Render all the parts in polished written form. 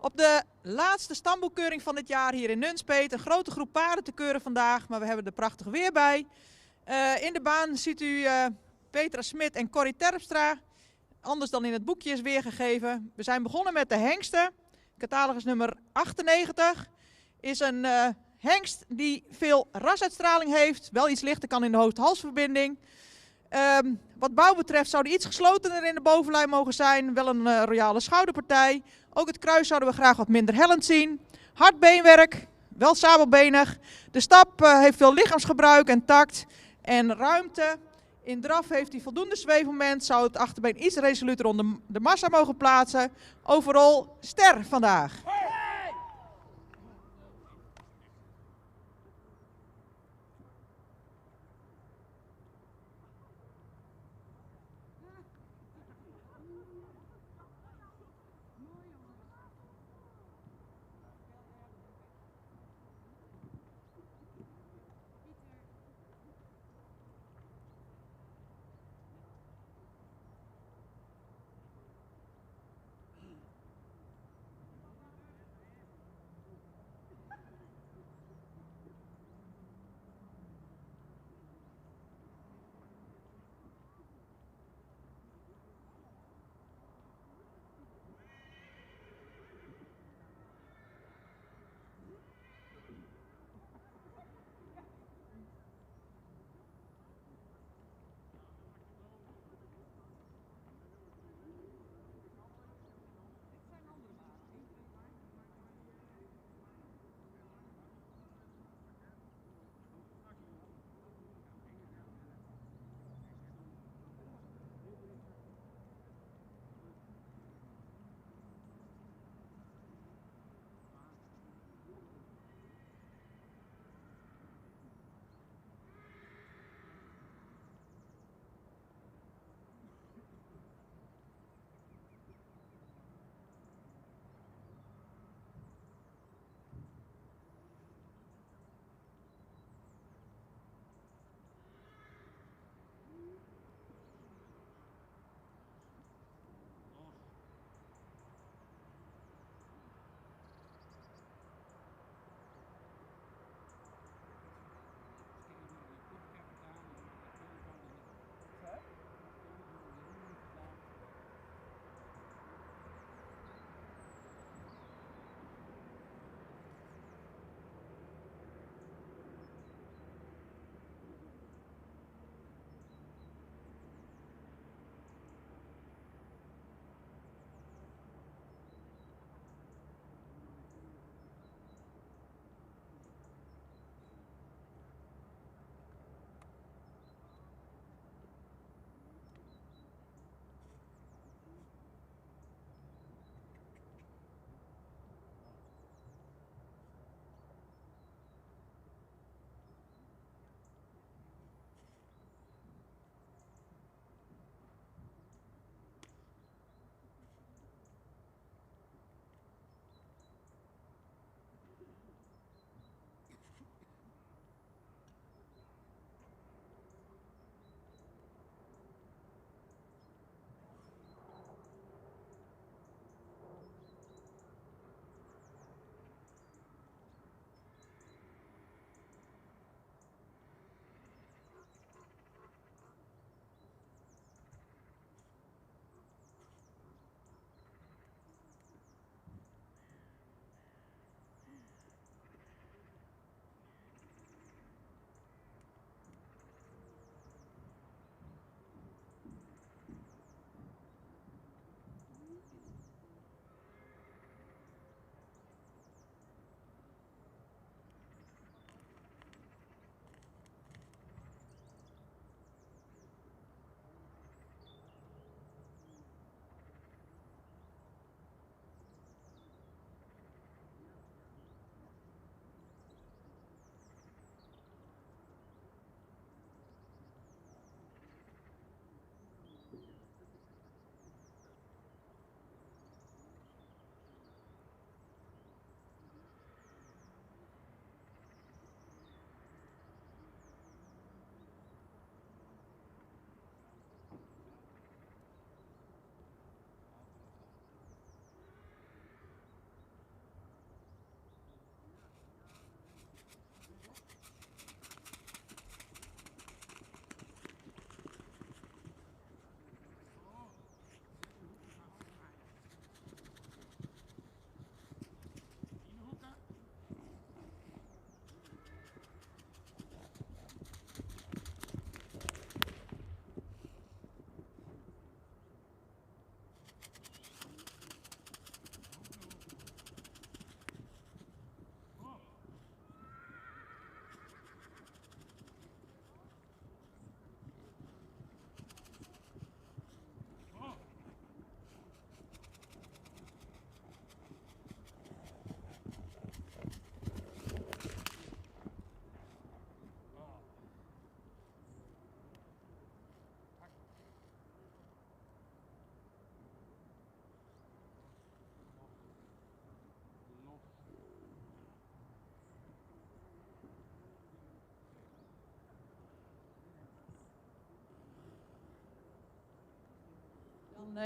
Op de laatste stamboekkeuring van dit jaar hier in Nunspeet. Een grote groep paarden te keuren vandaag, maar we hebben er prachtig weer bij. In de baan ziet u Petra Smit en Corrie Terpstra. Anders dan in het boekje is weergegeven. We zijn begonnen met de hengsten. Catalogus nummer 98 is een hengst die veel rasuitstraling heeft. Wel iets lichter kan in de hoofd-halsverbinding. Wat bouw betreft zou die iets geslotener in de bovenlijn mogen zijn. Wel een royale schouderpartij. Ook het kruis zouden we graag wat minder hellend zien. Hard beenwerk, wel sabelbenig. De stap heeft veel lichaamsgebruik en tact en ruimte. In draf heeft hij voldoende zweefmoment. Zou het achterbeen iets resoluter onder de massa mogen plaatsen. Overal ster vandaag.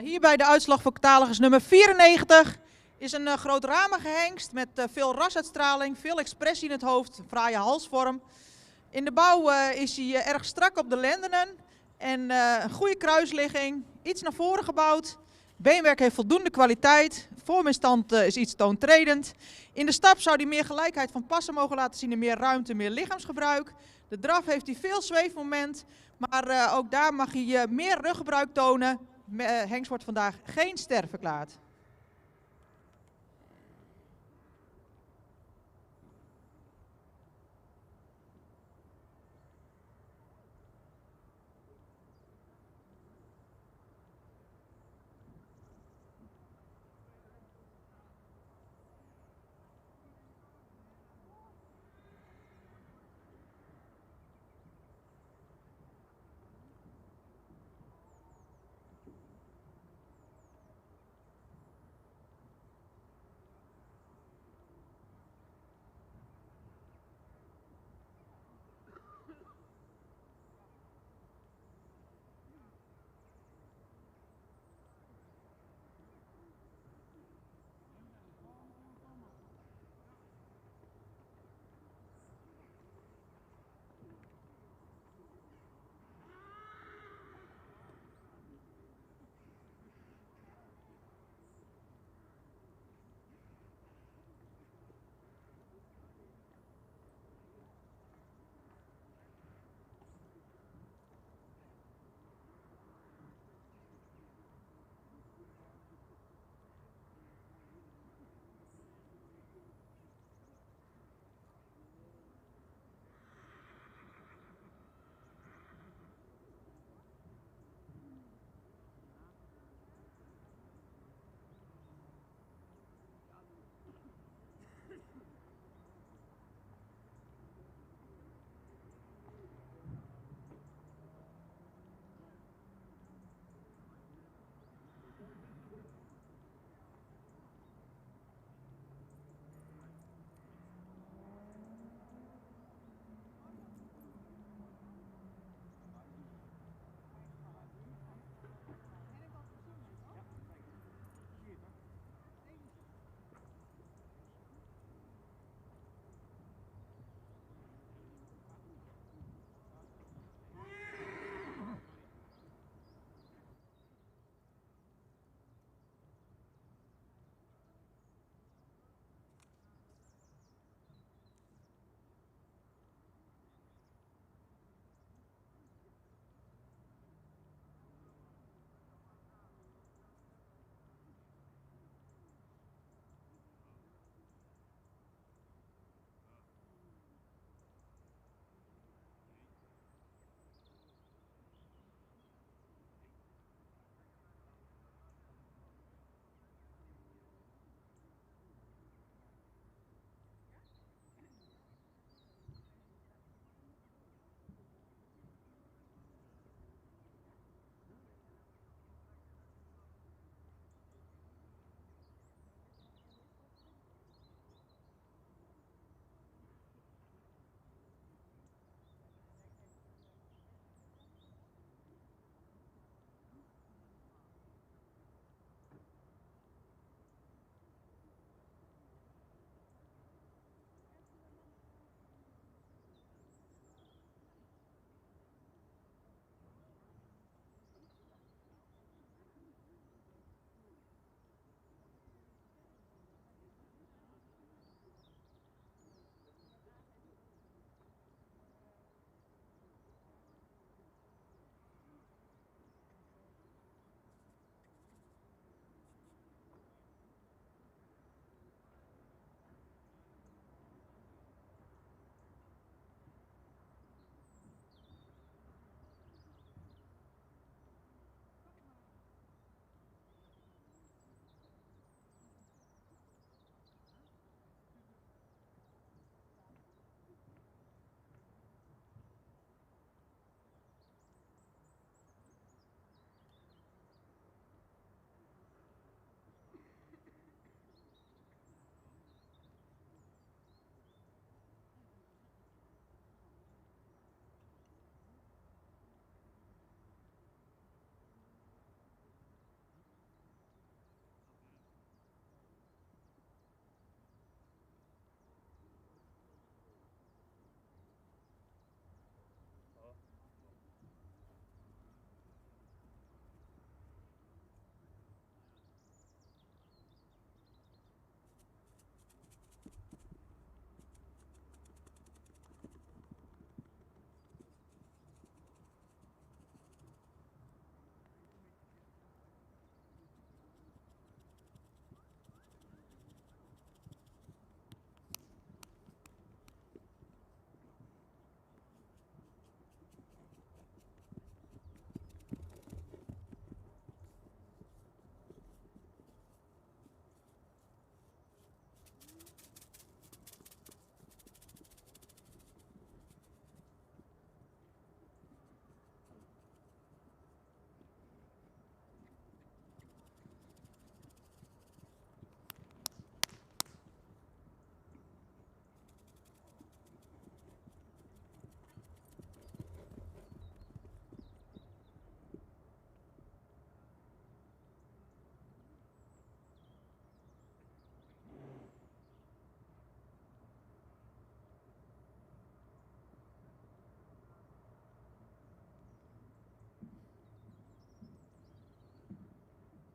Hierbij de uitslag voor catalogus nummer 94. Is een grootramige hengst met veel rasuitstraling, veel expressie in het hoofd, een fraaie halsvorm. In de bouw is hij erg strak op de lendenen en een goede kruisligging, iets naar voren gebouwd. Beenwerk heeft voldoende kwaliteit, vorminstand is iets toontredend. In de stap zou hij meer gelijkheid van passen mogen laten zien en meer ruimte, meer lichaamsgebruik. De draf heeft hij veel zweefmoment, maar ook daar mag hij meer ruggebruik tonen. Hengst wordt vandaag geen ster verklaard.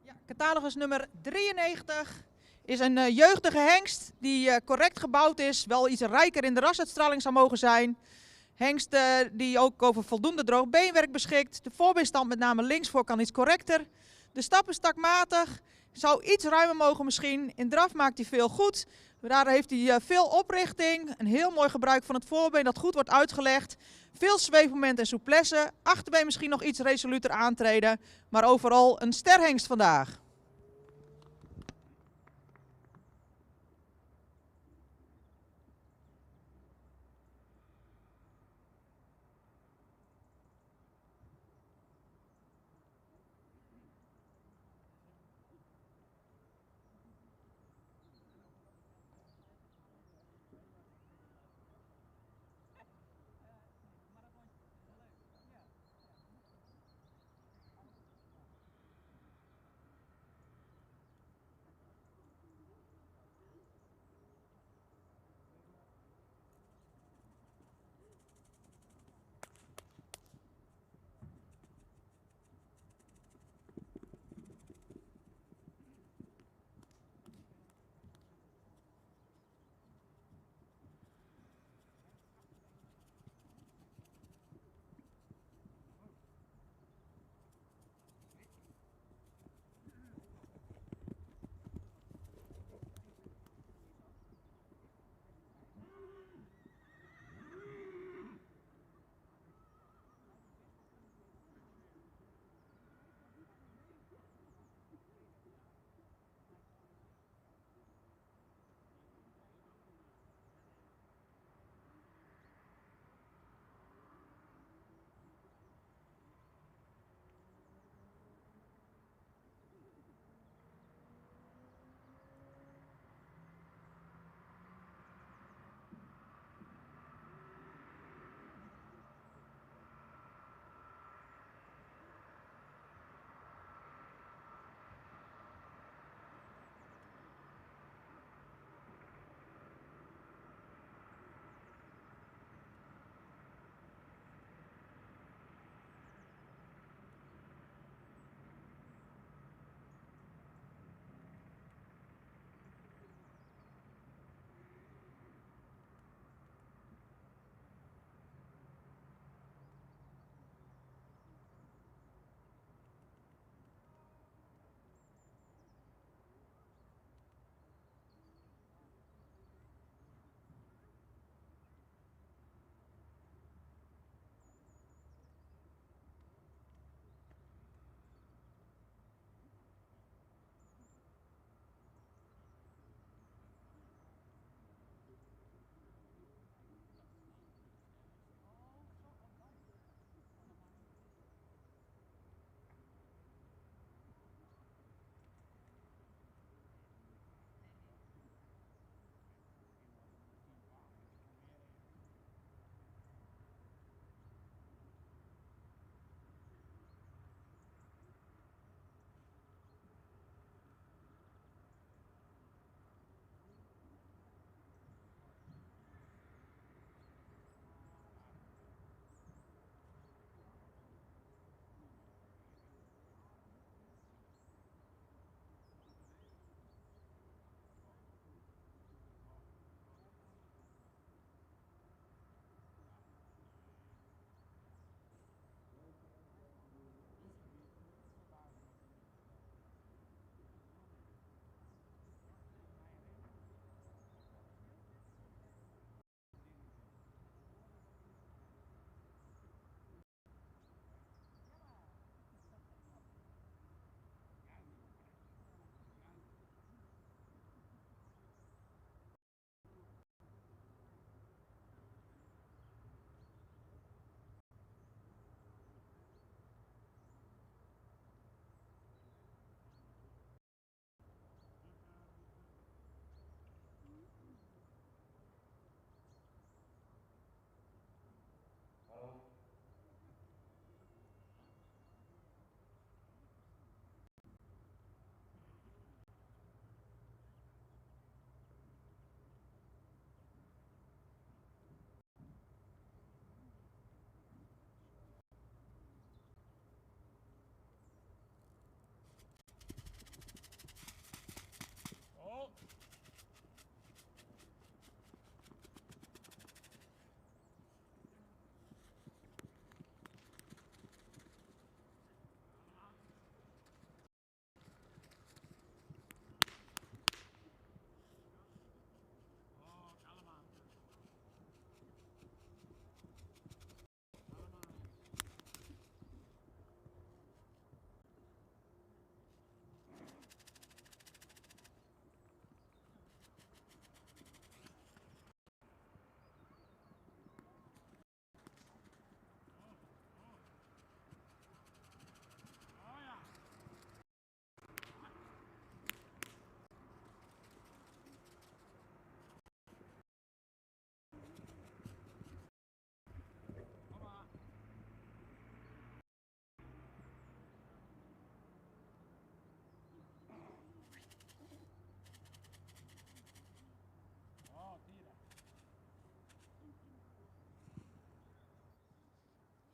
Ja, catalogus nummer 93 is een jeugdige hengst die correct gebouwd is. Wel iets rijker in de rasuitstraling zou mogen zijn. Hengst die ook over voldoende droog beenwerk beschikt. De voorbeenstand met name linksvoor kan iets correcter. De stap is stakmatig. Zou iets ruimer mogen misschien. In draf maakt hij veel goed. Daar heeft hij veel oprichting. Een heel mooi gebruik van het voorbeen dat goed wordt uitgelegd. Veel zweefmoment en souplesse. Achterbeen misschien nog iets resoluter aantreden. Maar overal een sterhengst vandaag.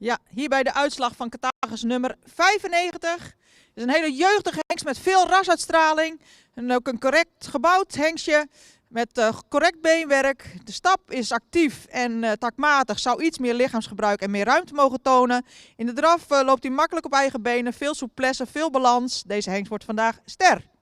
Ja, hierbij de uitslag van catalogus nummer 95. Het is een hele jeugdige hengst met veel rasuitstraling. En ook een correct gebouwd hengstje met correct beenwerk. De stap is actief en takmatig, zou iets meer lichaamsgebruik en meer ruimte mogen tonen. In de draf loopt hij makkelijk op eigen benen, veel souplesse, veel balans. Deze hengst wordt vandaag ster.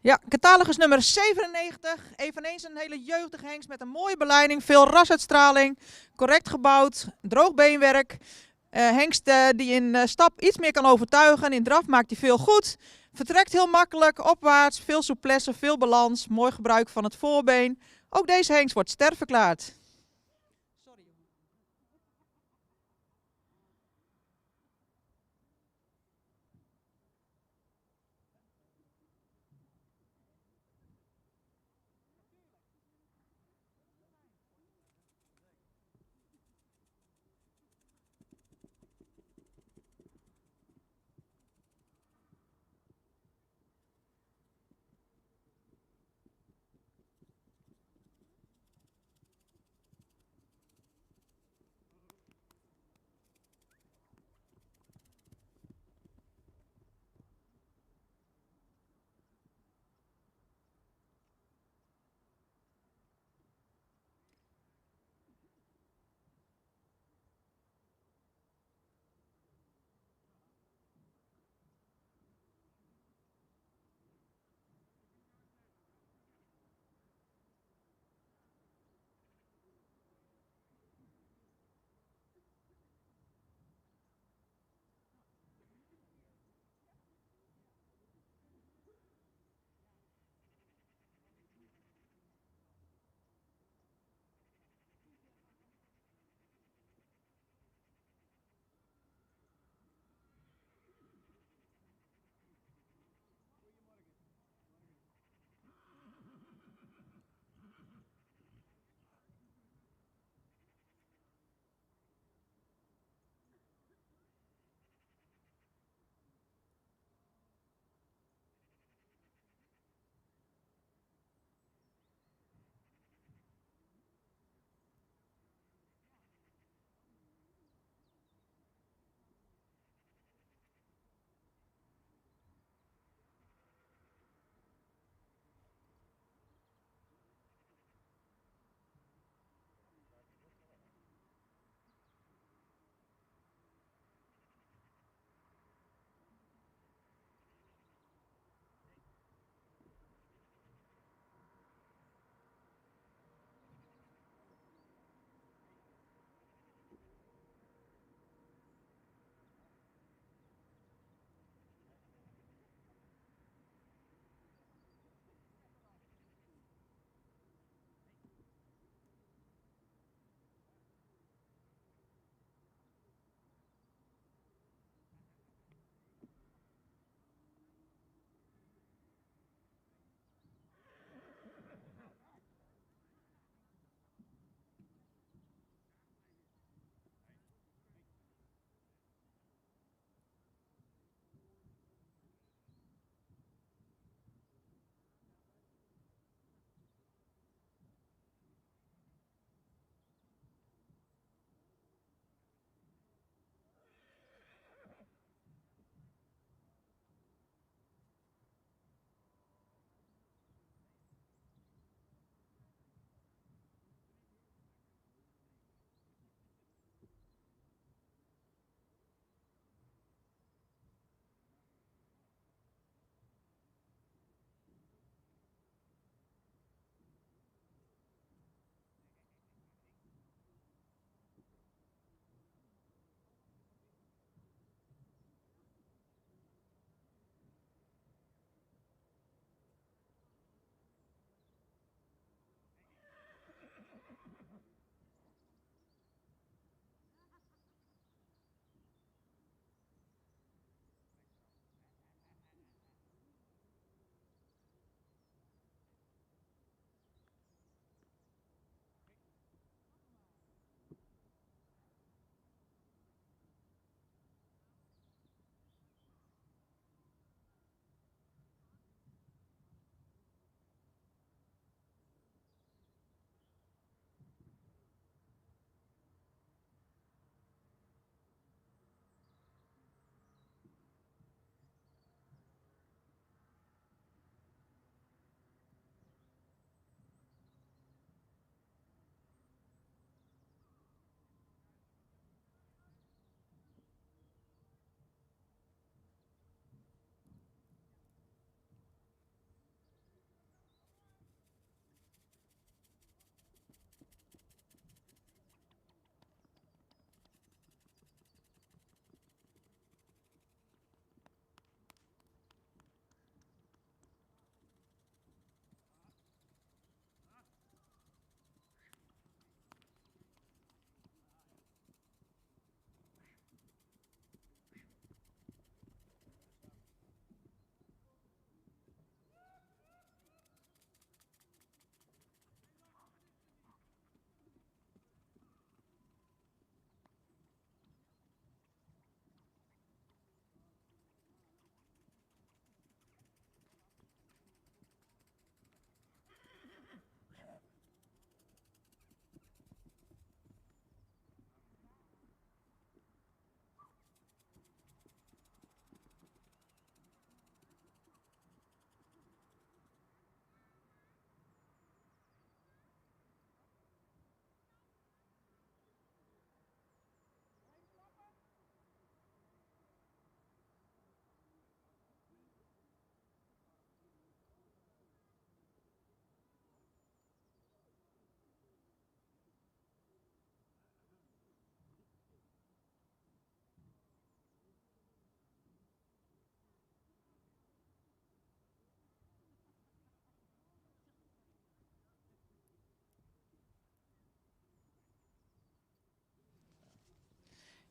Ja, catalogus nummer 97. Eveneens een hele jeugdige hengst met een mooie beleiding, veel rasuitstraling, correct gebouwd, droog beenwerk. Hengst die in stap iets meer kan overtuigen. In draf maakt hij veel goed. Vertrekt heel makkelijk, opwaarts, veel souplesse, veel balans, mooi gebruik van het voorbeen. Ook deze hengst wordt ster verklaard.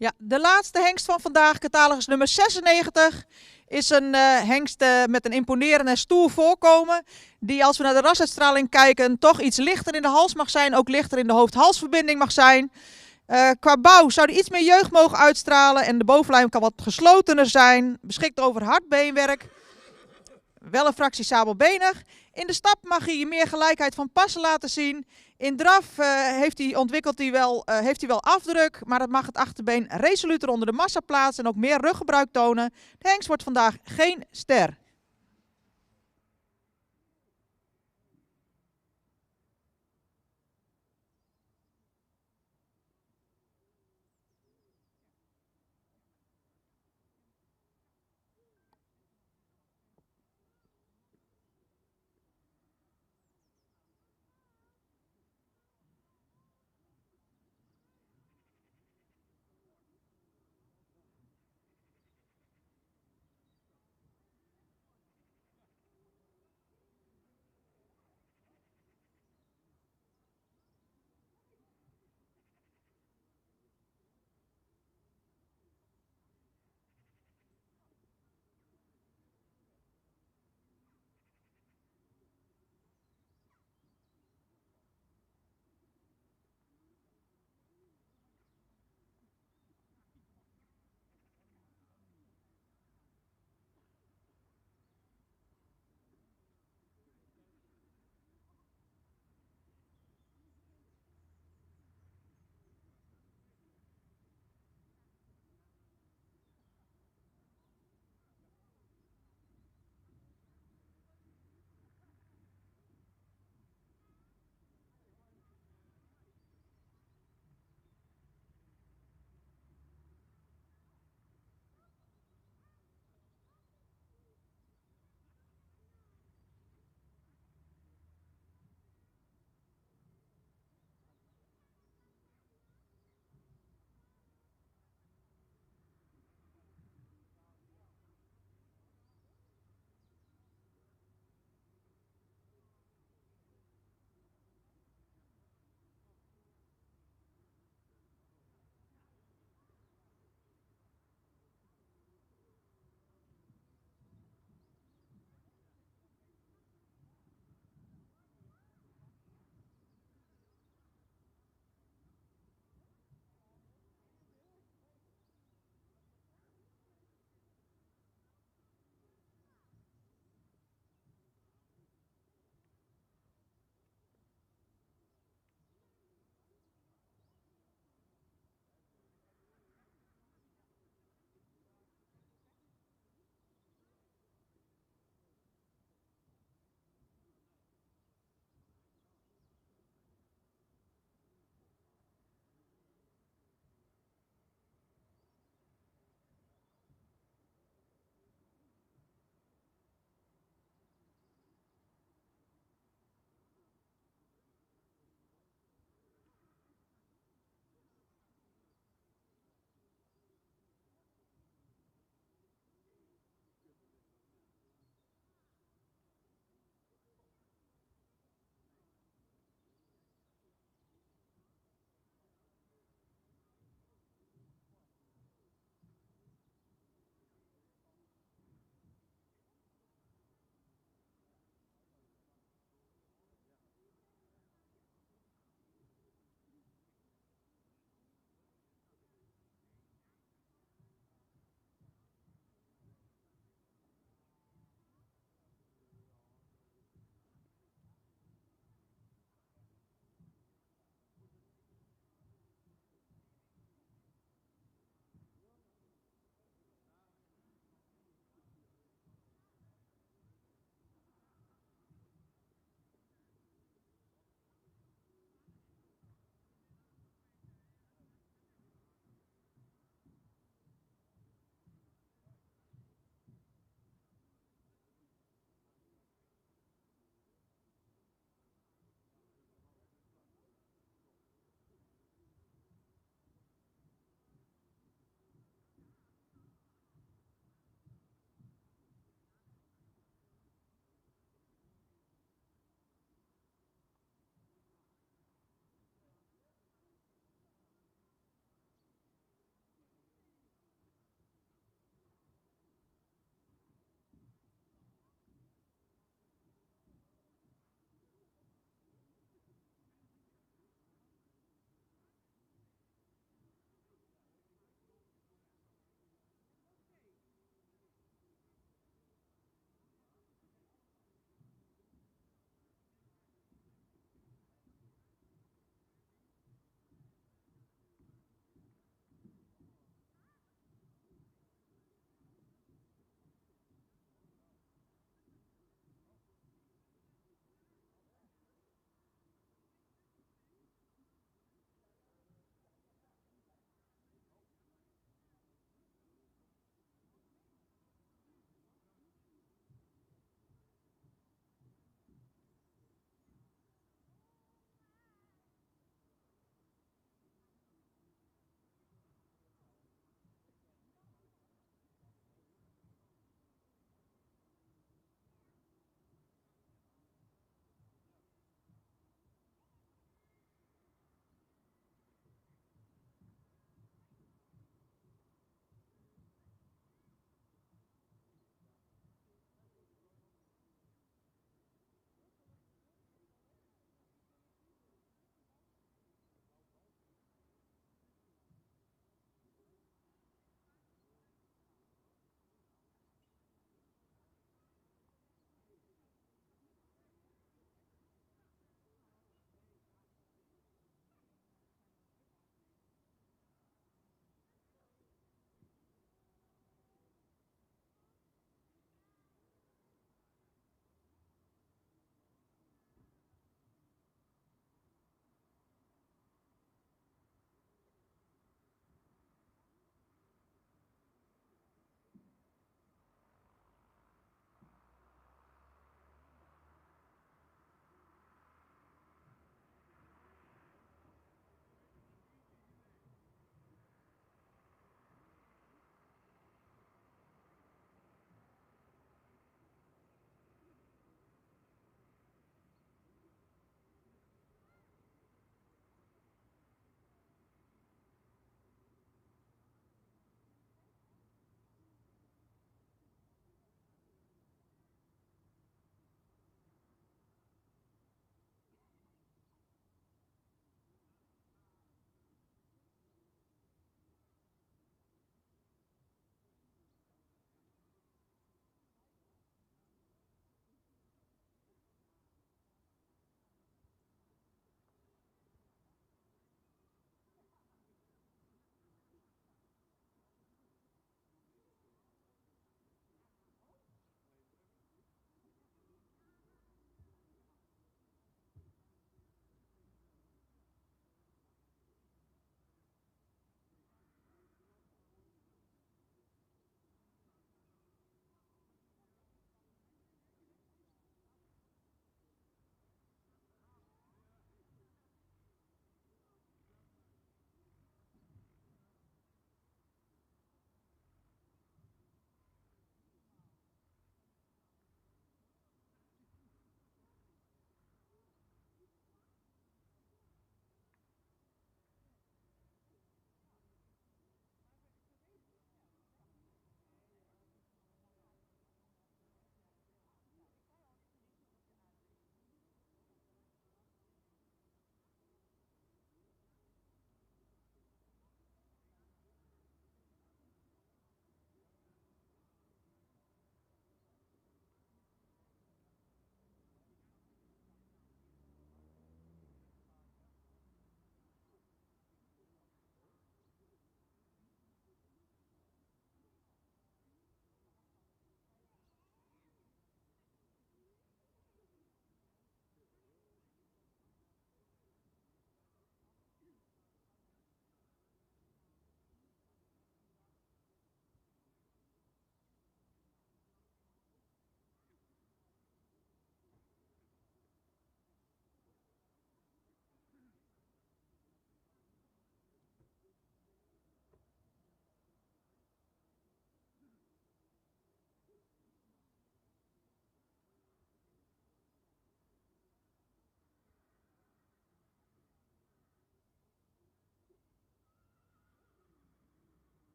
Ja, de laatste hengst van vandaag, catalogus nummer 96, is een hengst met een imponerend en stoer voorkomen. Die, als we naar de rasuitstraling kijken, toch iets lichter in de hals mag zijn. Ook lichter in de hoofd-halsverbinding mag zijn. Qua bouw zou die iets meer jeugd mogen uitstralen. En de bovenlijn kan wat geslotener zijn. Beschikt over hard beenwerk. Wel een fractie sabelbenig. In de stap mag hij meer gelijkheid van passen laten zien. In draf heeft hij wel afdruk, maar dat mag het achterbeen resoluter onder de massa plaatsen en ook meer ruggebruik tonen. De hengst wordt vandaag geen ster.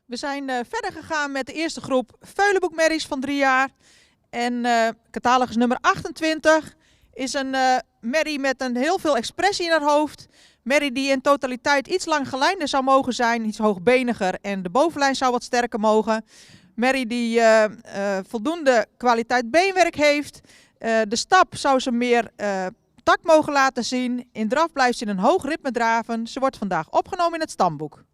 We zijn verder gegaan met de eerste groep Veulenboekmerries van 3 jaar. En catalogus nummer 28 is een merrie met heel veel expressie in haar hoofd. Merrie die in totaliteit iets langgelijnder zou mogen zijn, iets hoogbeniger en de bovenlijn zou wat sterker mogen. Merrie die voldoende kwaliteit beenwerk heeft. De stap zou ze meer tak mogen laten zien. In draf blijft ze in een hoog ritme draven. Ze wordt vandaag opgenomen in het stamboek.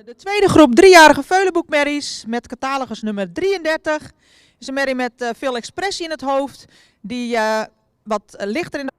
De tweede groep 3-jarige Veulenboekmerries met catalogus nummer 33. Is een merrie met veel expressie in het hoofd, die wat lichter in de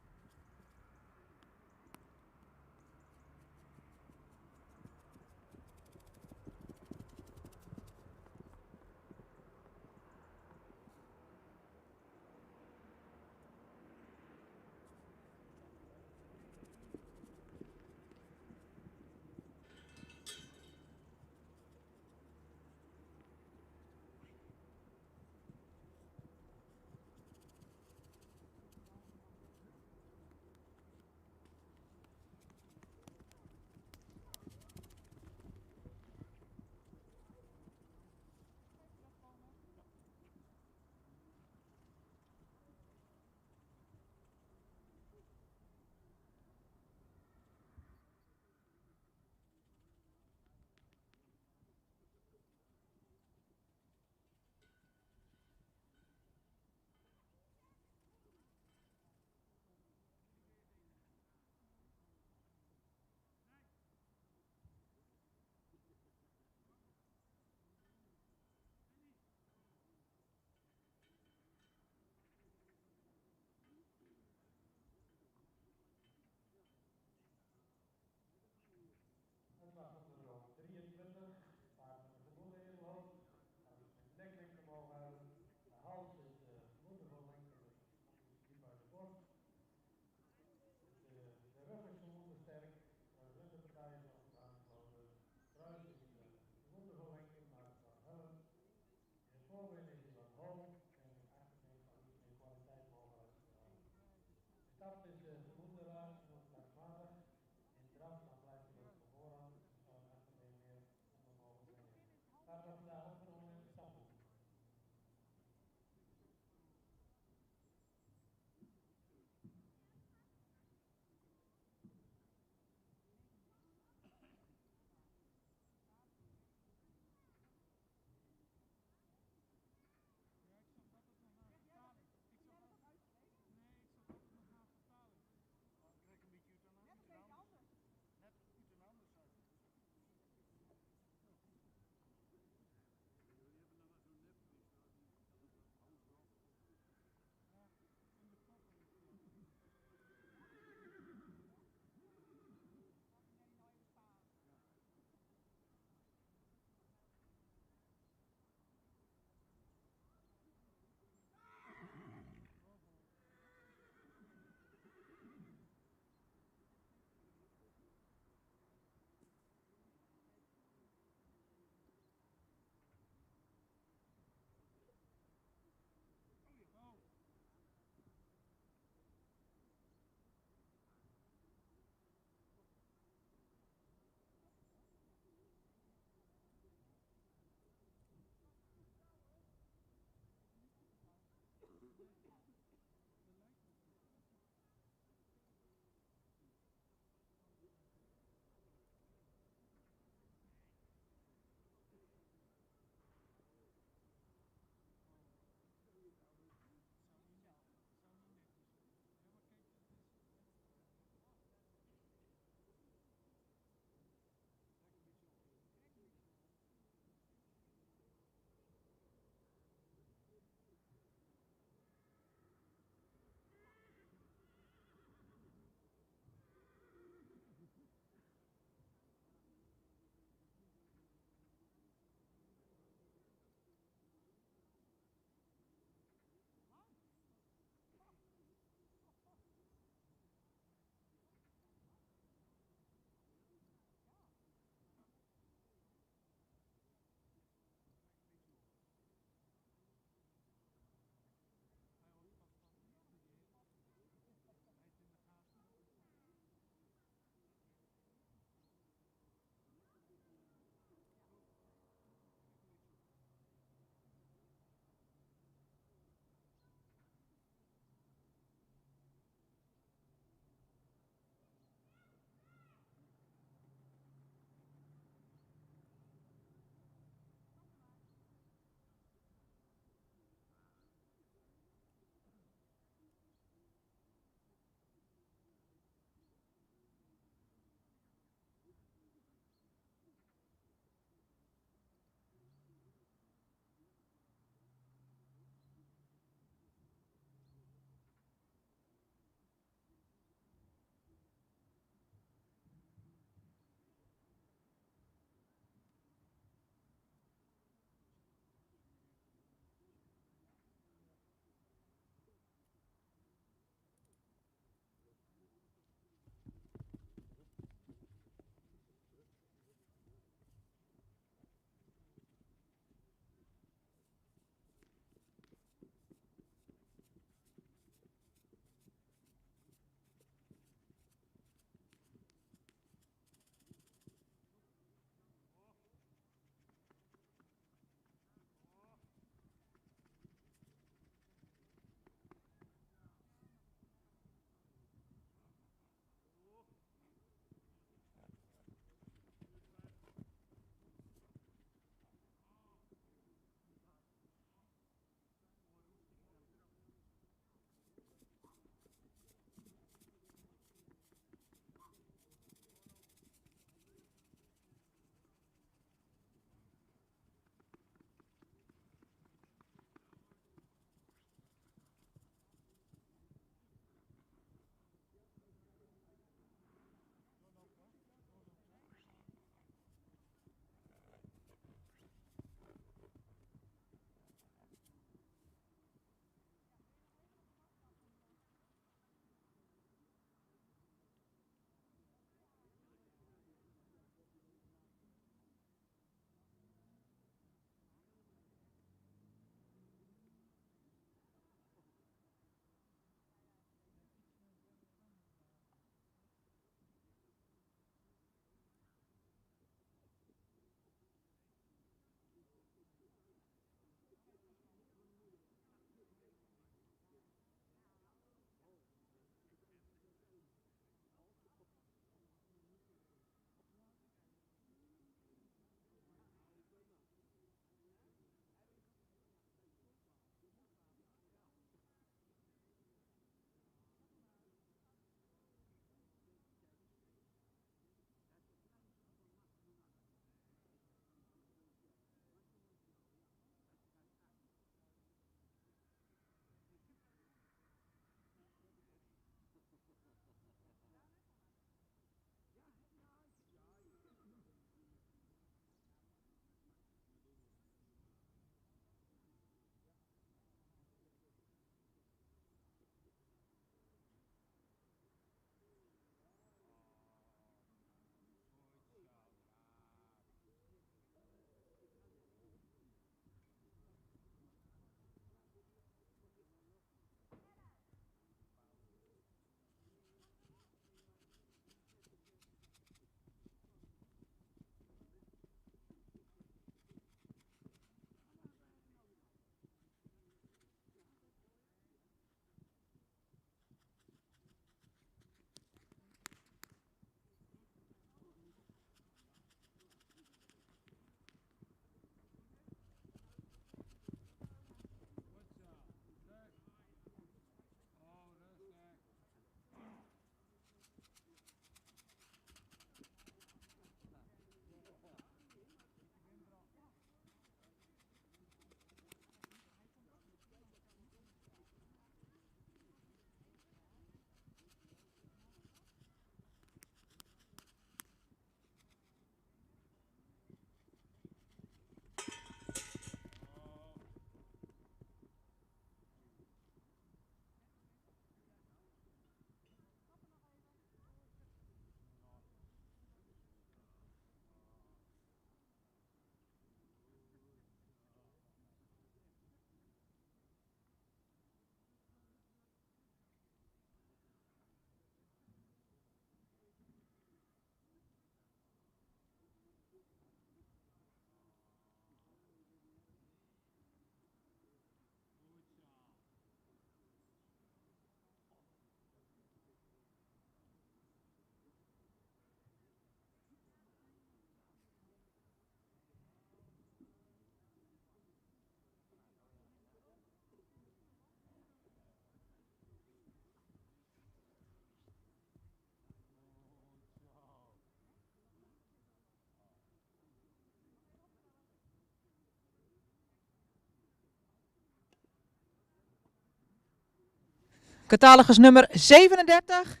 Catalogus nummer 37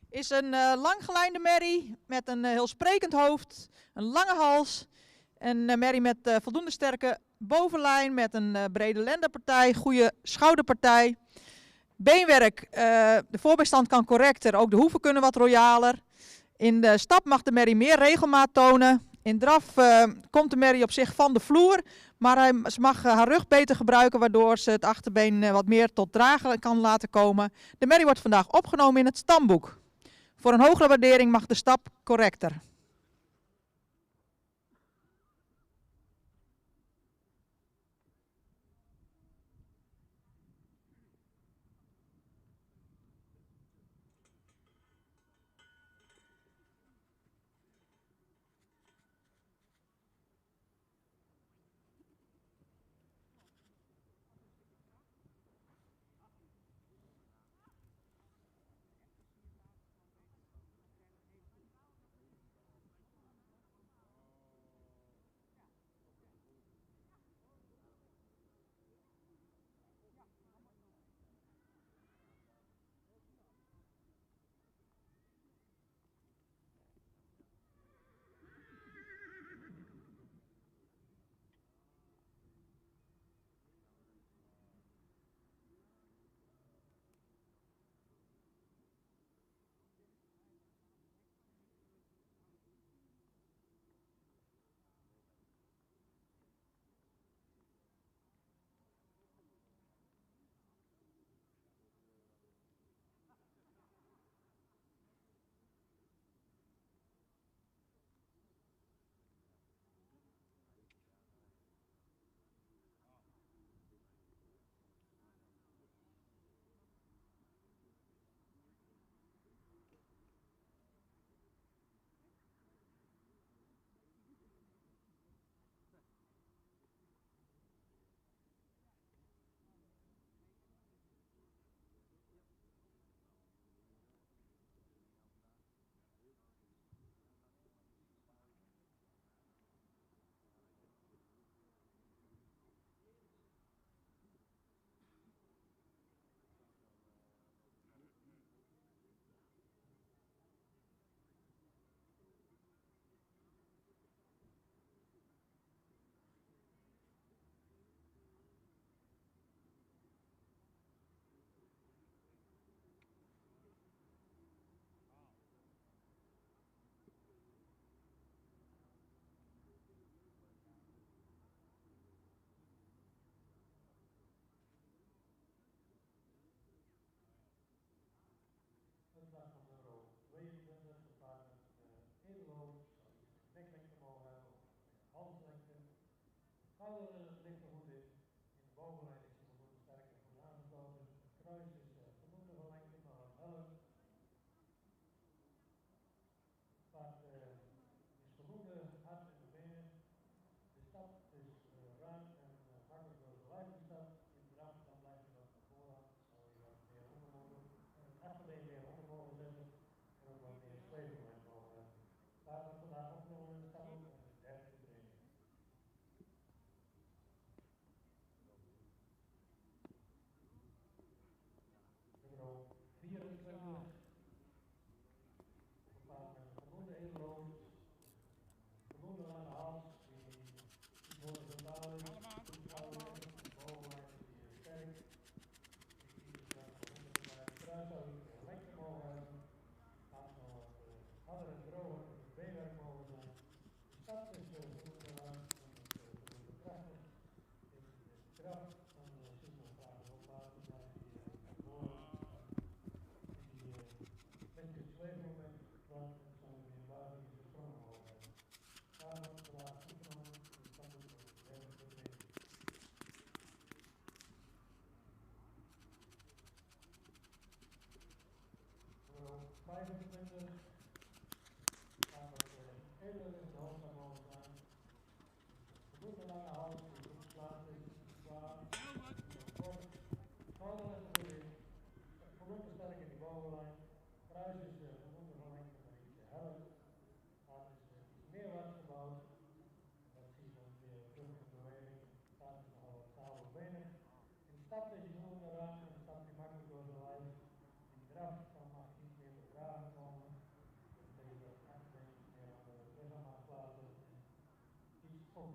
is een langgelijnde merrie met een heel sprekend hoofd, een lange hals. Een merrie met voldoende sterke bovenlijn, met een brede lendenpartij, goede schouderpartij. Beenwerk, de voorbijstand kan correcter, ook de hoeven kunnen wat royaler. In de stap mag de merrie meer regelmaat tonen. In draf komt de merrie op zich van de vloer, maar ze mag haar rug beter gebruiken, waardoor ze het achterbeen wat meer tot dragen kan laten komen. De merrie wordt vandaag opgenomen in het stamboek. Voor een hogere waardering mag de stap correcter.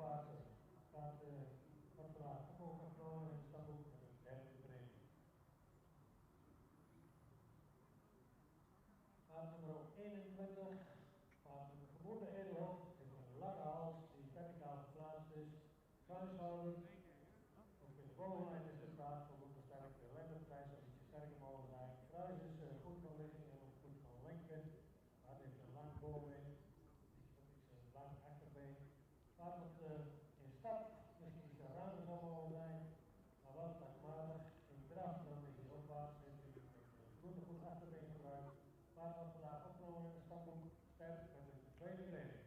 paard staat wordt vandaag ook afgenomen in het stamboek met een derde vereniging. Paard nummer 21, paard nummer geboren Edelhof, heeft een lange hals die verticaal geplaatst is, schuinschouder. Ook in de bovenlijn is het paard voldoende versterkt, de lendenprijs zal ietsje sterker mogen zijn. Kruis is goed van ligging en ook goed van lenken. Paard heeft een lang bovenbeen, iets lang achterbeen. Paard moet in stap misschien iets ruimer zal mogen zijn, maar wel plakmatig. In draf dan is hij opwaarts, heeft hij een goed achterbeen gebruikt. Paard wordt vandaag opgenomen in het stamboek, sterk met een tweede training.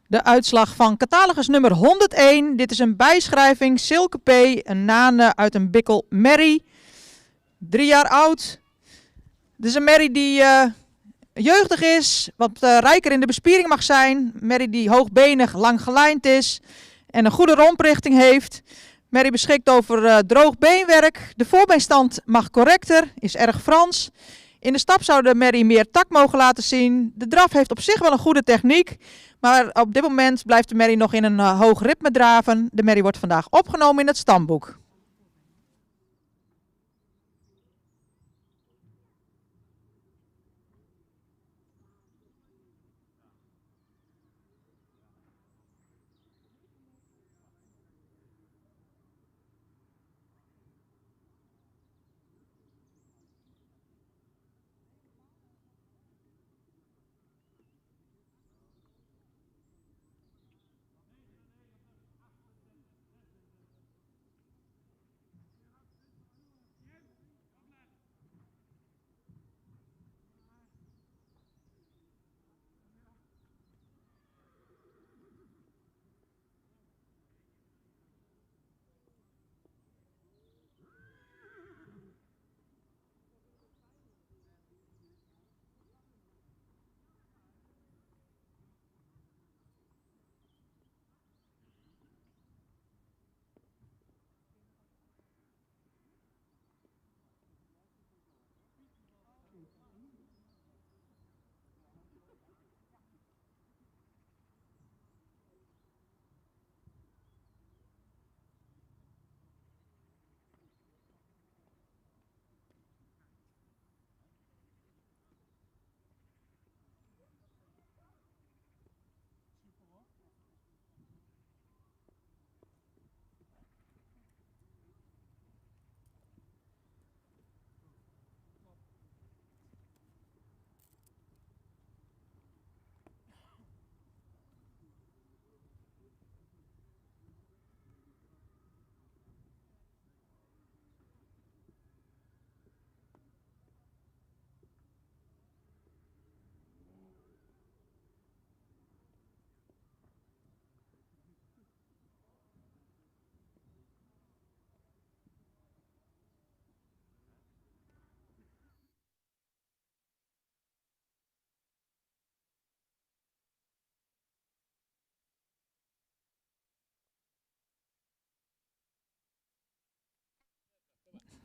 De uitslag van catalogus nummer 101. Dit is een bijschrijving Silke P. Een nane uit een bikkel merrie. 3 jaar oud. Dit is een merrie die jeugdig is. Wat rijker in de bespiering mag zijn. Merrie die hoogbenig, lang gelijnd is. En een goede romprichting heeft. Merrie beschikt over droog beenwerk. De voorbeenstand mag correcter. Is erg Frans. In de stap zou de merrie meer tak mogen laten zien. De draf heeft op zich wel een goede techniek. Maar op dit moment blijft de merrie nog in een hoog ritme draven. De merrie wordt vandaag opgenomen in het stamboek.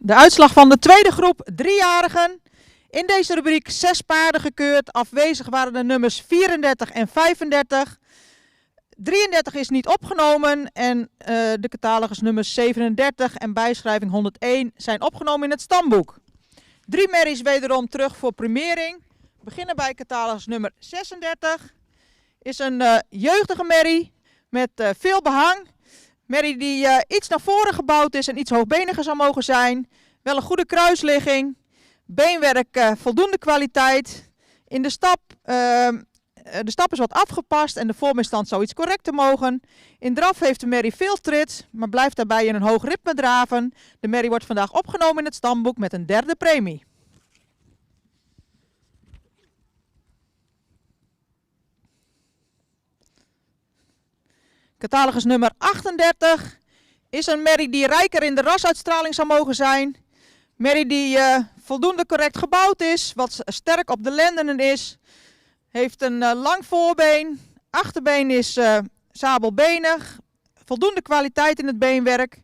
De uitslag van de tweede groep 3-jarigen. In deze rubriek 6 paarden gekeurd. Afwezig waren de nummers 34 en 35. 33 is niet opgenomen en de catalogus nummers 37 en bijschrijving 101 zijn opgenomen in het stamboek. 3 merries wederom terug voor primering. We beginnen bij catalogus nummer 36. Is een jeugdige merrie met veel behang. Merrie die iets naar voren gebouwd is en iets hoogbeniger zou mogen zijn. Wel een goede kruisligging. Beenwerk voldoende kwaliteit. In de stap is wat afgepast en de voorbeenstand zou iets correcter mogen. In draf heeft de merrie veel trit, maar blijft daarbij in een hoog ritme draven. De merrie wordt vandaag opgenomen in het stamboek met een 3e premie. Catalogus nummer 38 is een merrie die rijker in de rasuitstraling zou mogen zijn. Merrie die voldoende correct gebouwd is, wat sterk op de lendenen is. Heeft een lang voorbeen, achterbeen is sabelbenig, voldoende kwaliteit in het beenwerk.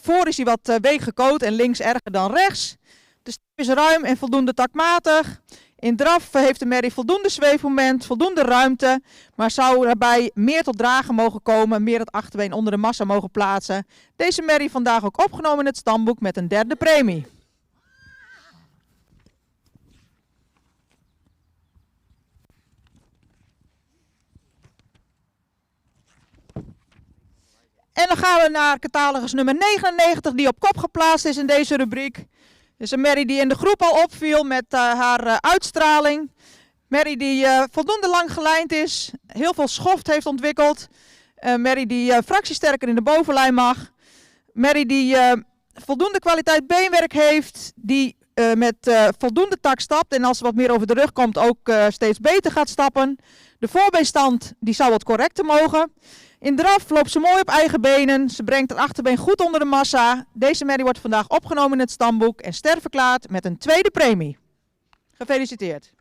Voor is hij wat weeggekoot en links erger dan rechts. De stap is ruim en voldoende takmatig. In draf heeft de merrie voldoende zweefmoment, voldoende ruimte, maar zou daarbij meer tot dragen mogen komen, meer het achterbeen onder de massa mogen plaatsen. Deze merrie vandaag ook opgenomen in het stamboek met een 3e premie. En dan gaan we naar catalogus nummer 99 die op kop geplaatst is in deze rubriek. Het is een merrie die in de groep al opviel met haar uitstraling. Merrie die voldoende lang gelijnd is, heel veel schoft heeft ontwikkeld. Merrie die fractiesterker in de bovenlijn mag. Merrie die voldoende kwaliteit beenwerk heeft, die met voldoende tak stapt en als er wat meer over de rug komt ook steeds beter gaat stappen. De voorbeenstand die zou wat correcter mogen. In draf loopt ze mooi op eigen benen. Ze brengt het achterbeen goed onder de massa. Deze merrie wordt vandaag opgenomen in het stamboek en sterverklaard met een tweede premie. Gefeliciteerd.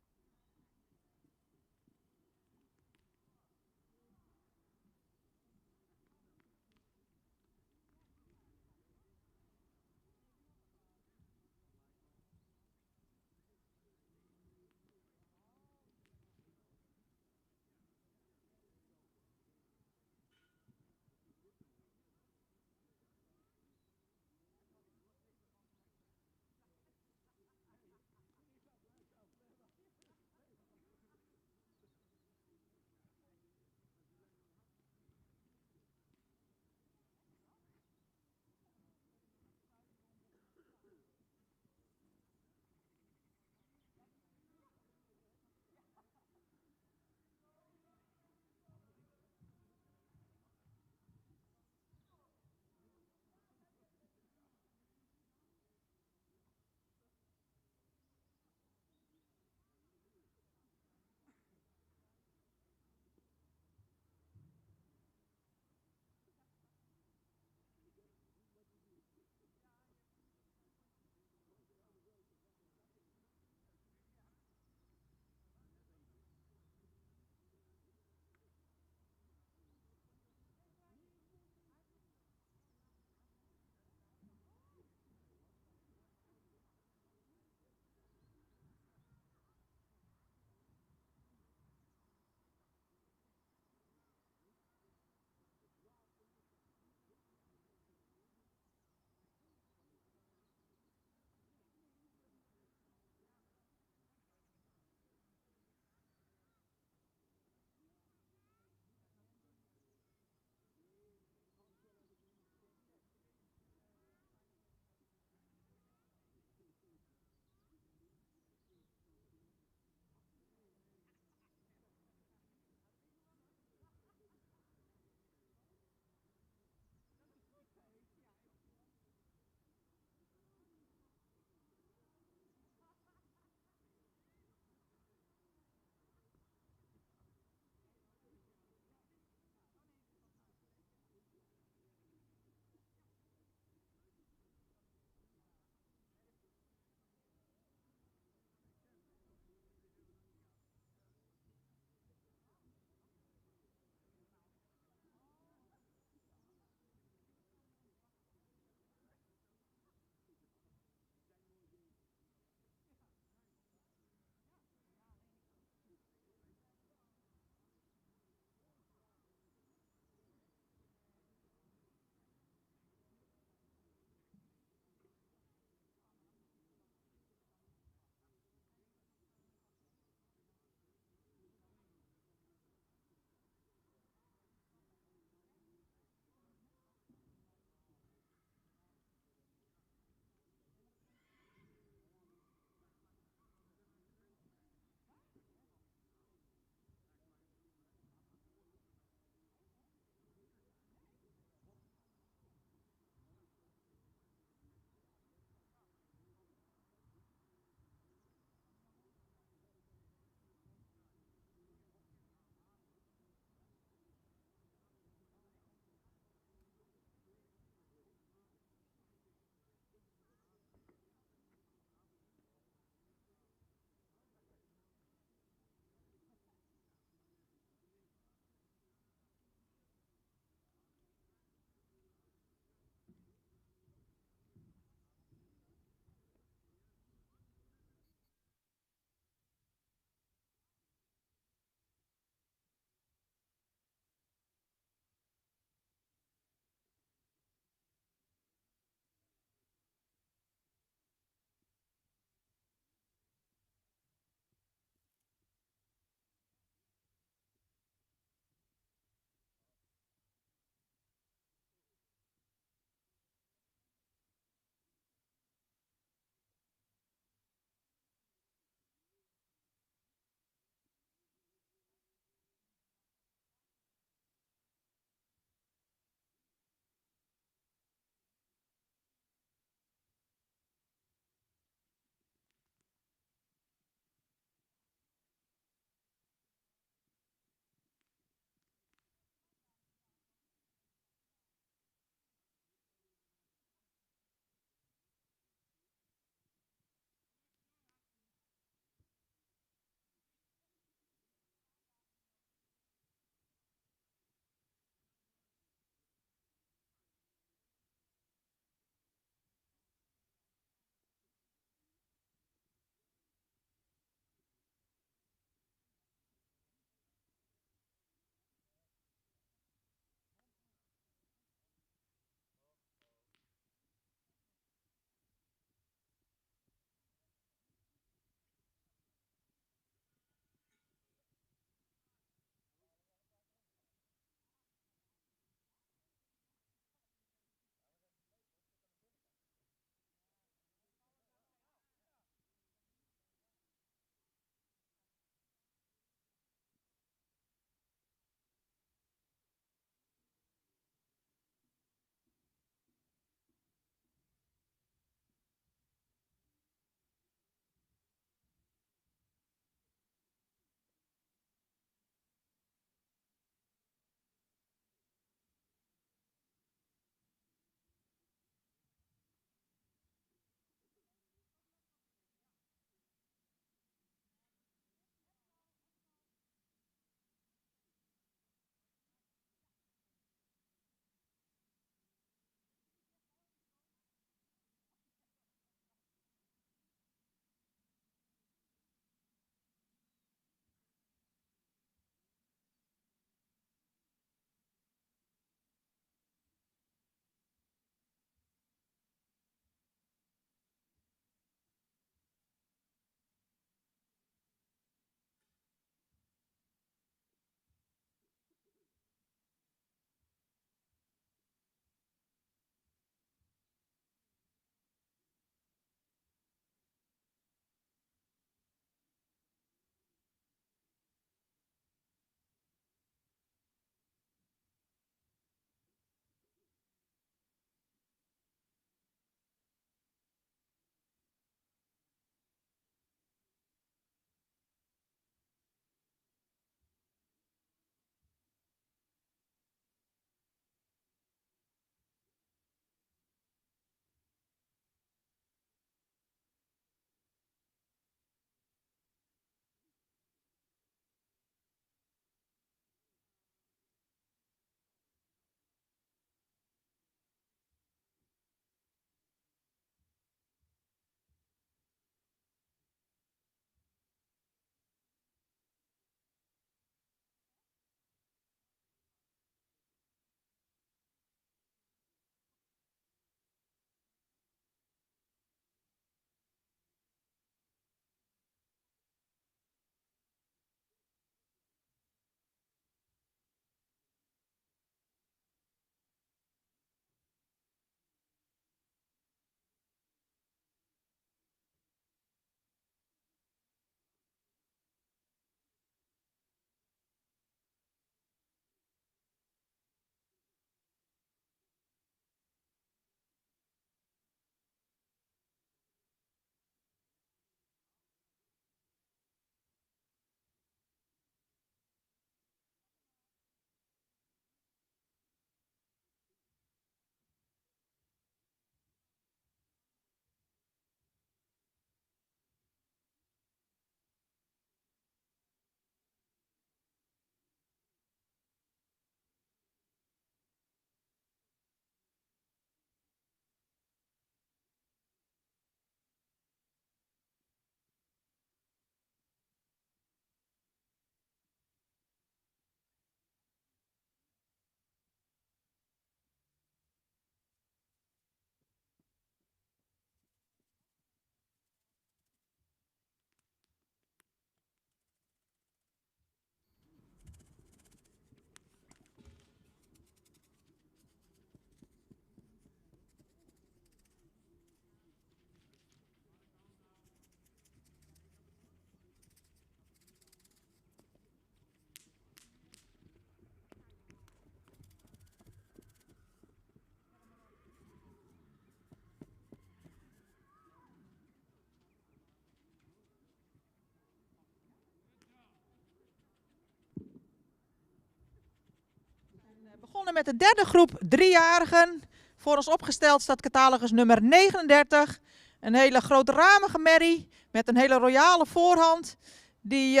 beginnen met de derde groep 3-jarigen. Voor ons opgesteld staat catalogus nummer 39. Een hele grootramige merrie met een hele royale voorhand. Die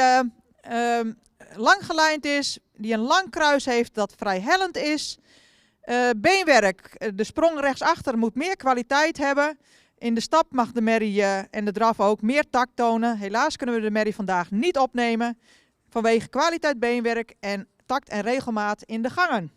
lang gelijnd is, die een lang kruis heeft dat vrij hellend is. Beenwerk, de sprong rechtsachter moet meer kwaliteit hebben. In de stap mag de merrie en de draf ook meer tact tonen. Helaas kunnen we de merrie vandaag niet opnemen vanwege kwaliteit beenwerk en tact en regelmaat in de gangen.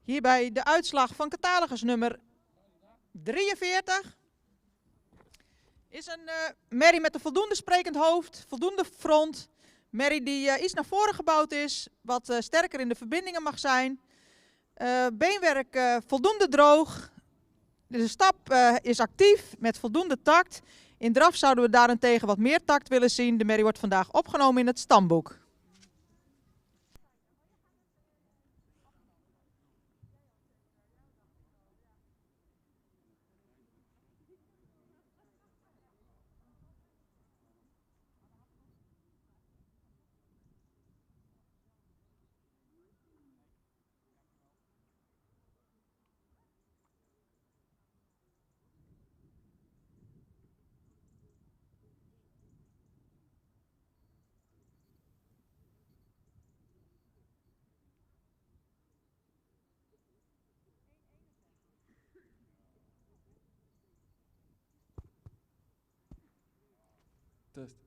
Hierbij de uitslag van catalogus nummer 43. Is een merrie met een voldoende sprekend hoofd, voldoende front. Merrie die iets naar voren gebouwd is, wat sterker in de verbindingen mag zijn. Beenwerk voldoende droog. De stap is actief met voldoende tact. In draf zouden we daarentegen wat meer tact willen zien. De merrie wordt vandaag opgenomen in het stamboek. Test.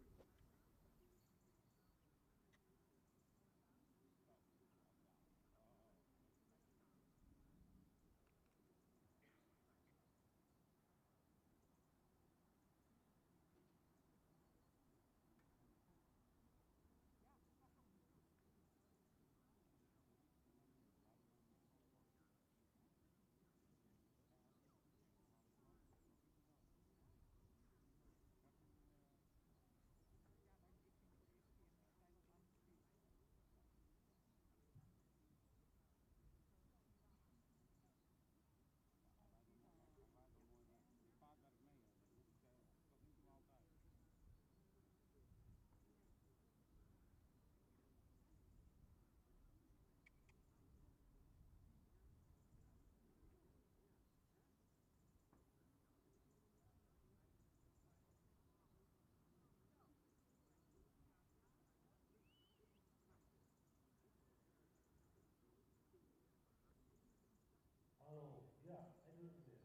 Hallo, ja, hij doet het weer.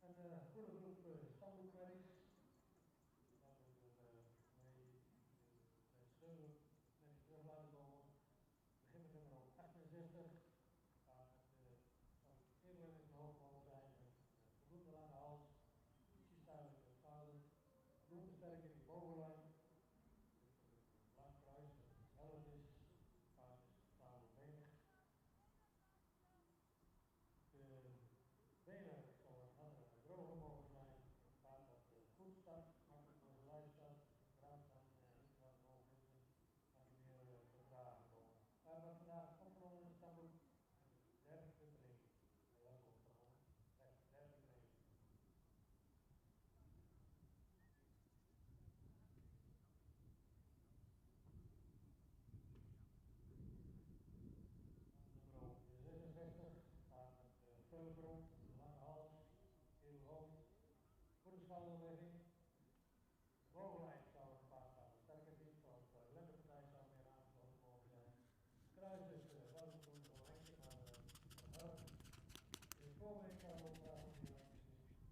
Een goede groep stamboekmerries. Daar hebben we mee met scheuren met terug laten komen. We beginnen met nummer 68. Waar het eerlijk in het hoofd mogen zijn met voldoende lange hals, ietsje stijl in de schouder, voldoende sterk in die bovenlijn. Lang kruis, dat het helder is, vaak is staalbenig. De benen zal wat harder en droger mogen zijn. Vaak dat goed start, makkelijk door de lijf staat, draagt dan niet wat omhoog zitten, mag je meer vertragen komen. We hebben vandaag opgenomen in het stamboek 30.1. Welkom trouwens, 30.1. Nummer 66 staat met vuile grond, lange hals, heel hoofd, goede schouderlegging. De bovenlijn zou gepaard gaan met sterke fiets, zoals de lemmerpartij zou meer aangesloten mogen zijn. Kruis is wel voldoende van lengte, maar help. In de voorbeen zou ook graag op die lengte zien.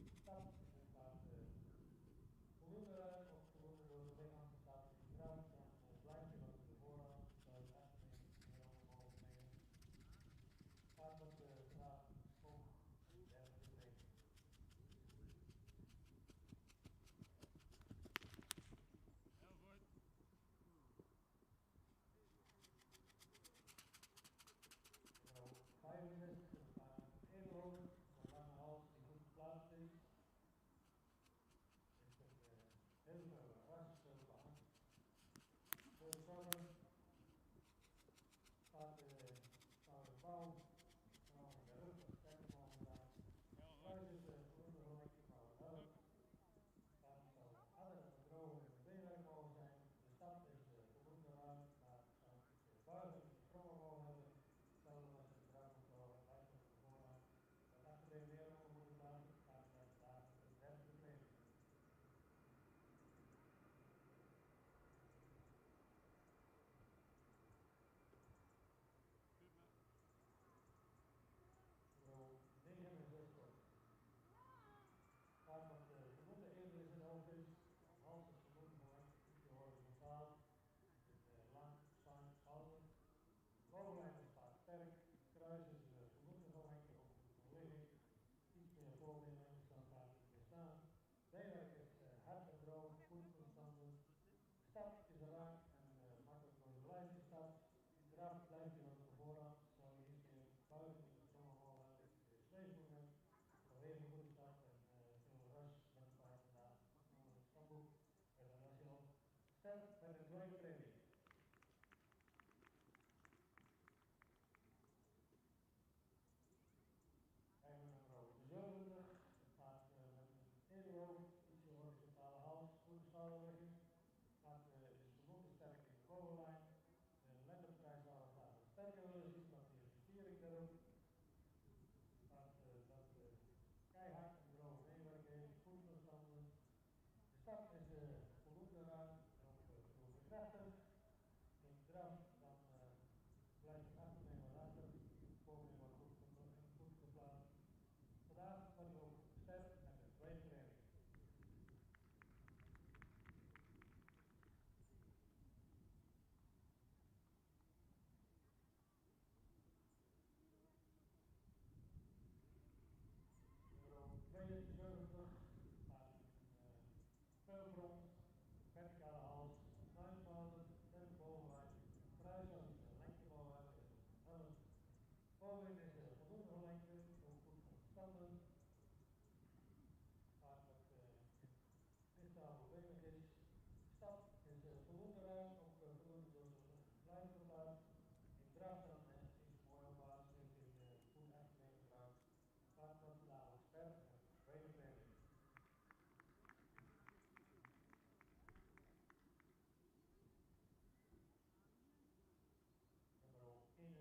De stap staat voldoende ruim of voldoende door het lichaam staat in de kruis, dan blijft je wat op de voorhand, zou je het echt meer omhoog nemen. Gaat wat straat omhoog, 30.1. Nummer 65 staat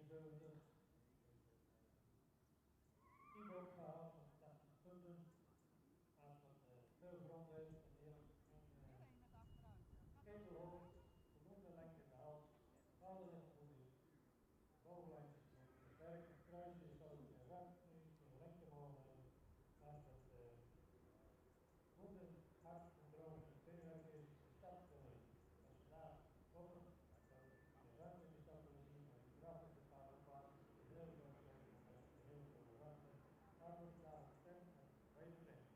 71. Team ook gehaald met 80 punten. Als wat veel grond heeft en eerlijk ketelhoog, voldoende lengte in de hals, ballen ligt goed in, bovenlijn is sterk, het kruisje is ook ruim, in lengte mogen hebben, als het voeten hard en droog en beenwerk is, de stap willen. Als ze daar kloppen, dan de ruimte in de stap willen zien, en die draf in de paardenplaats, de hele grote leven, de hele grote ruimte, armen, klaar, stem en brede been.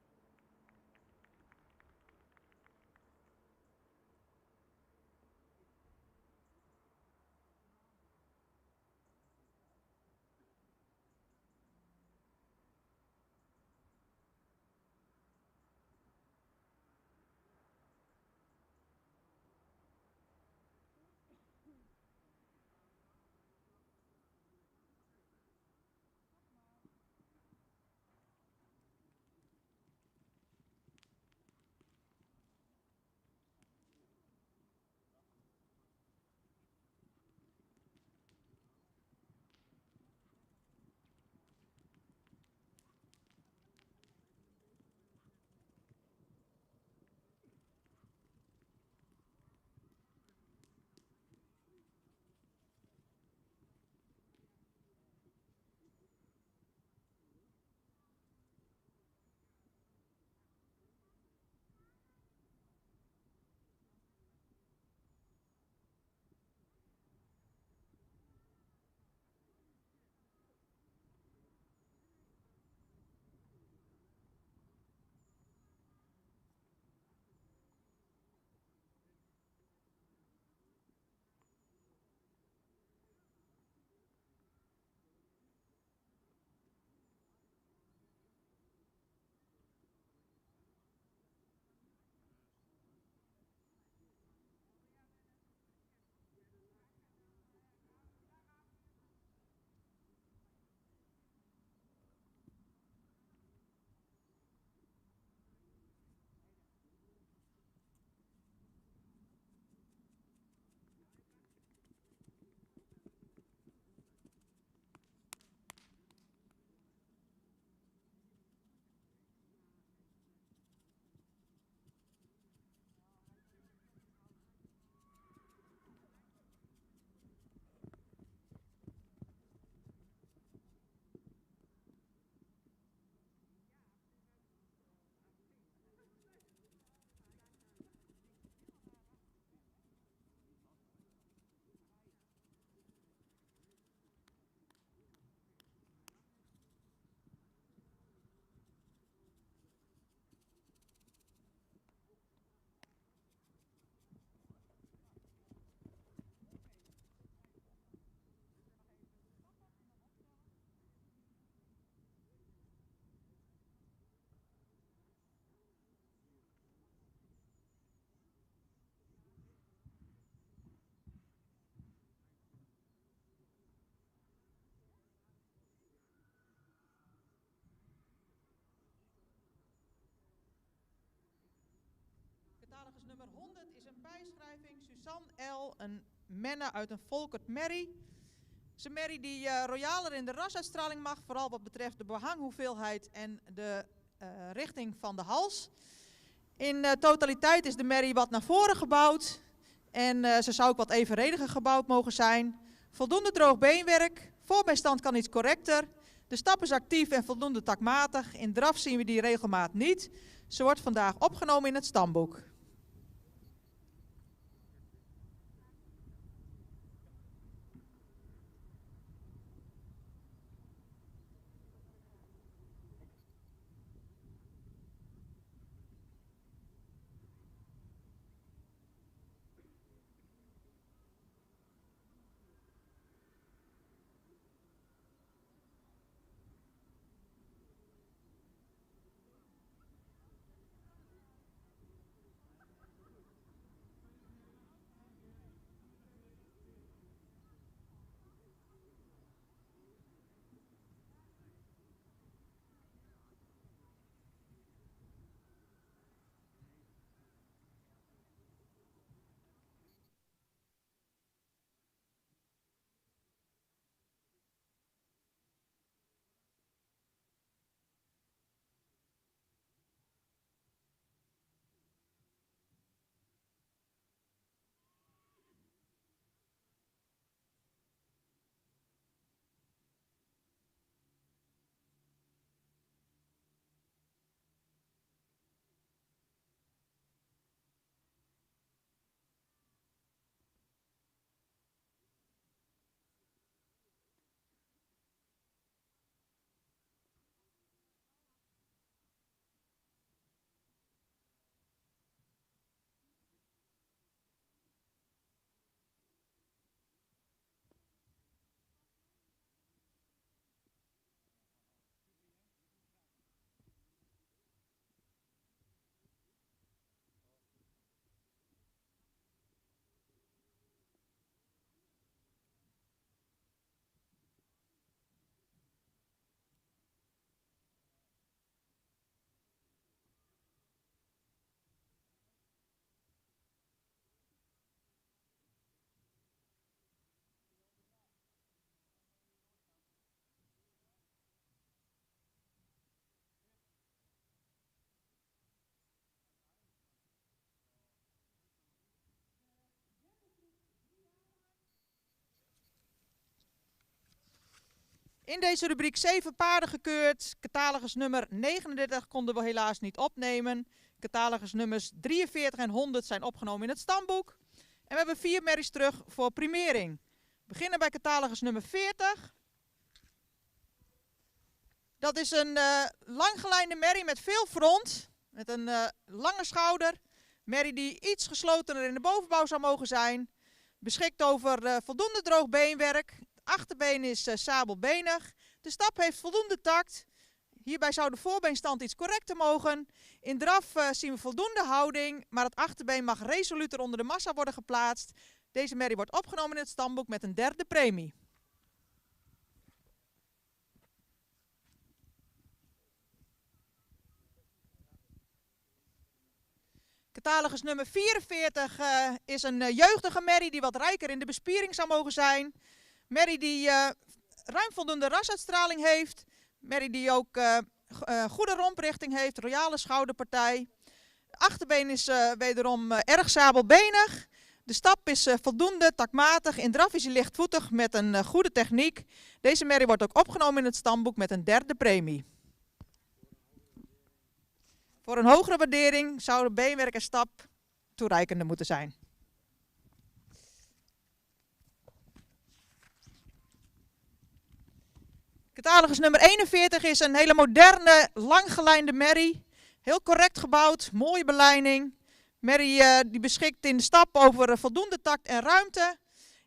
Catalogus nummer 100 is een bijschrijving. Suzanne L., een menne uit een volk uit merrie. Het is een merrie die royaler in de rasuitstraling mag, vooral wat betreft de behanghoeveelheid en de richting van de hals. In totaliteit is de merrie wat naar voren gebouwd en ze zou ook wat evenrediger gebouwd mogen zijn. Voldoende droog beenwerk, voorbijstand kan iets correcter. De stap is actief en voldoende takmatig. In draf zien we die regelmaat niet. Ze wordt vandaag opgenomen in het stamboek. In deze rubriek 7 paarden gekeurd. Catalogus nummer 39 konden we helaas niet opnemen. Catalogus nummers 43 en 100 zijn opgenomen in het stamboek. En we hebben 4 merries terug voor primering. We beginnen bij catalogus nummer 40. Dat is een langgelijnde merrie met veel front. Met een lange schouder. Merrie die iets geslotener in de bovenbouw zou mogen zijn. Beschikt over voldoende droog beenwerk. Het achterbeen is sabelbenig. De stap heeft voldoende takt. Hierbij zou de voorbeenstand iets correcter mogen. In draf zien we voldoende houding, maar het achterbeen mag resoluter onder de massa worden geplaatst. Deze merrie wordt opgenomen in het stamboek met een 3e premie. Catalogus nummer 44 is een jeugdige merrie die wat rijker in de bespiering zou mogen zijn. Merrie die ruim voldoende rasuitstraling heeft. Merrie die ook goede romprichting heeft, royale schouderpartij. Achterbeen is wederom erg sabelbenig. De stap is voldoende takmatig. In draf is hij lichtvoetig met een goede techniek. Deze merrie wordt ook opgenomen in het stamboek met een 3e premie. Voor een hogere waardering zouden beenwerk en stap toereikender moeten zijn. Catalogus nummer 41 is een hele moderne, langgelijnde merrie. Heel correct gebouwd, mooie belijning. Merrie die beschikt in de stap over voldoende takt en ruimte.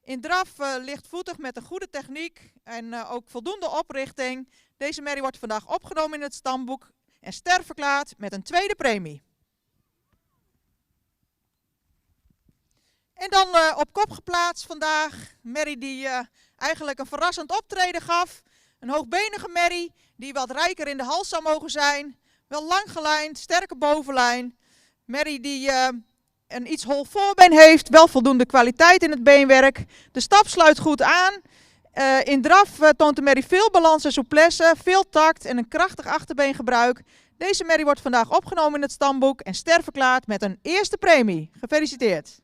In draf lichtvoetig met een goede techniek en ook voldoende oprichting. Deze merrie wordt vandaag opgenomen in het stamboek en sterverklaard met een 2e premie. En dan op kop geplaatst vandaag. Merrie die eigenlijk een verrassend optreden gaf. Een hoogbenige merrie die wat rijker in de hals zou mogen zijn. Wel langgelijnd, sterke bovenlijn. Merrie die een iets hol voorbeen heeft. Wel voldoende kwaliteit in het beenwerk. De stap sluit goed aan. In draf toont de merrie veel balans en souplesse, veel tact en een krachtig achterbeengebruik. Deze merrie wordt vandaag opgenomen in het stamboek en sterverklaard met een 1e premie. Gefeliciteerd!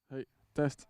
Hey, test.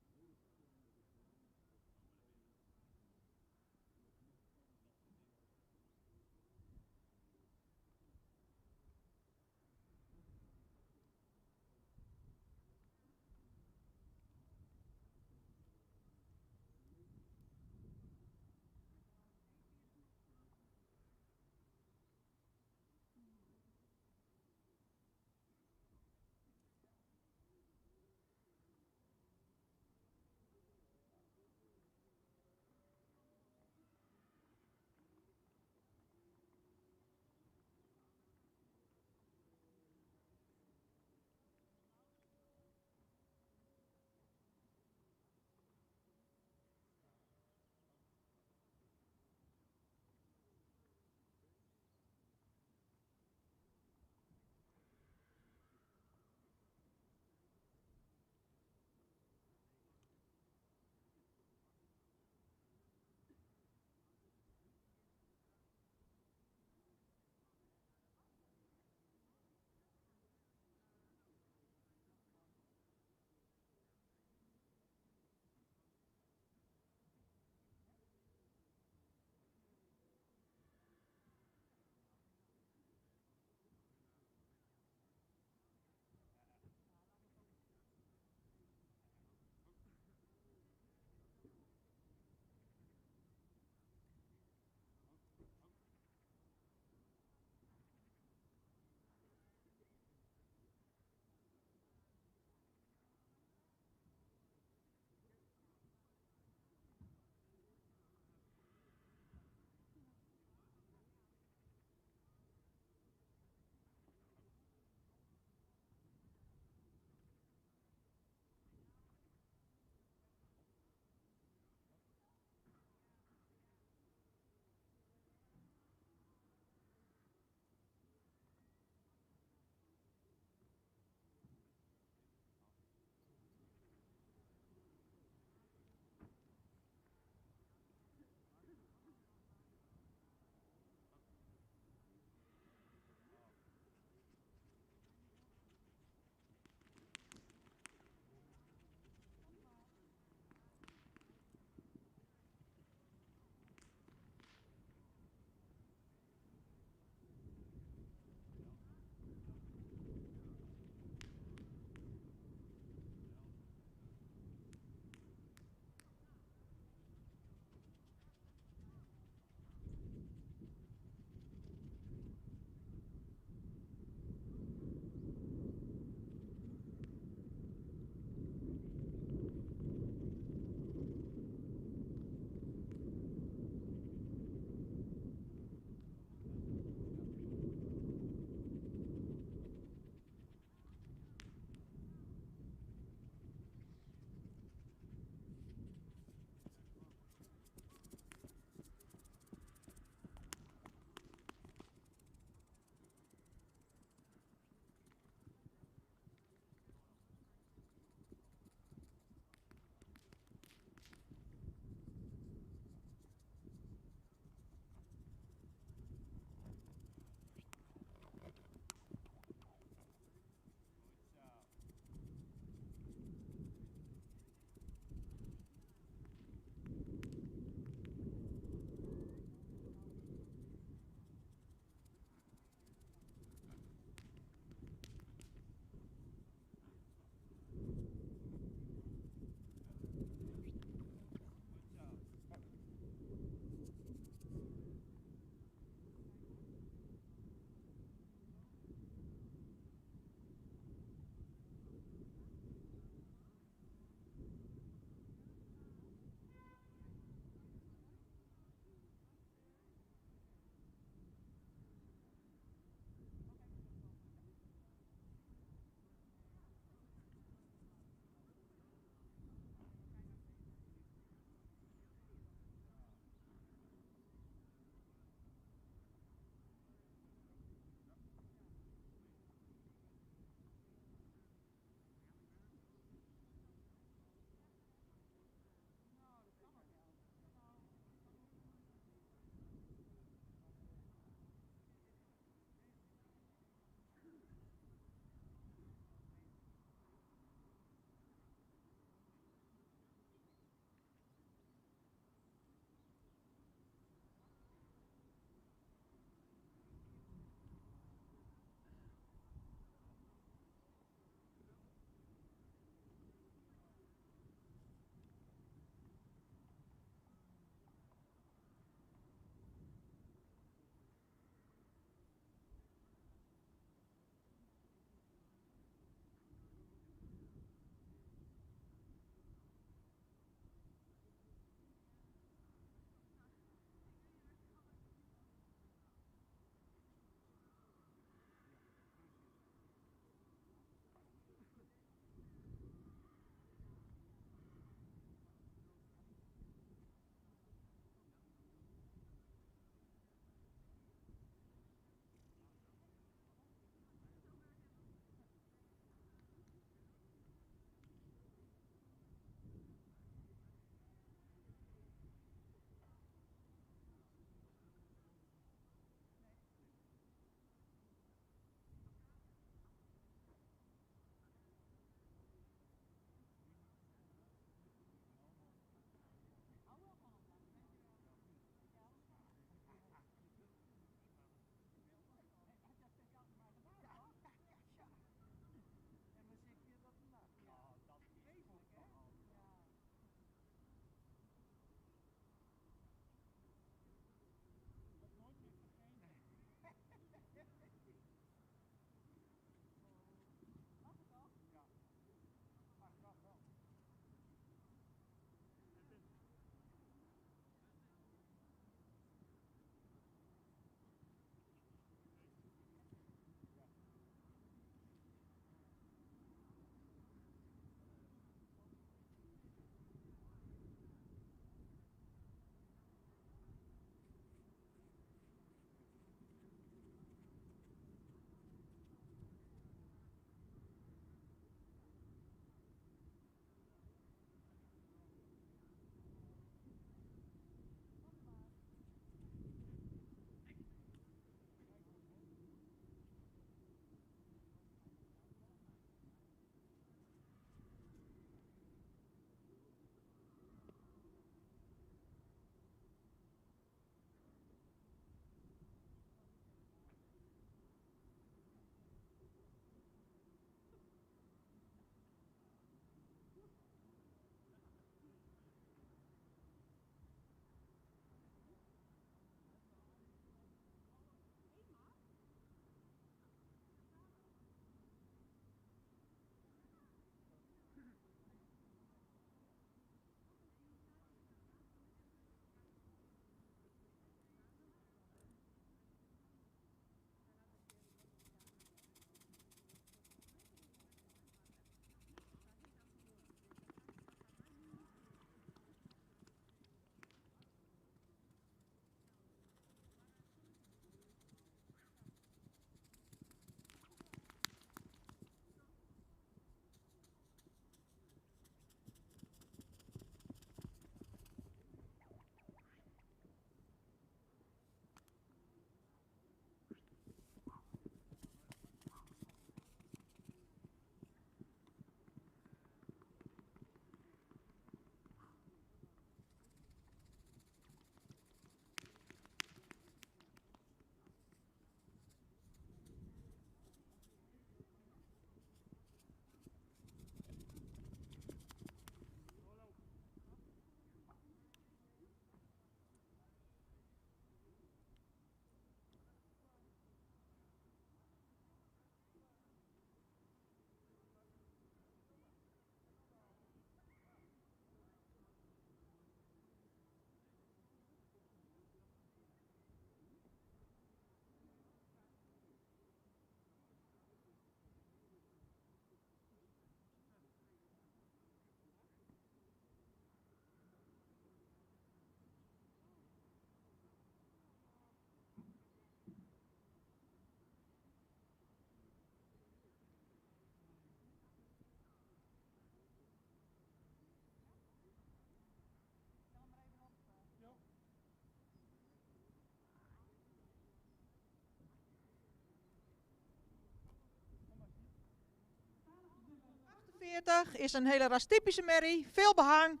46 is een hele rastypische merrie, veel behang,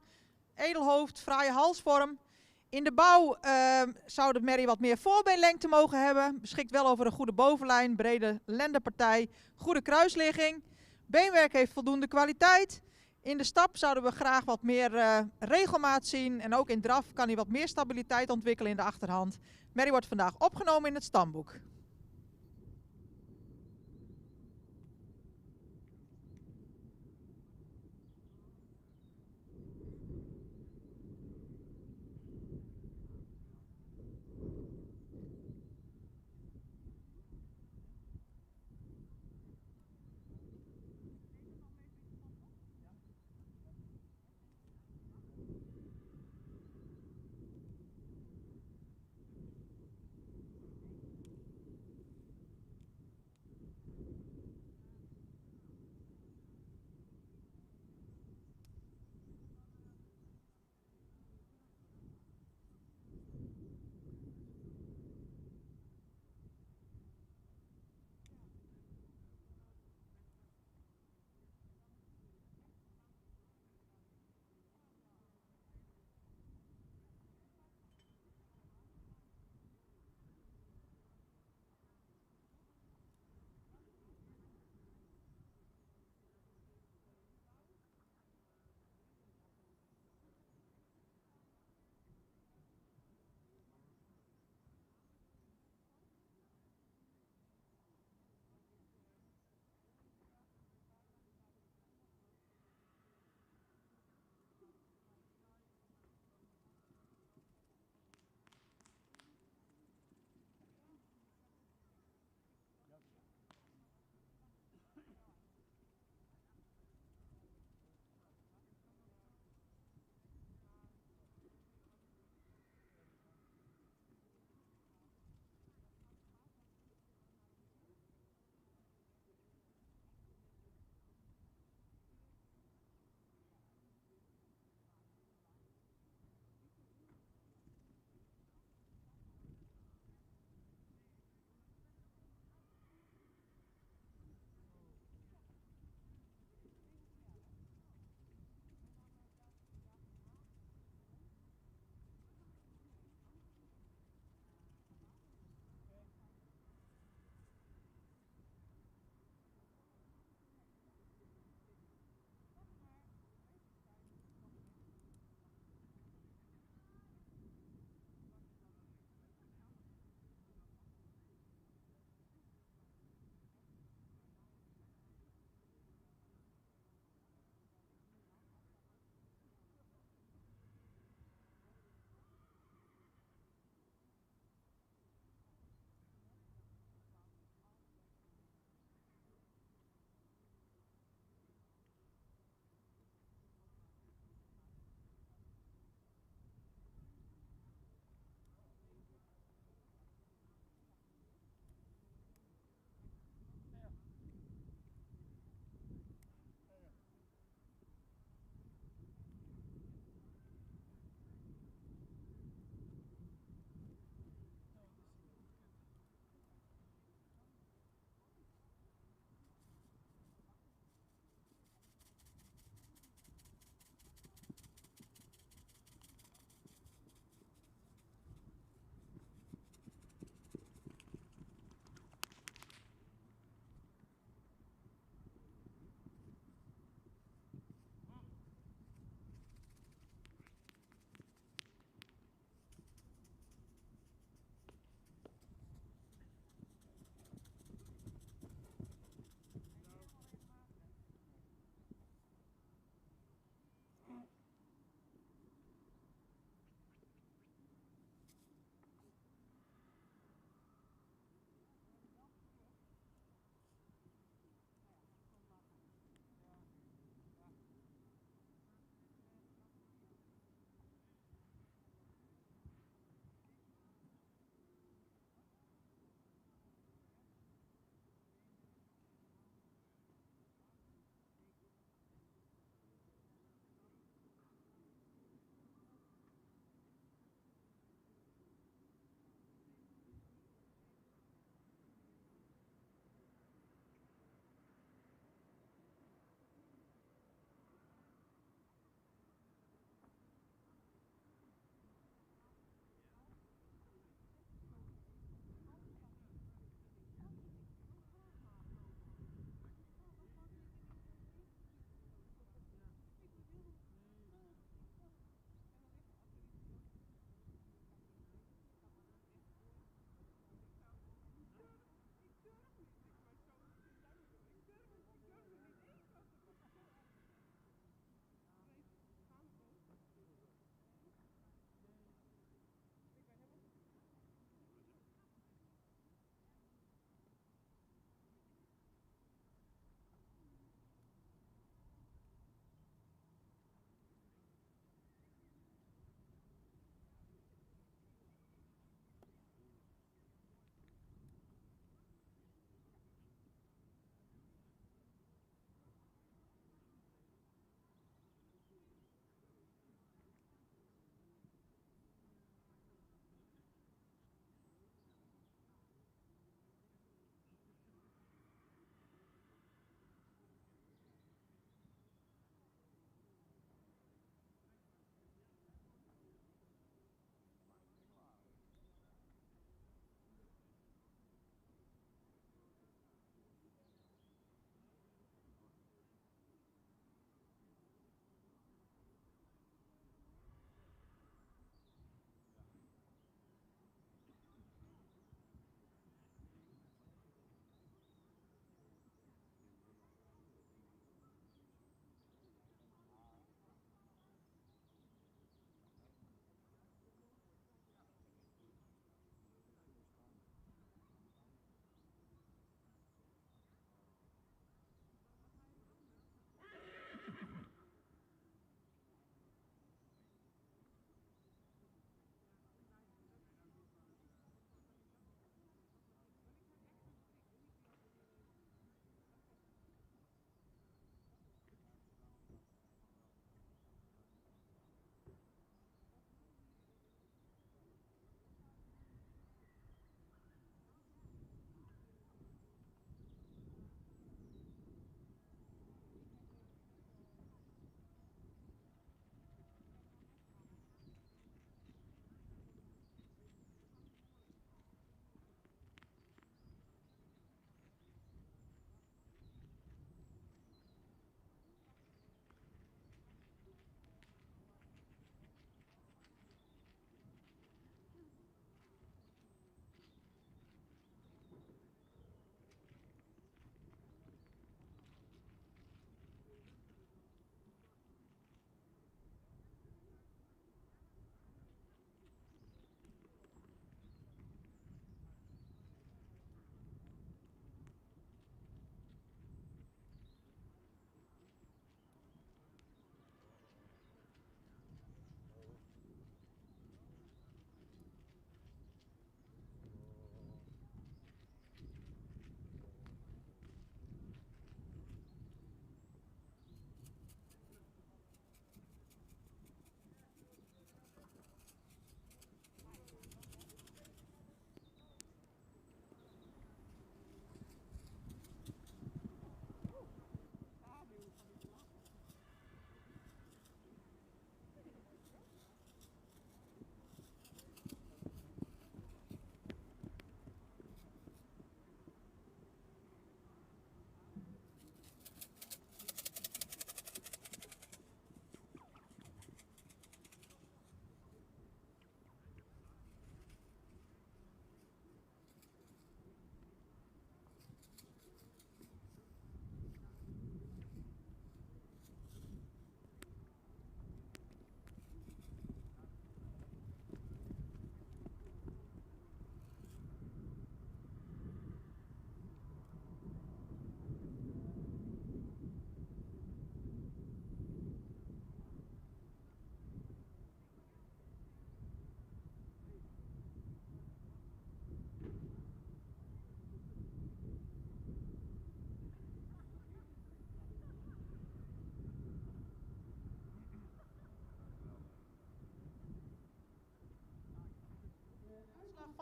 edelhoofd, fraaie halsvorm. In de bouw zou de merrie wat meer voorbeenlengte mogen hebben. Beschikt wel over een goede bovenlijn, brede lendenpartij, goede kruisligging. Beenwerk heeft voldoende kwaliteit. In de stap zouden we graag wat meer regelmaat zien. En ook in draf kan hij wat meer stabiliteit ontwikkelen in de achterhand. Merrie wordt vandaag opgenomen in het stamboek.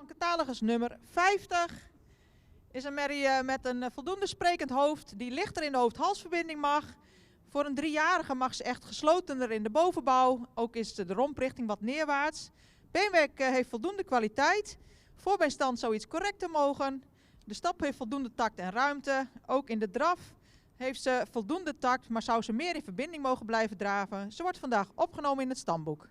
catalogus nummer 50 is een merrie met een voldoende sprekend hoofd die lichter in de hoofd-halsverbinding mag. Voor een 3-jarige mag ze echt geslotener in de bovenbouw. Ook is de romprichting wat neerwaarts. Beenwerk heeft voldoende kwaliteit. Voorbijstand zou iets correcter mogen. De stap heeft voldoende tact en ruimte. Ook in de draf heeft ze voldoende tact, maar zou ze meer in verbinding mogen blijven draven. Ze wordt vandaag opgenomen in het stamboek.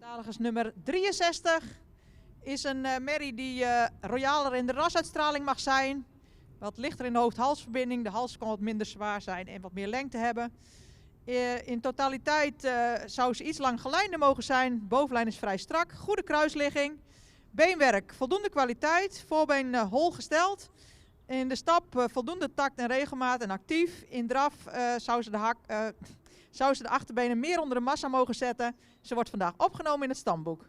Catalogus nummer 63 is een merrie die royaler in de rasuitstraling mag zijn. Wat lichter in de hoofd-halsverbinding. De hals kan wat minder zwaar zijn en wat meer lengte hebben. In totaliteit zou ze iets lang gelijnder mogen zijn. Bovenlijn is vrij strak. Goede kruisligging. Beenwerk, voldoende kwaliteit. Voorbeen hol gesteld. In de stap voldoende tact en regelmaat en actief. In draf zou ze de achterbenen meer onder de massa mogen zetten. Ze wordt vandaag opgenomen in het stamboek.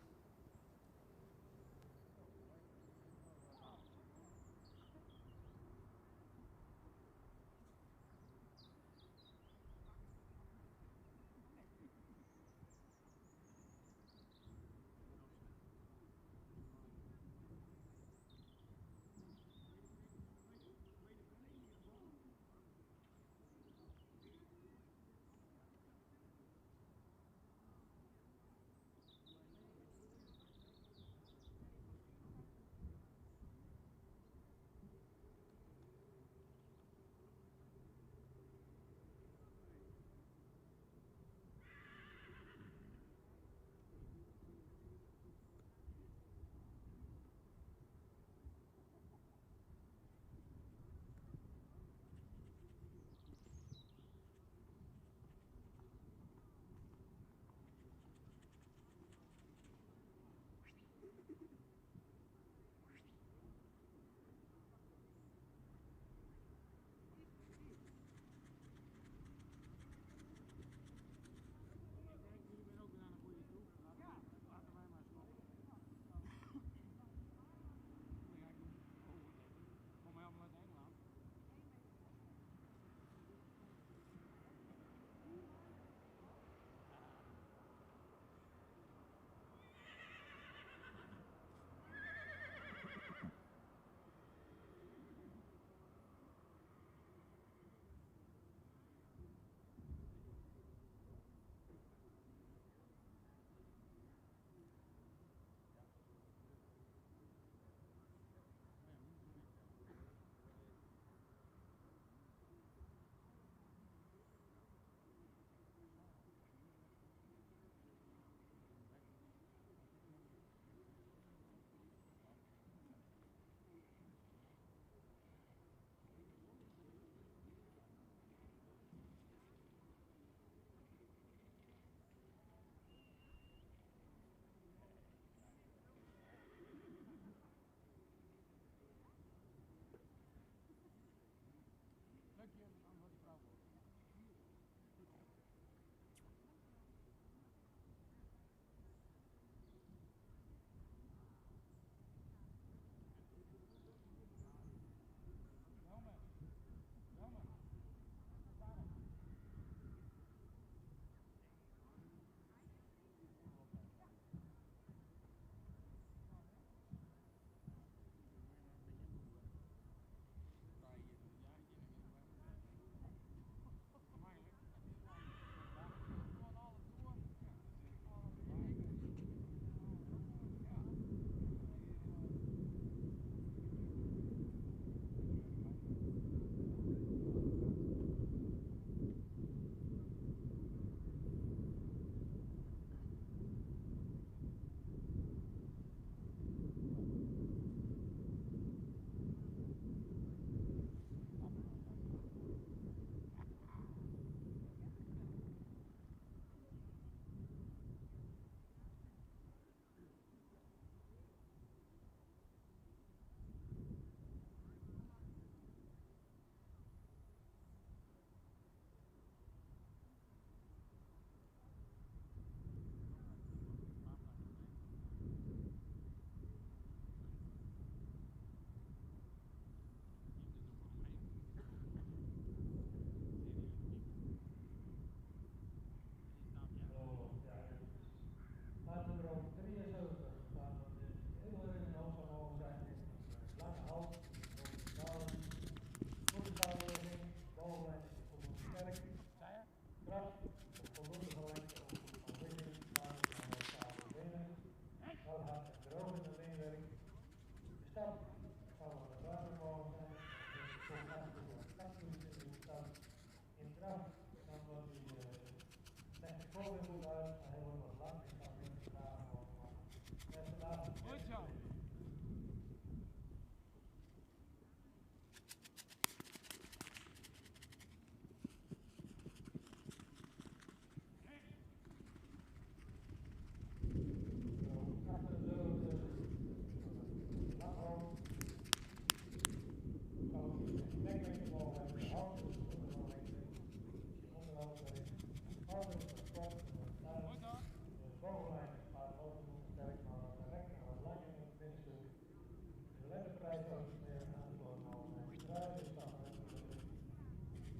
kruishouders meer aangesloten mogen zijn. Kruis is dan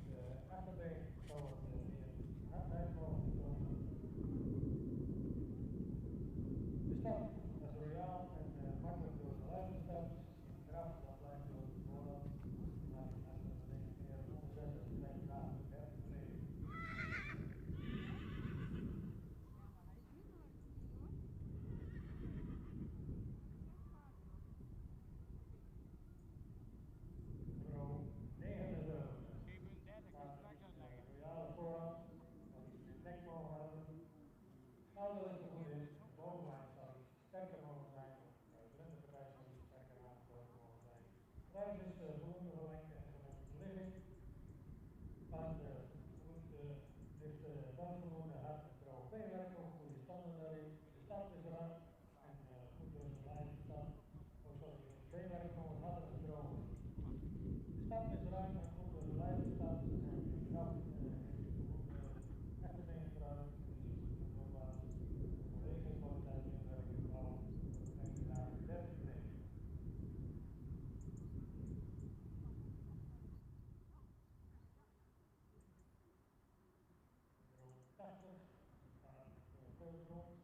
de achterbeen zou het meer hardheid mogen tonen. De stap is royaal en makkelijk door de lijn gestapt. Kracht dat blijft door de voorhand. Maar als we de dingen meer onderzetten, dan zijn we graag de 30 treden. Royale voorhand, dat is de nek mogen hebben. Schouder is er goed in, de bovenlijn zal sterker mogen zijn, of de linkerpartij zal iets sterker aangesloten mogen zijn. Kruis is voldoende verlengte en gerichte ligging. Paard ligt dan voldoende hard en droog beenwerk, ook goede standen daarin. De stap is lang en goed door zijn lijn gestapt. Ook zoals je het beenwerk gewoon harder en droger. De stap is ruim en goed door de lijn gestapt en de kracht heeft voldoende echte benen vooruit. Regelkwaliteit inwerk en bouw brengt je naar 30 treden. Nummer 80 gaat de rond.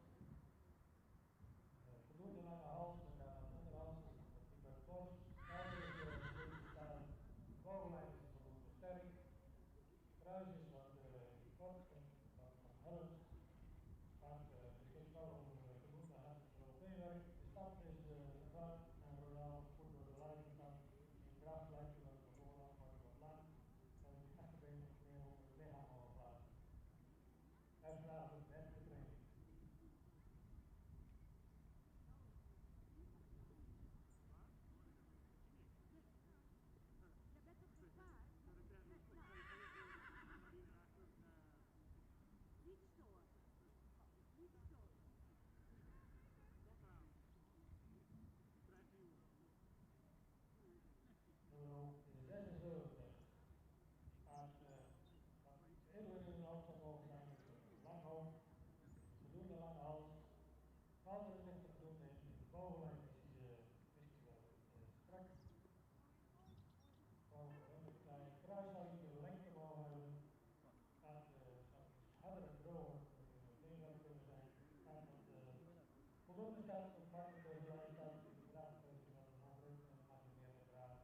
Voldoende lange hals en dan aan de onderhals is het niet bij de borst. Schouder is voldoende staan. Bovenlijn is voldoende sterk. Kruis is wat kort en wat hellend. Paard beschikt wel over voldoende hard en droog beenwerk. De stap is vaak en royaal goed door de lijn gegaan. In kracht lijkt je wat van vooraf, maar wat lang. Dan is je achterbeen nog meer over het lichaam mogen plaatsen. Hij vraagt het net te trainen. Nummer 76 gaat wat eerder in de hoofd zal mogen zijn, lang hoofd, voldoende lange hals. Schouder ligt er voldoende in, de bovenlijn is hij wel strak. Bij kruis zou je de lengte mogen hebben. Gaat harder en droger beenwerk kunnen zijn. Gaat wat voldoende staat op makkelijk door de lijn staat. De draagkeuze van de honderd en dan mag je meer gedragen.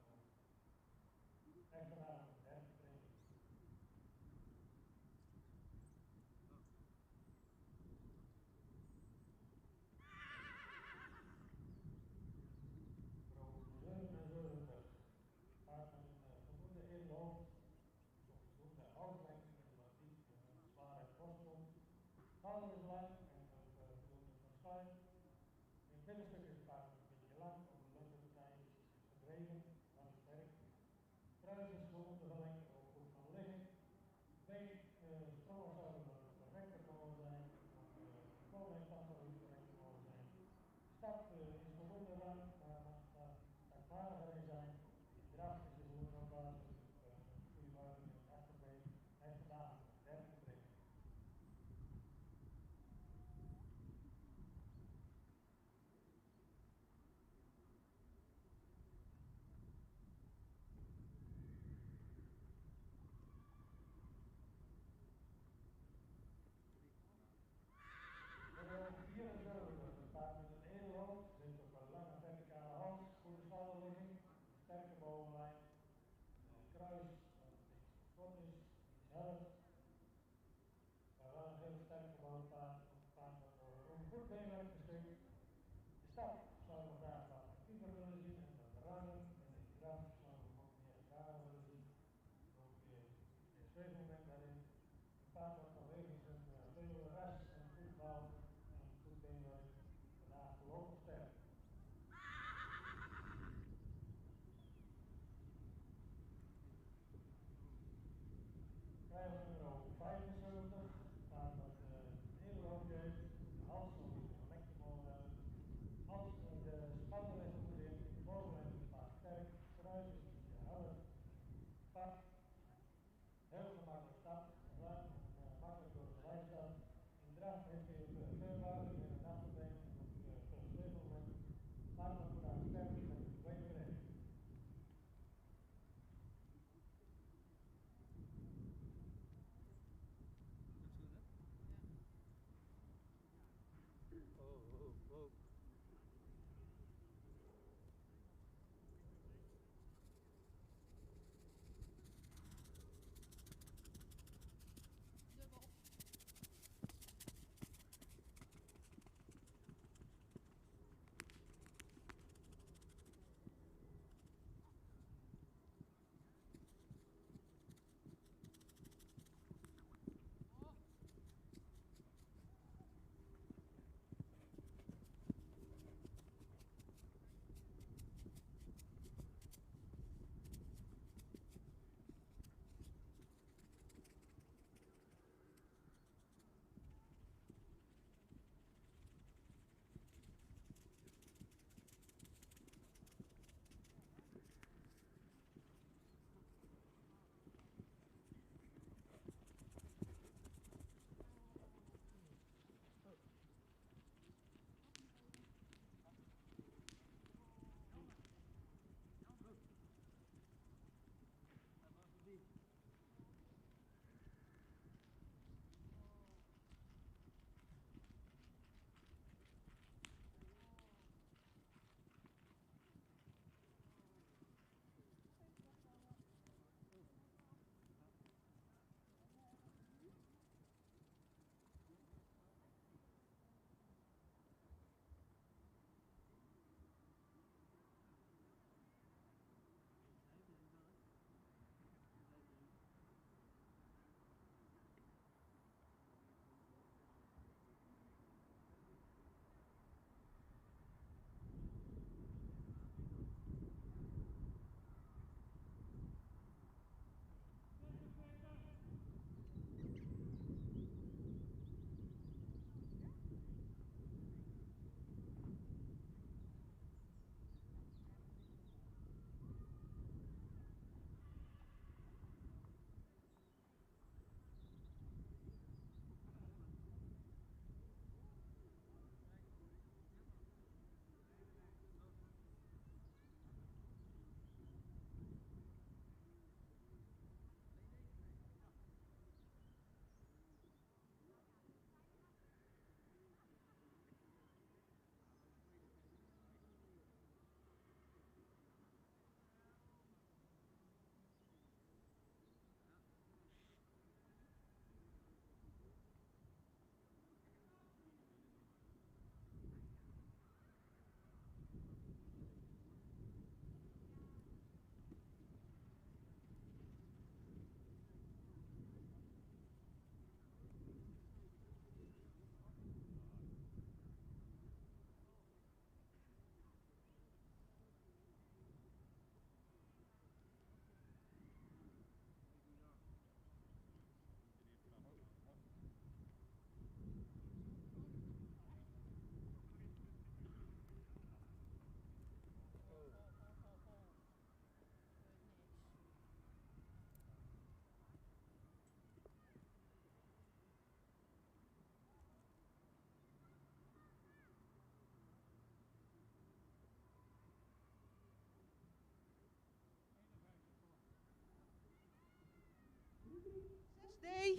Echt gedaan op de 30 treden. Pro 77 gaat een voldoende edel hoofd, of voldoende hoofdlengte en wat diep zware borst komt. Schouder is lang en ook voldoende van schuin.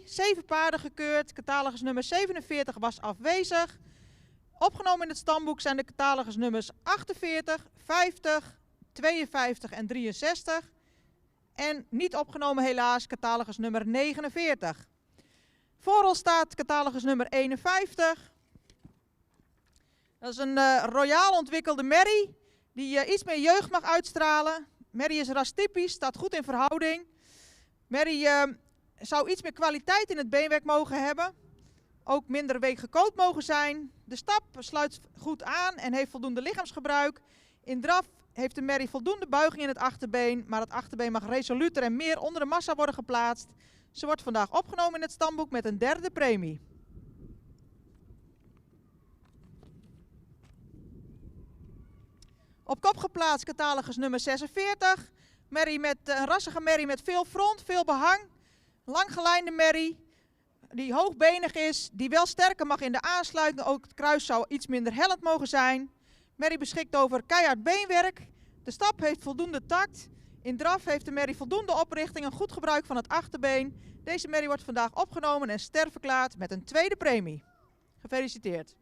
7 paarden gekeurd. Catalogus nummer 47 was afwezig. Opgenomen in het stamboek zijn de catalogus nummers 48, 50, 52 en 63. En niet opgenomen helaas catalogus nummer 49. Voor ons staat catalogus nummer 51. Dat is een royaal ontwikkelde merrie die iets meer jeugd mag uitstralen. Merrie is rastypisch, staat goed in verhouding. Merrie zou iets meer kwaliteit in het beenwerk mogen hebben. Ook minder week gekookt mogen zijn. De stap sluit goed aan en heeft voldoende lichaamsgebruik. In draf heeft de merrie voldoende buiging in het achterbeen, maar het achterbeen mag resoluter en meer onder de massa worden geplaatst. Ze wordt vandaag opgenomen in het stamboek met een 3e premie. Op kop geplaatst catalogus nummer 46. Merrie een rassige merrie met veel front, veel behang. Langgelijnde merrie die hoogbenig is, die wel sterker mag in de aansluiting. Ook het kruis zou iets minder hellend mogen zijn. Merrie beschikt over keihard beenwerk. De stap heeft voldoende tact. In draf heeft de merrie voldoende oprichting en goed gebruik van het achterbeen. Deze merrie wordt vandaag opgenomen en sterverklaard met een 2e premie. Gefeliciteerd.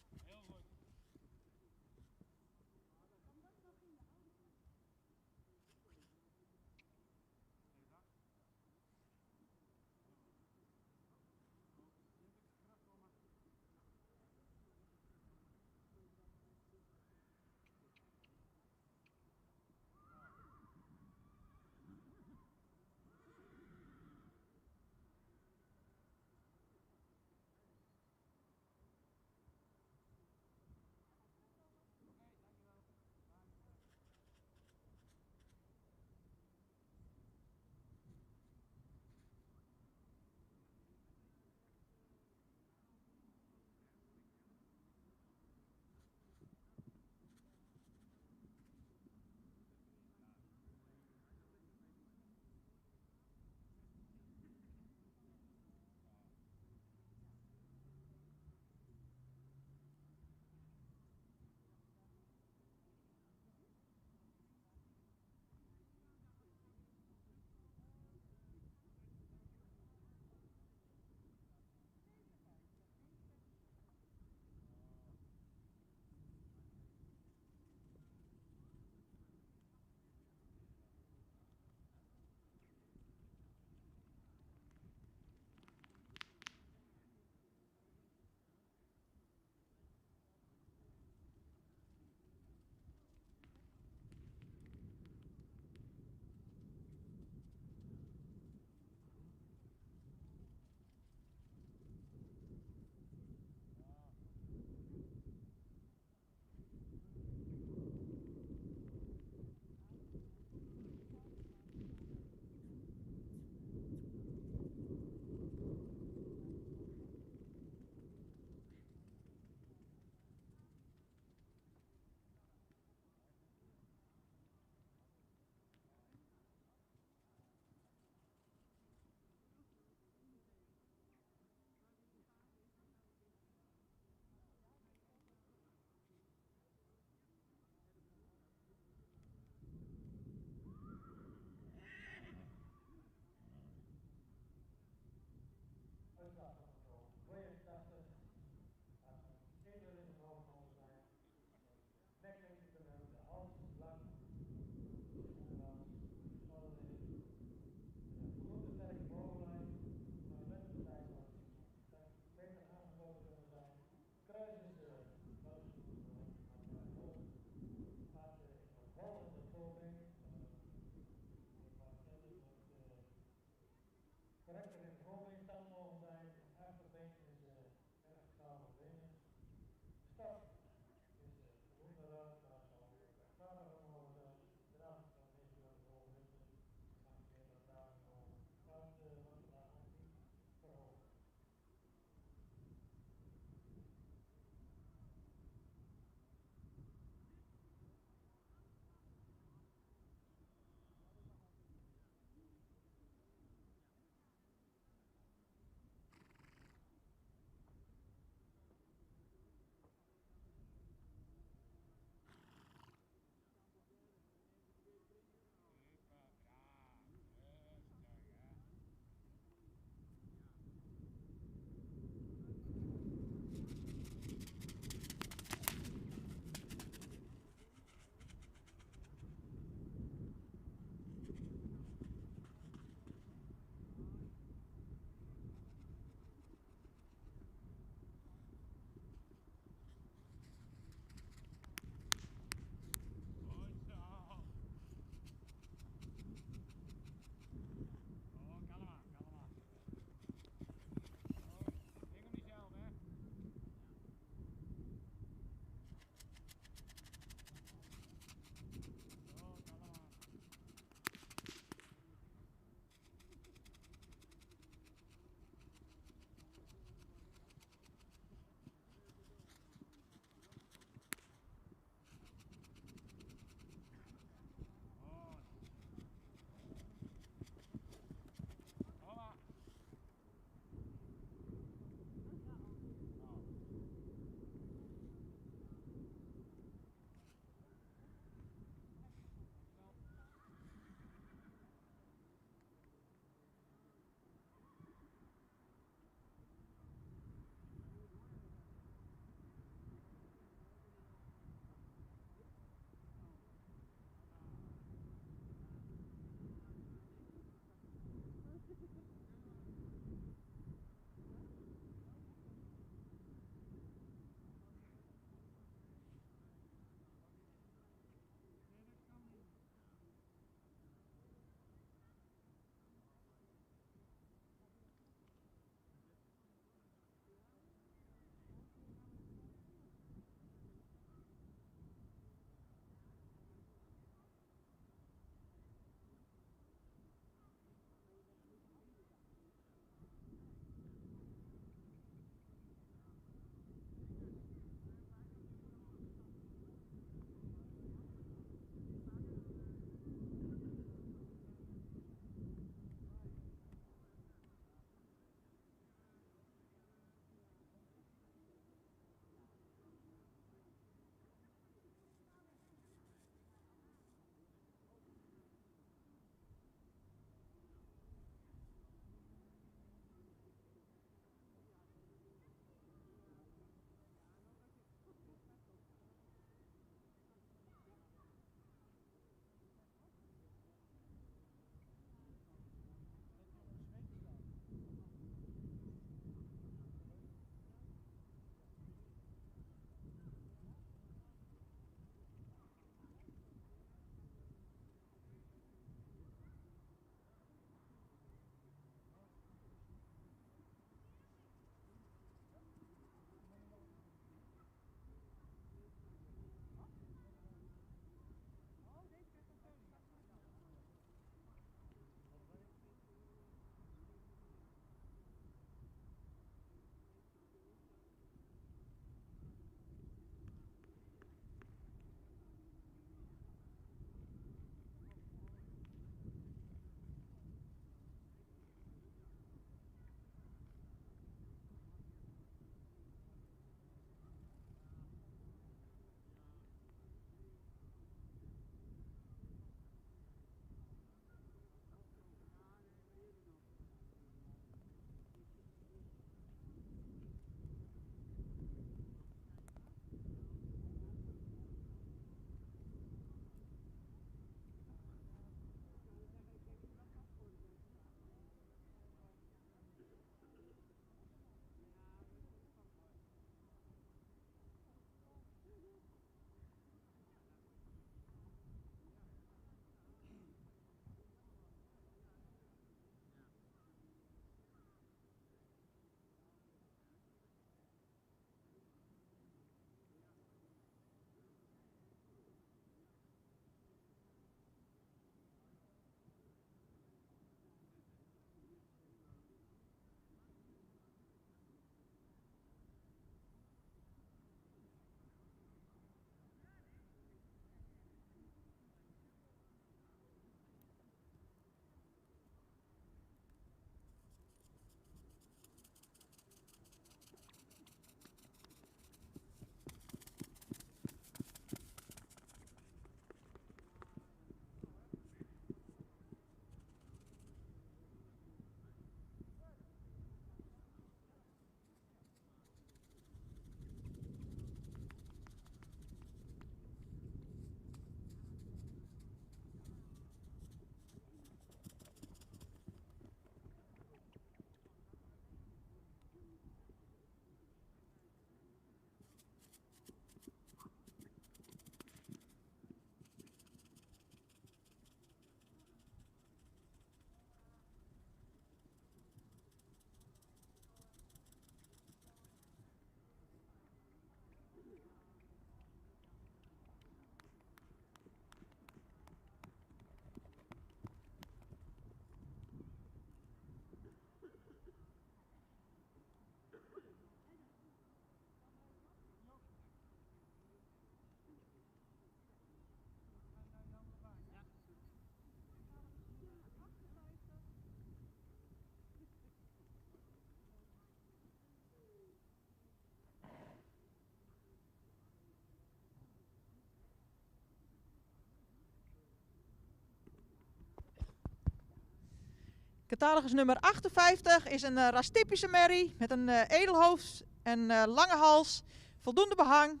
Catalogus nummer 58 is een rastypische merrie met een edelhoofd en lange hals, voldoende behang.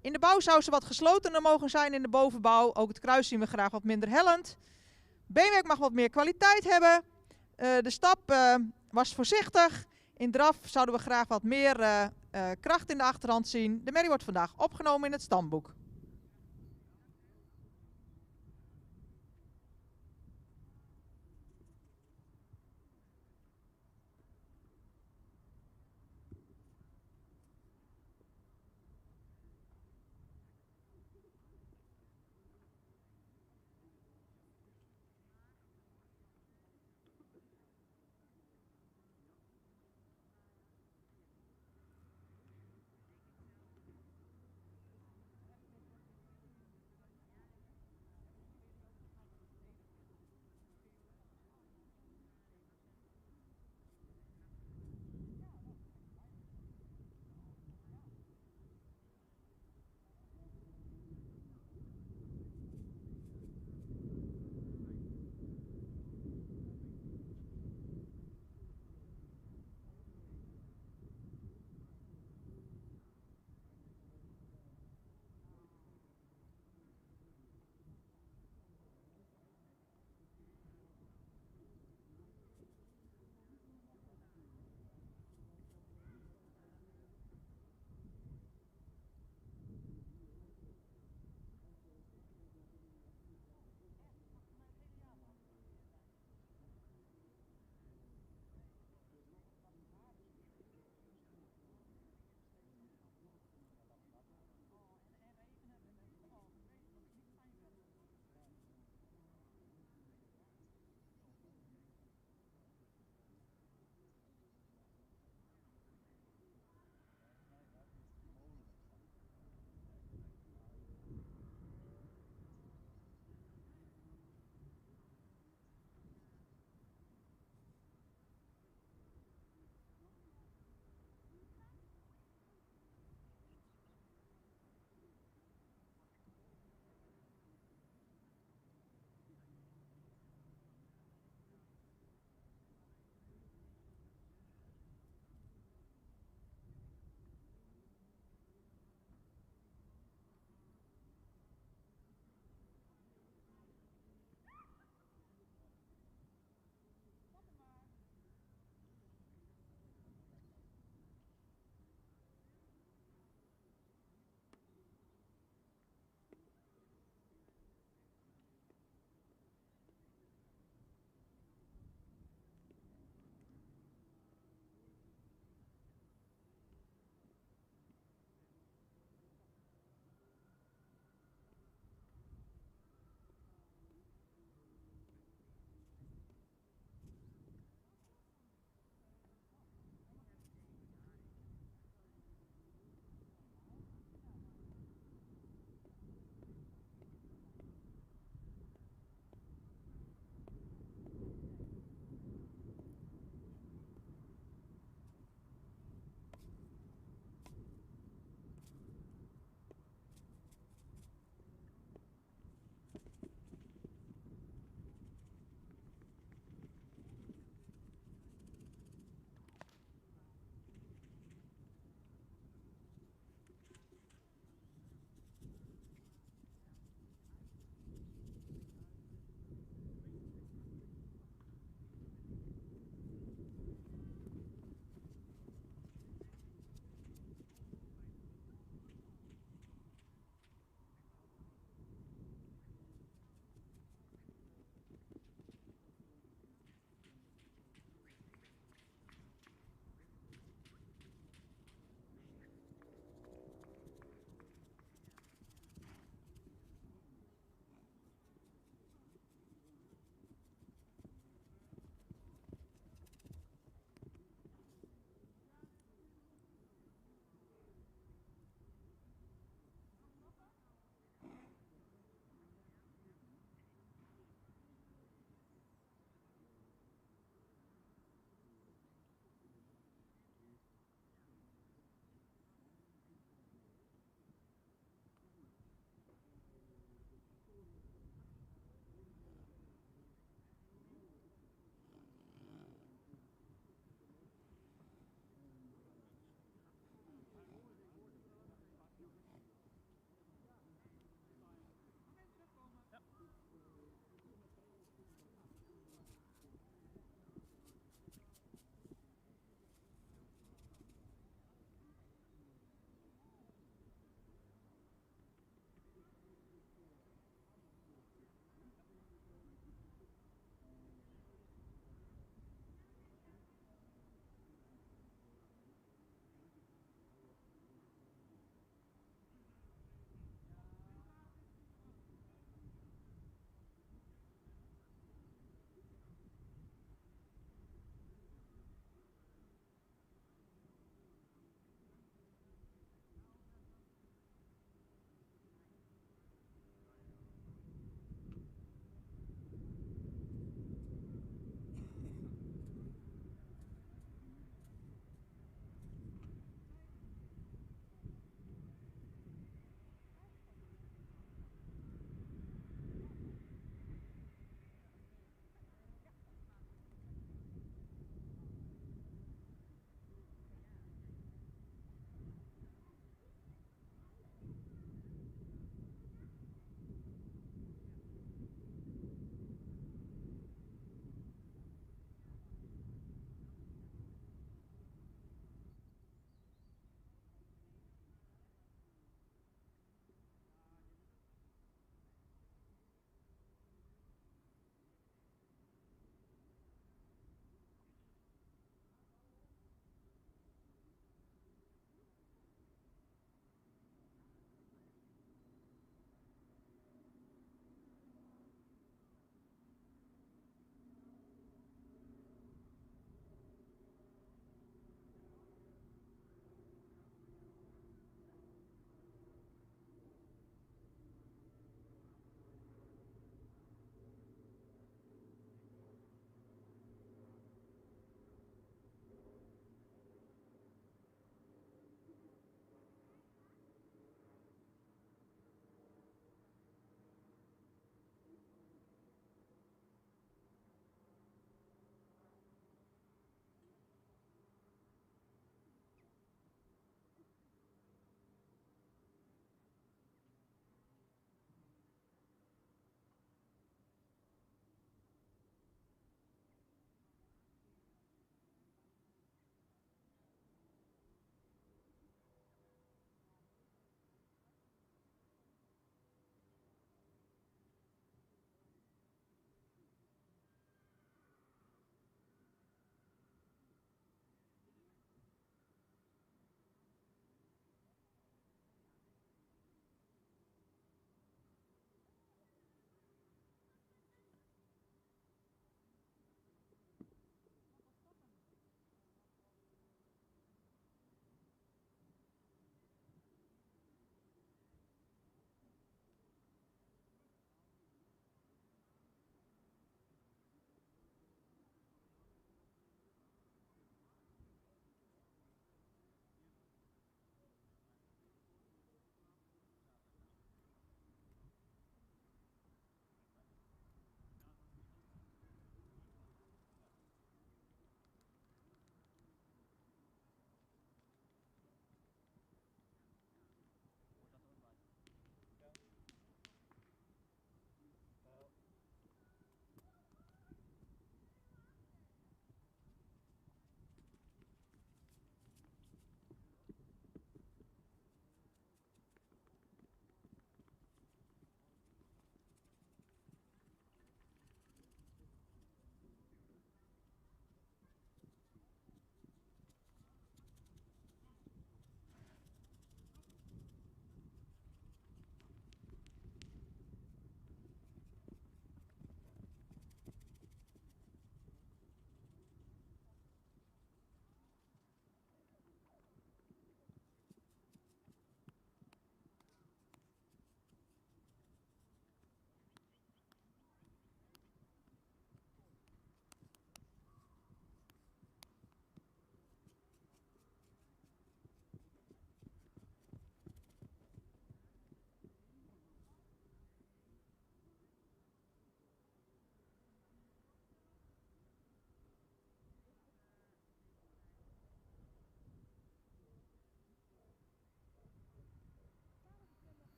In de bouw zou ze wat geslotener mogen zijn in de bovenbouw. Ook het kruis zien we graag wat minder hellend. Beenwerk mag wat meer kwaliteit hebben. De stap was voorzichtig. In draf zouden we graag wat meer kracht in de achterhand zien. De merrie wordt vandaag opgenomen in het stamboek.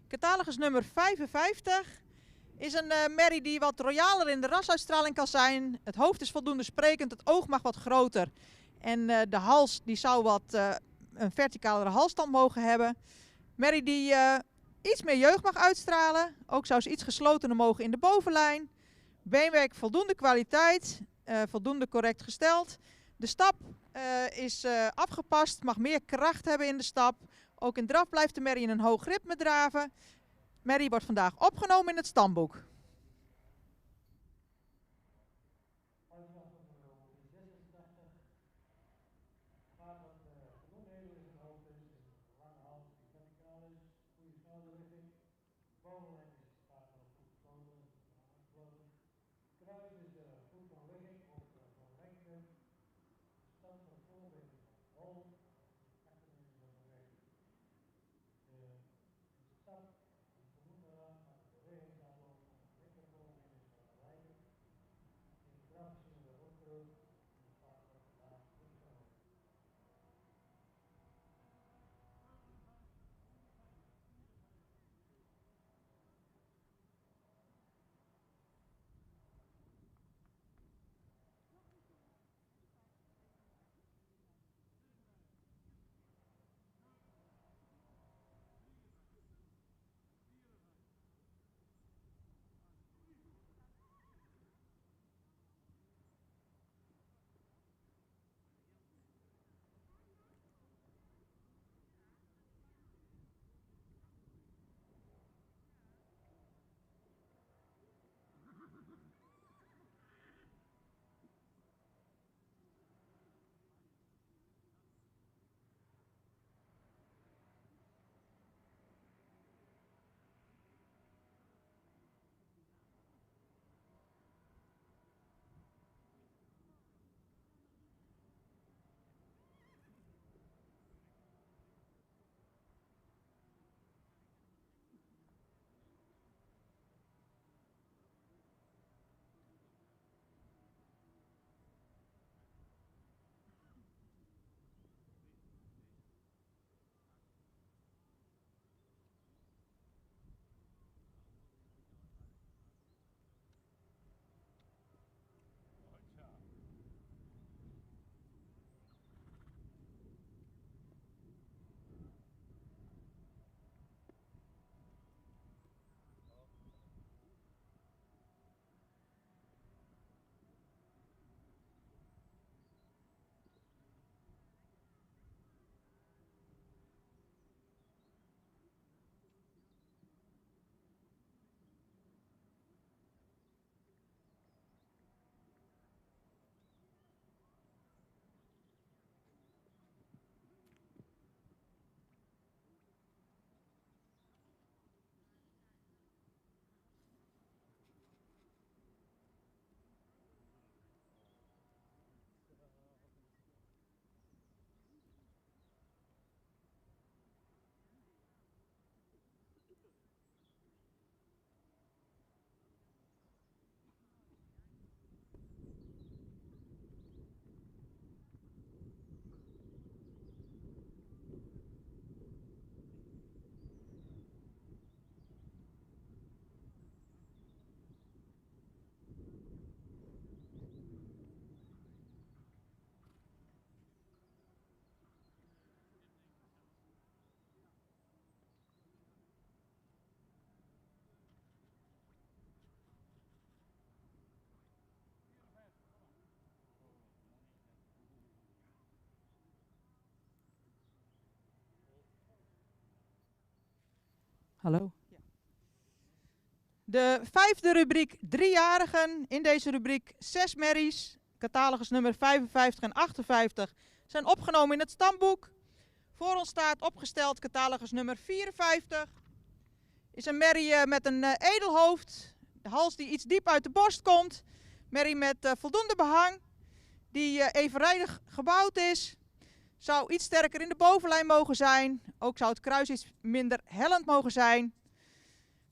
Catalogus nummer 55 is een merrie die wat royaler in de rasuitstraling kan zijn. Het hoofd is voldoende sprekend, het oog mag wat groter. En de hals die zou wat een verticalere halsstand mogen hebben. Merrie die iets meer jeugd mag uitstralen. Ook zou ze iets geslotener mogen in de bovenlijn. Beenwerk voldoende kwaliteit, voldoende correct gesteld. De stap is afgepast, mag meer kracht hebben in de stap. Ook in draf blijft de merrie in een hoog ritme draven. Merrie wordt vandaag opgenomen in het stamboek. Hallo. De 5e rubriek 3-jarigen. In deze rubriek 6 merries. Catalogus nummer 55 en 58 zijn opgenomen in het stamboek. Voor ons staat opgesteld catalogus nummer 54. Is een merrie met een edelhoofd. De hals die iets diep uit de borst komt. Merrie met voldoende behang. Die evenredig gebouwd is. Zou iets sterker in de bovenlijn mogen zijn. Ook zou het kruis iets minder hellend mogen zijn.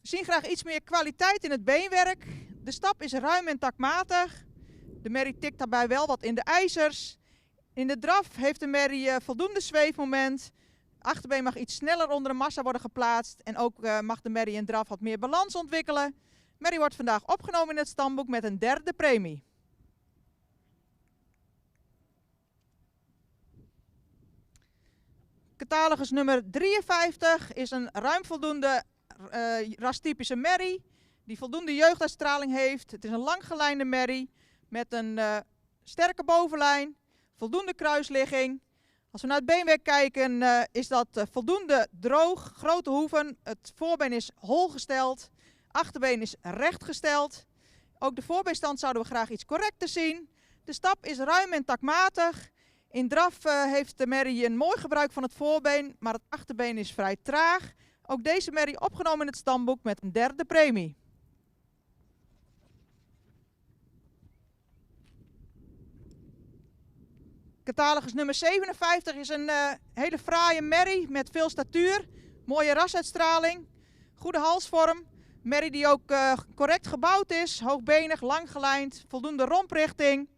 We zien graag iets meer kwaliteit in het beenwerk. De stap is ruim en takmatig. De merrie tikt daarbij wel wat in de ijzers. In de draf heeft de merrie voldoende zweefmoment. Achterbeen mag iets sneller onder de massa worden geplaatst. En ook mag de merrie in draf wat meer balans ontwikkelen. Merrie wordt vandaag opgenomen in het stamboek met een derde premie. Catalogus nummer 53 is een ruim voldoende rastypische merrie. Die voldoende jeugduitstraling heeft. Het is een langgelijnde merrie met een sterke bovenlijn. Voldoende kruisligging. Als we naar het beenwerk kijken is dat voldoende droog, grote hoeven. Het voorbeen is hol gesteld. Achterbeen is recht gesteld. Ook de voorbeenstand zouden we graag iets correcter zien. De stap is ruim en takmatig. In draf heeft de merrie een mooi gebruik van het voorbeen, maar het achterbeen is vrij traag. Ook deze merrie opgenomen in het stamboek met een derde premie. Catalogus nummer 57 is een hele fraaie merrie met veel statuur, mooie rasuitstraling, goede halsvorm. Merrie die ook correct gebouwd is, hoogbenig, langgelijnd, voldoende romprichting.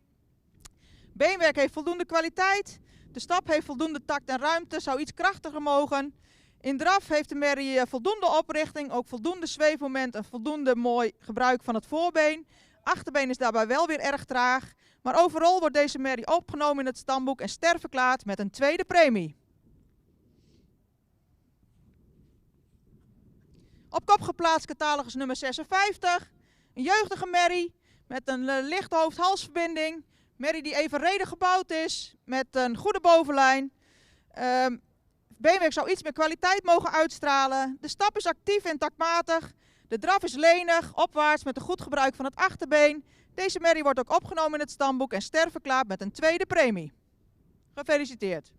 Beenwerk heeft voldoende kwaliteit. De stap heeft voldoende tact en ruimte, zou iets krachtiger mogen. In draf heeft de merrie voldoende oprichting, ook voldoende zweefmoment en voldoende mooi gebruik van het voorbeen. Achterbeen is daarbij wel weer erg traag. Maar overal wordt deze merrie opgenomen in het stamboek en ster verklaard met een tweede premie. Op kop geplaatst catalogus nummer 56. Een jeugdige merrie met een lichte hoofd-halsverbinding. Merrie die evenredig gebouwd is met een goede bovenlijn. Beenwerk zou iets meer kwaliteit mogen uitstralen. De stap is actief en taktmatig. De draf is lenig, opwaarts met een goed gebruik van het achterbeen. Deze merrie wordt ook opgenomen in het stamboek en ster verklaard met een tweede premie. Gefeliciteerd.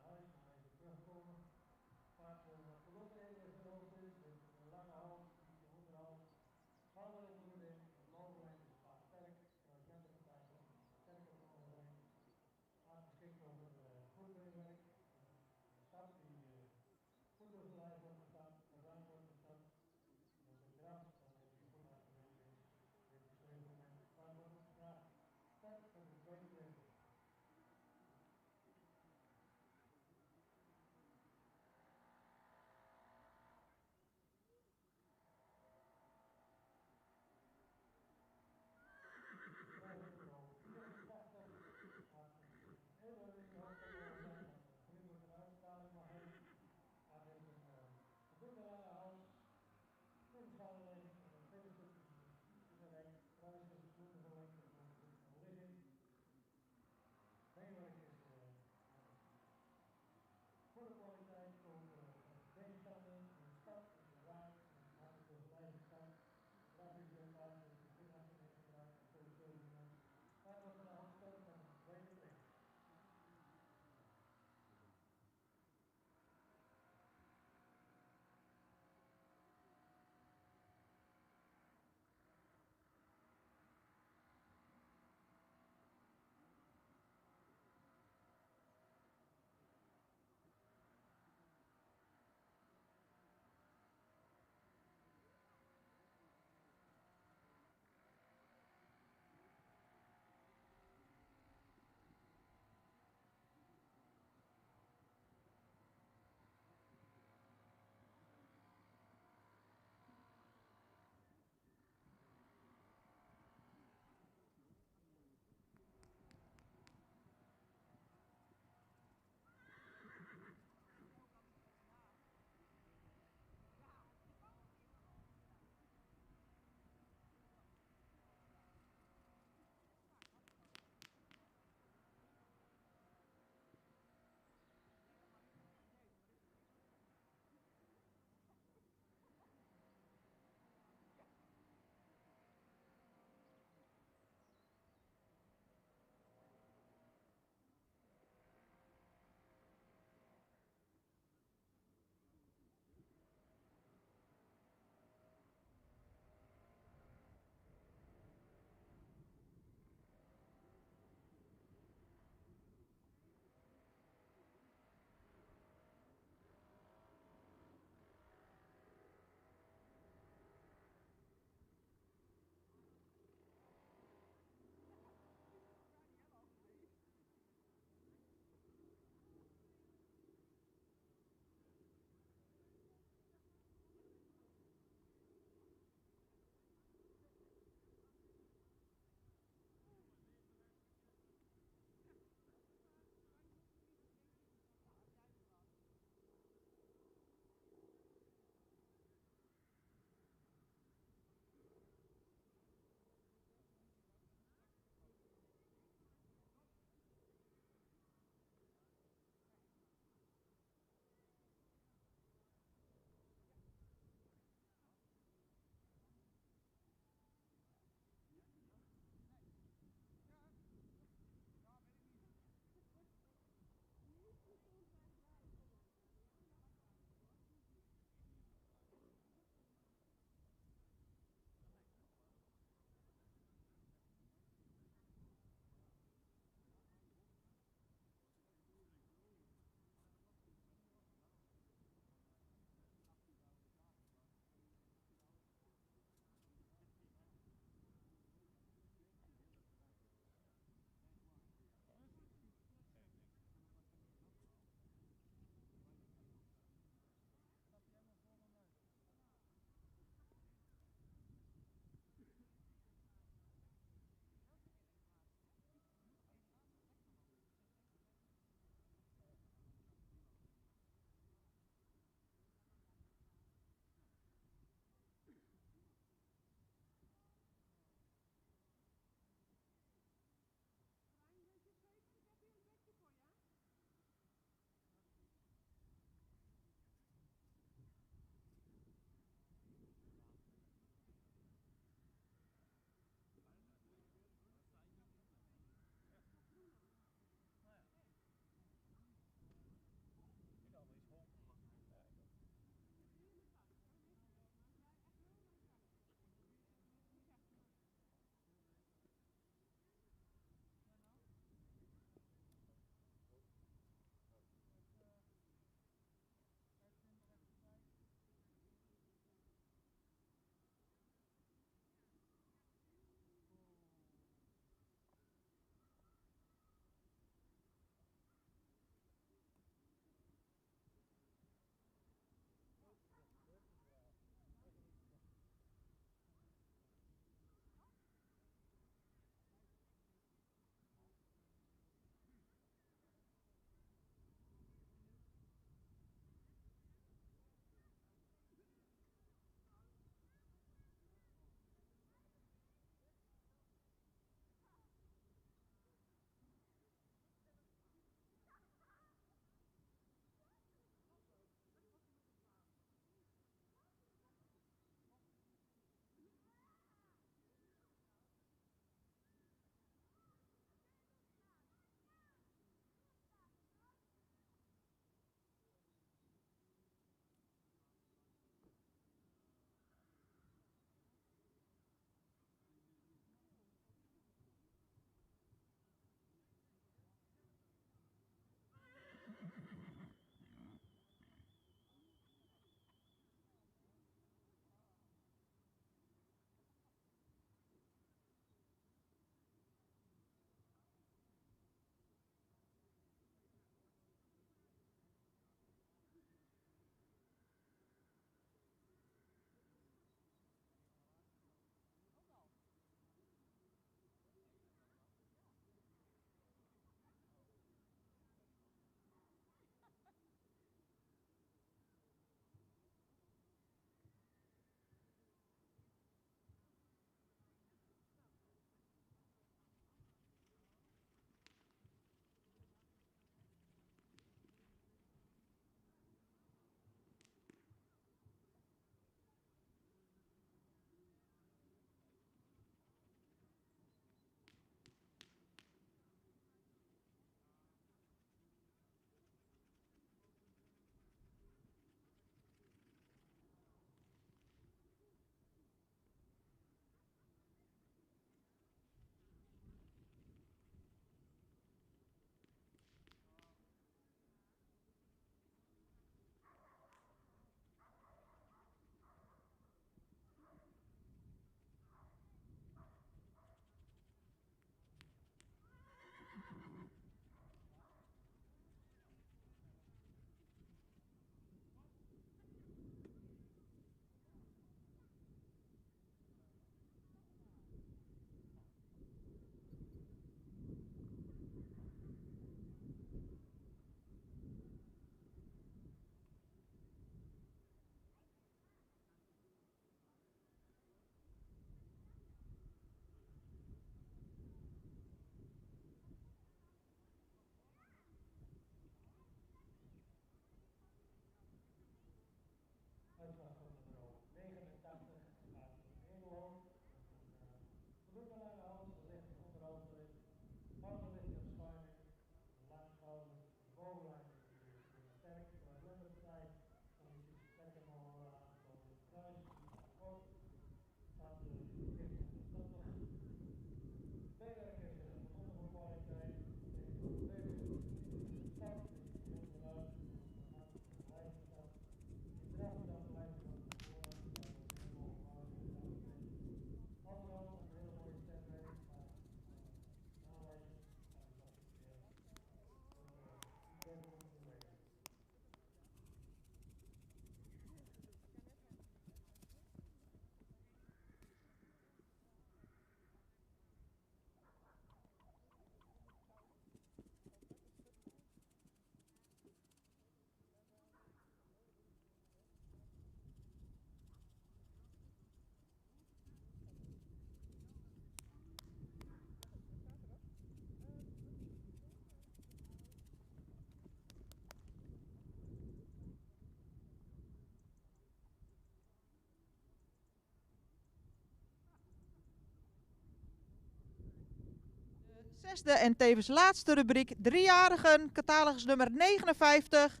Zesde en tevens laatste rubriek, driejarigen, catalogus nummer 59,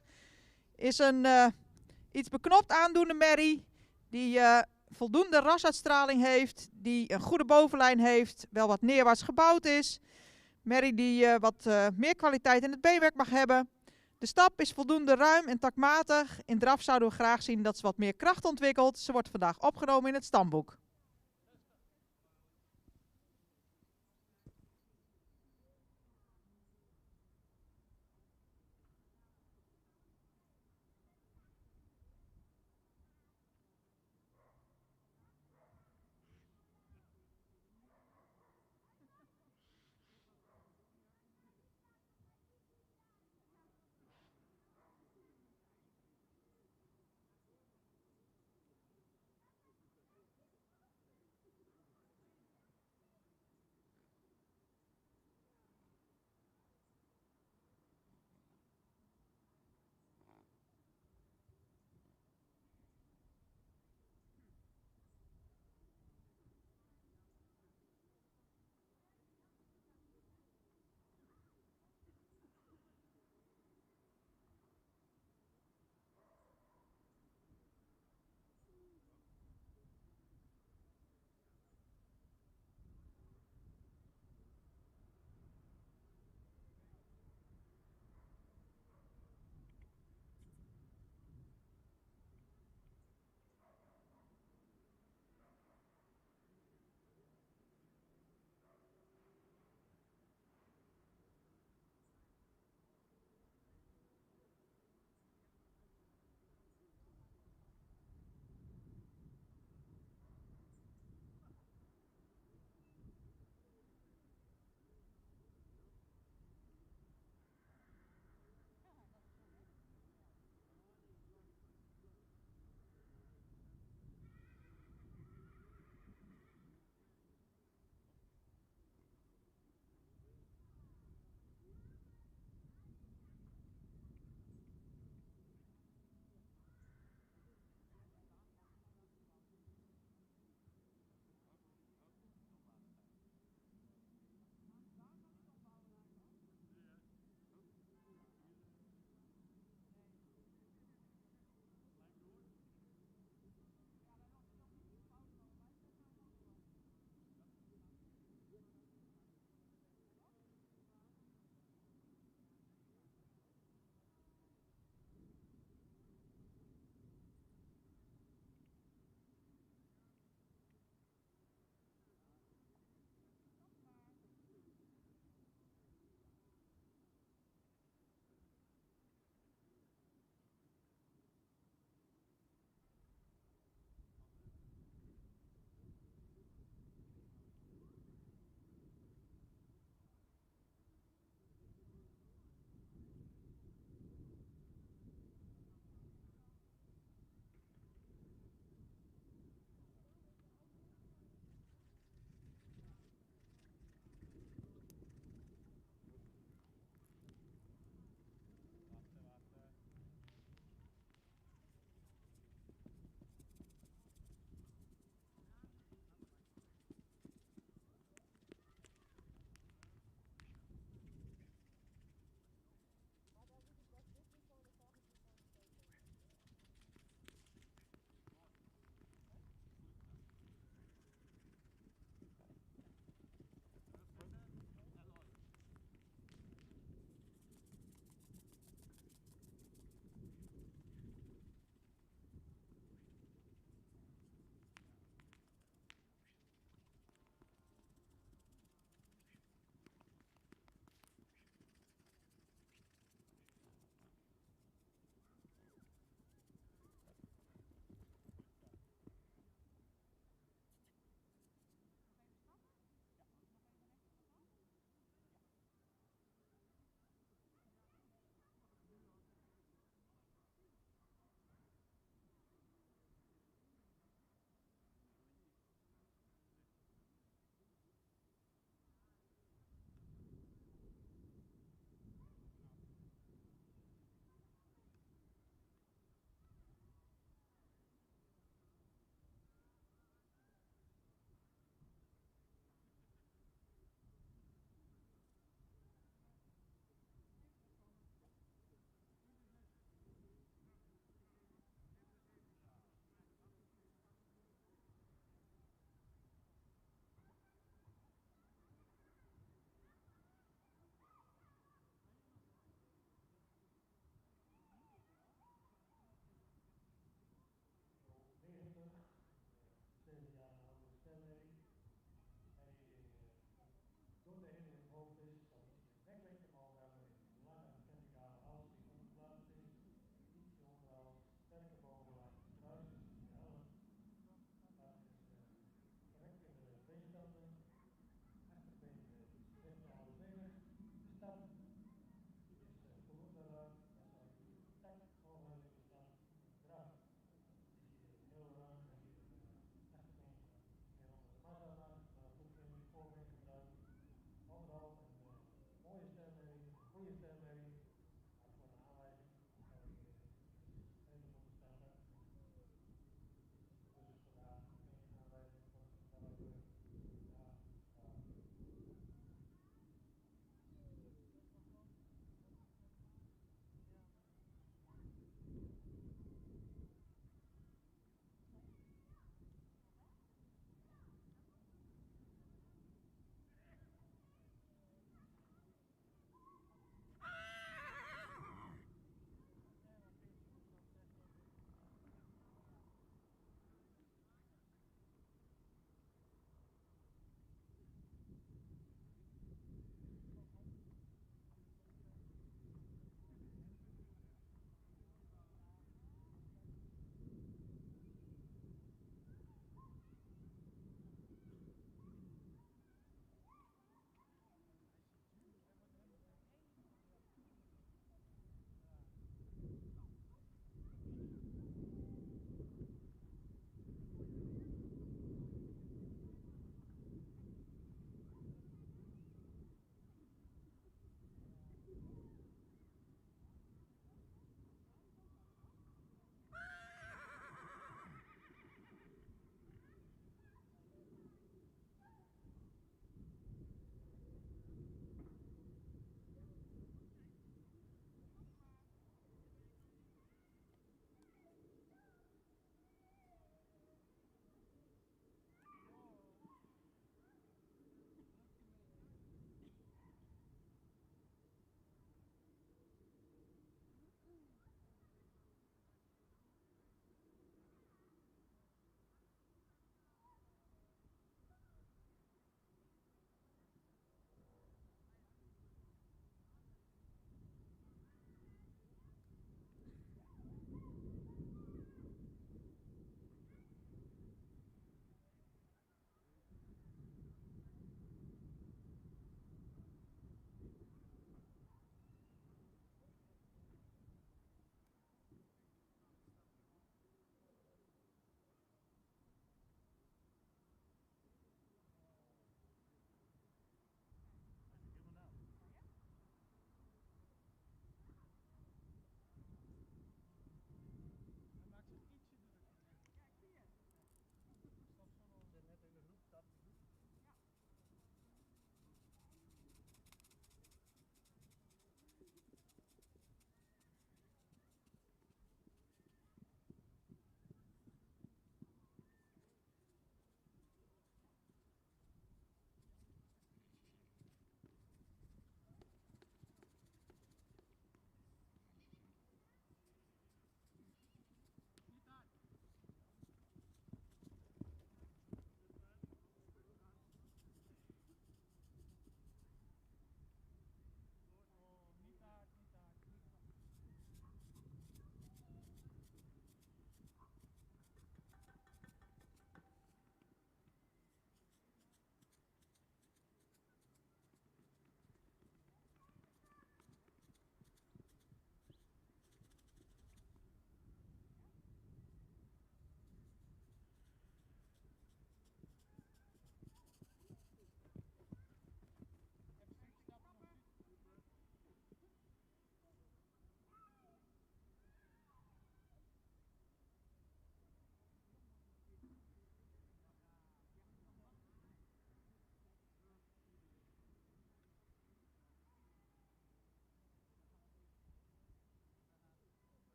is een iets beknopt aandoende merrie die voldoende rasuitstraling heeft, die een goede bovenlijn heeft, wel wat neerwaarts gebouwd is. Merrie die wat meer kwaliteit in het beenwerk mag hebben. De stap is voldoende ruim en takmatig. In draf zouden we graag zien dat ze wat meer kracht ontwikkelt. Ze wordt vandaag opgenomen in het stamboek.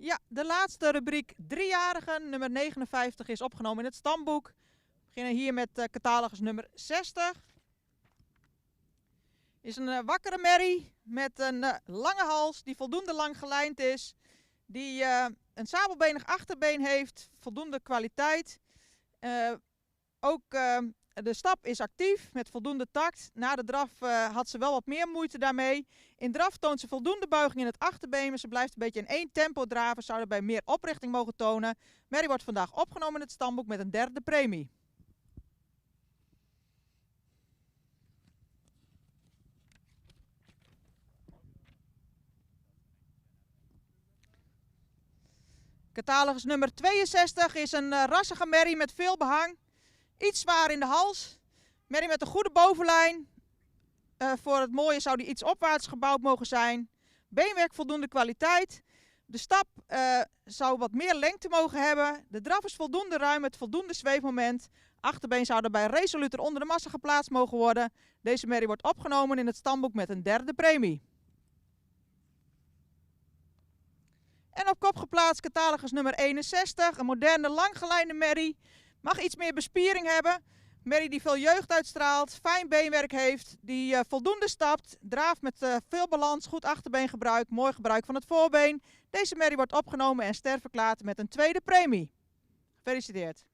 Ja, de laatste rubriek driejarigen, nummer 59, is opgenomen in het stamboek. We beginnen hier met catalogus nummer 60. Is een wakkere merrie met een lange hals die voldoende lang gelijnd is. Die een sabelbenig achterbeen heeft, voldoende kwaliteit. Ook de stap is actief met voldoende tact. Na de draf had ze wel wat meer moeite daarmee. In draf toont ze voldoende buiging in het achterbeen, maar ze blijft een beetje in één tempo draven. Zou daarbij meer oprichting mogen tonen. Merrie wordt vandaag opgenomen in het stamboek met een derde premie. Catalogus nummer 62 is een rassige merrie met veel behang. Iets zwaar in de hals. Merrie met een goede bovenlijn. Voor het mooie zou die iets opwaarts gebouwd mogen zijn. Beenwerk voldoende kwaliteit. De stap zou wat meer lengte mogen hebben. De draf is voldoende ruim met voldoende zweefmoment. Achterbeen zou daarbij resoluter onder de massa geplaatst mogen worden. Deze merrie wordt opgenomen in het stamboek met een derde premie. En op kop geplaatst catalogus nummer 61. Een moderne langgelijnde merrie. Mag iets meer bespiering hebben. Merrie die veel jeugd uitstraalt, fijn beenwerk heeft, die voldoende stapt, draaft met veel balans, goed achterbeengebruik, mooi gebruik van het voorbeen. Deze merrie wordt opgenomen en sterverklaard met een tweede premie. Gefeliciteerd.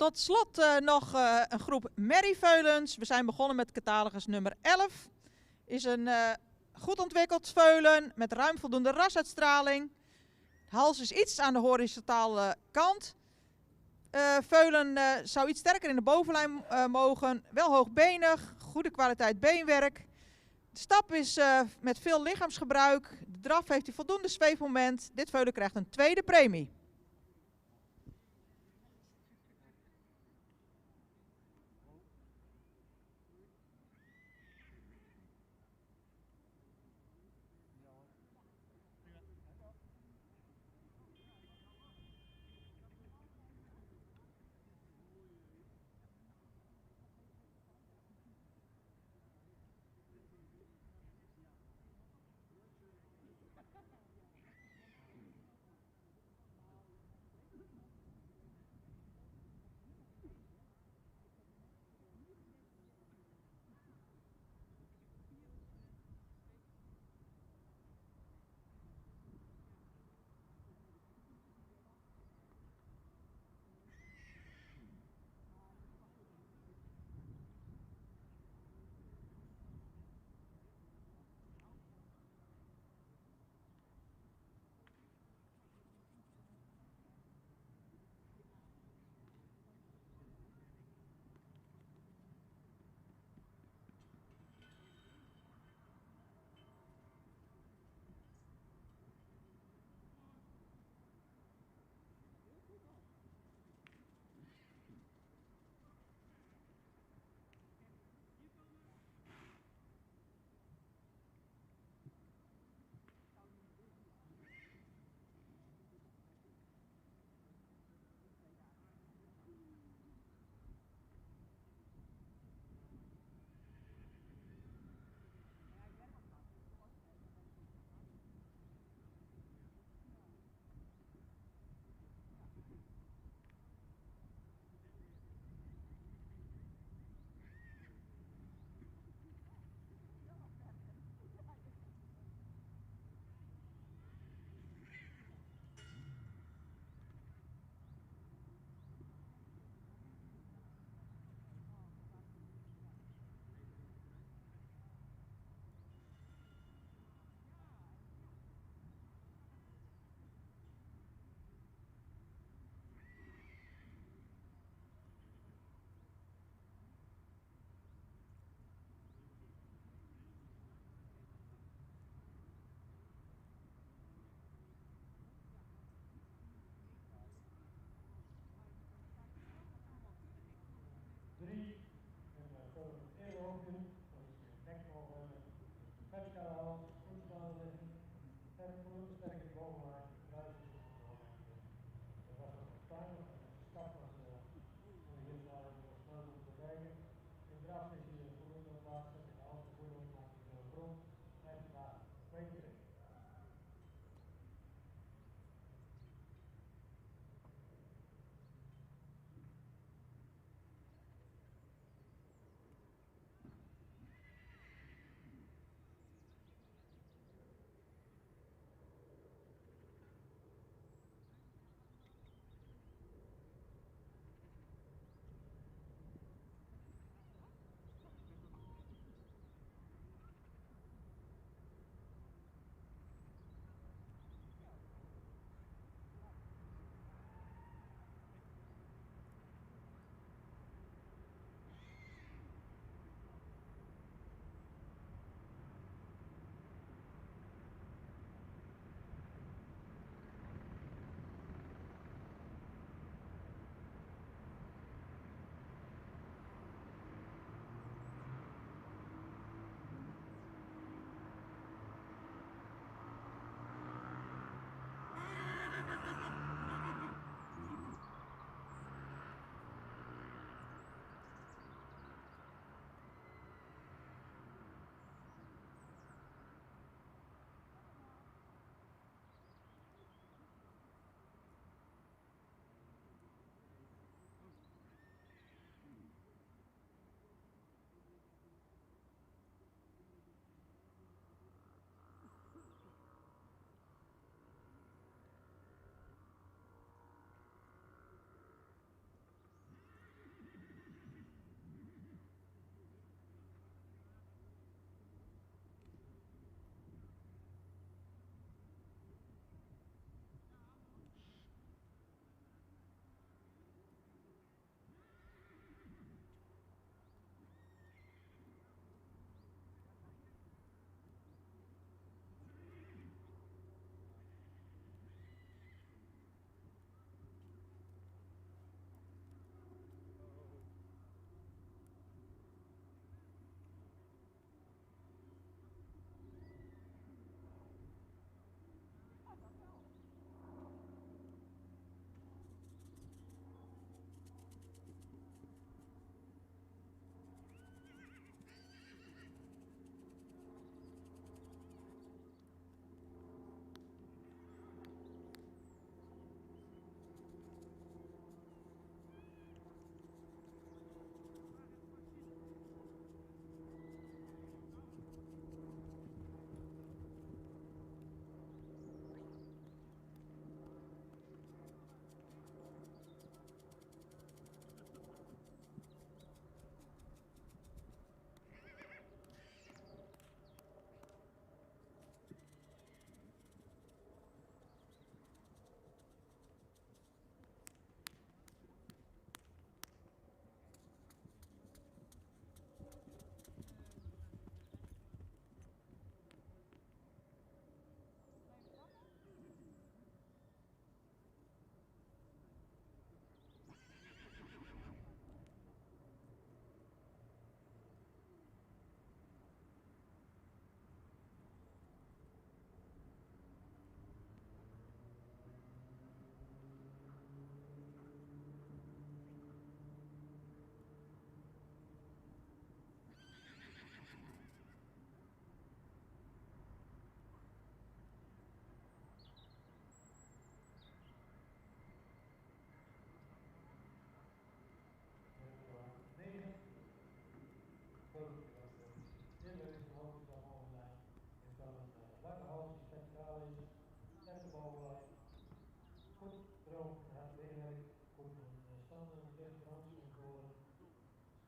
Tot slot nog een groep merrieveulens. We zijn begonnen met catalogus nummer 11. Is een goed ontwikkeld veulen met ruim voldoende rasuitstraling. De hals is iets aan de horizontale kant. Veulen zou iets sterker in de bovenlijn mogen. Wel hoogbenig, goede kwaliteit beenwerk. De stap is met veel lichaamsgebruik. De draf heeft een voldoende zweefmoment. Dit veulen krijgt een tweede premie.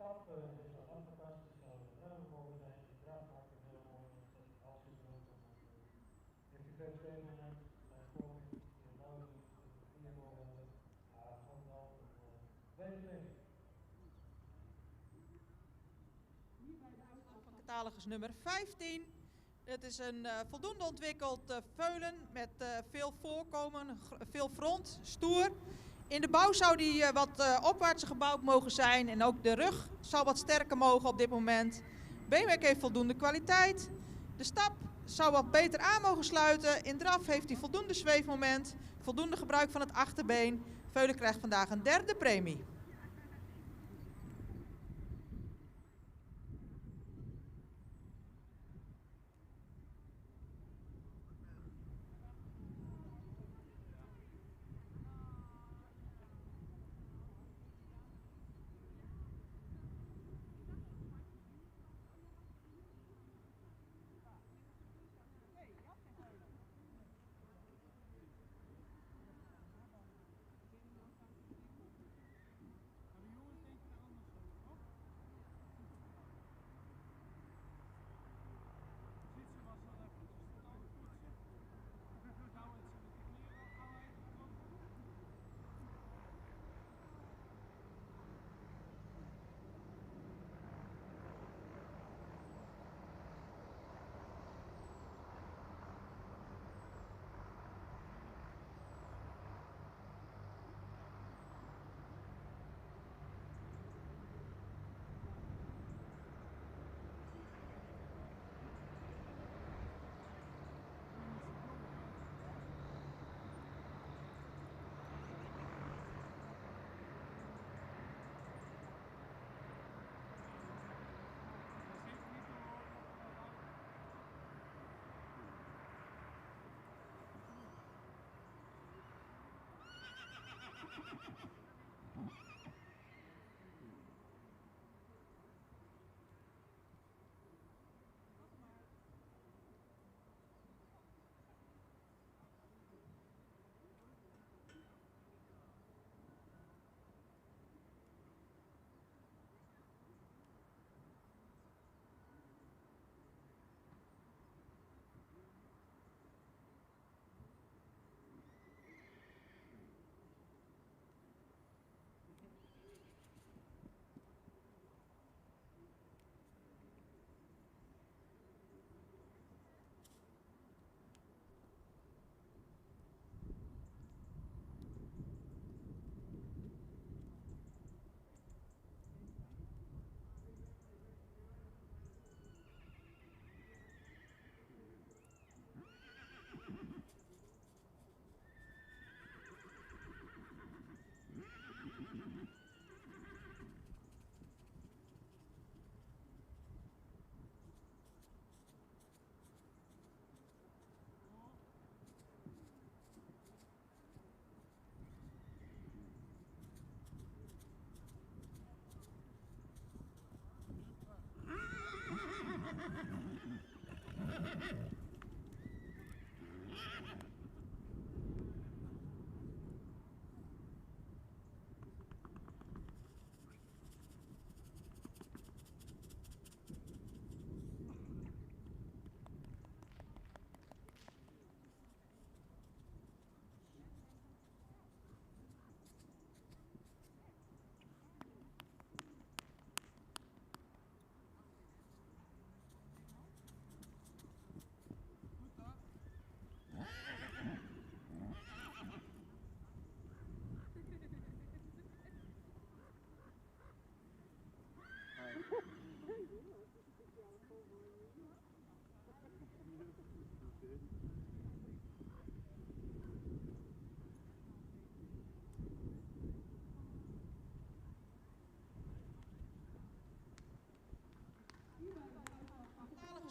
stap is wat afgepast, dus zou het ruimer mogen zijn. De drafvlak is heel mooi, als je het wilt, heeft u veel tegenwoordig, komen in de bouwen, hier mogen ook wel tweede plek. Catalogus nummer 15. Het is een voldoende ontwikkeld veulen met veel voorkomen, veel front, stoer. In de bouw zou die wat opwaartser gebouwd mogen zijn en ook de rug zou wat sterker mogen op dit moment. Beenwerk heeft voldoende kwaliteit. De stap zou wat beter aan mogen sluiten. In draf heeft hij voldoende zweefmoment, voldoende gebruik van het achterbeen. Veulen krijgt vandaag een derde premie.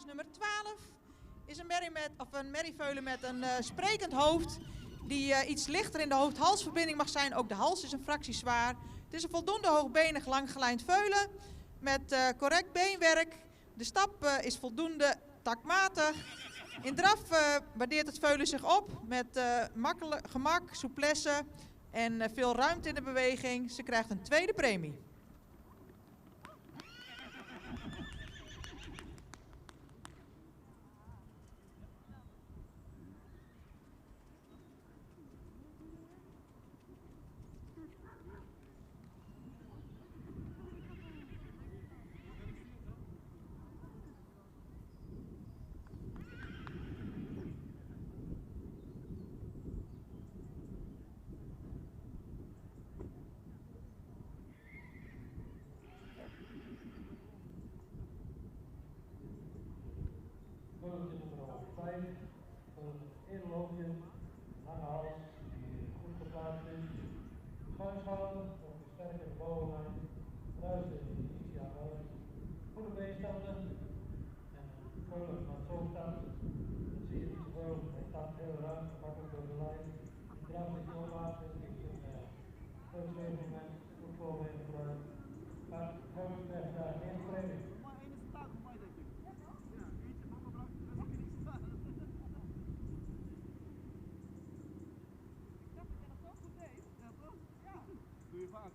Nummer 12 is een merrieveulen met een sprekend hoofd die iets lichter in de hoofd-halsverbinding mag zijn. Ook de hals is een fractie zwaar. Het is een voldoende hoogbenig langgelijnd veulen met correct beenwerk. De stap is voldoende takmatig. In draf waardeert het veulen zich op met gemak, souplesse en veel ruimte in de beweging. Ze krijgt een tweede premie. geplaatst is. Schuinshouden of de sterke bovenlijn. Luister in de initiaal wel. Goede beenstanden. En Keulen van zo'n stad. Dat zie je niet zoveel. Hij staat heel ruim, makkelijk door de lijn. Die draagt zich doorwaarts. Het is een moment. Goed komen in gebruik. Maar Keulen krijgt daar geen training. Doe je vaak?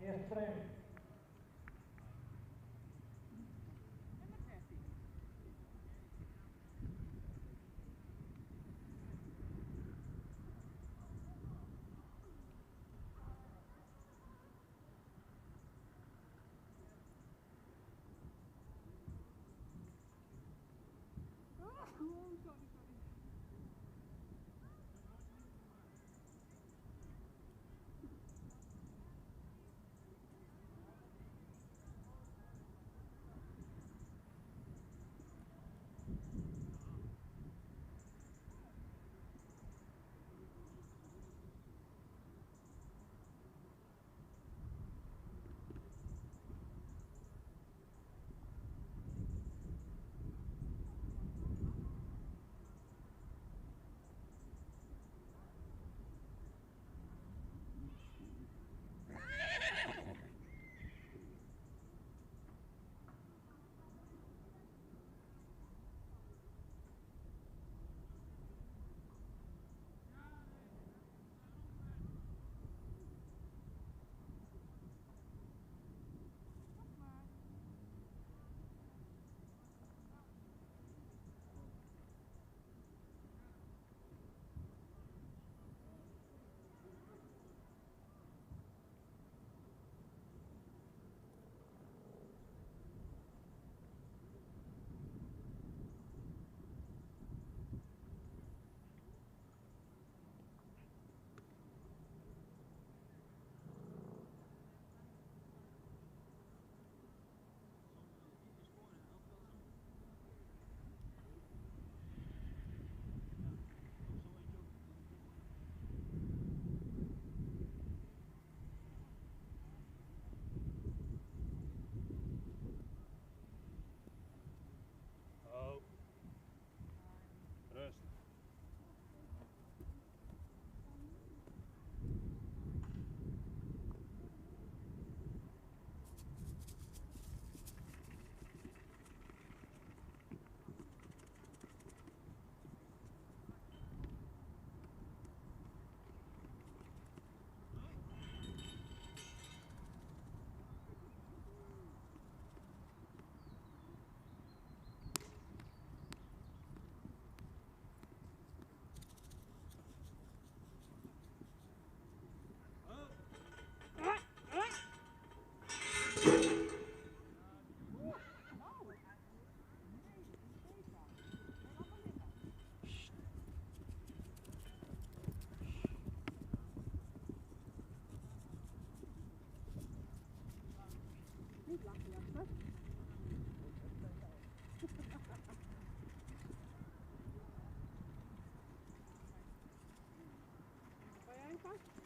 Eerste training.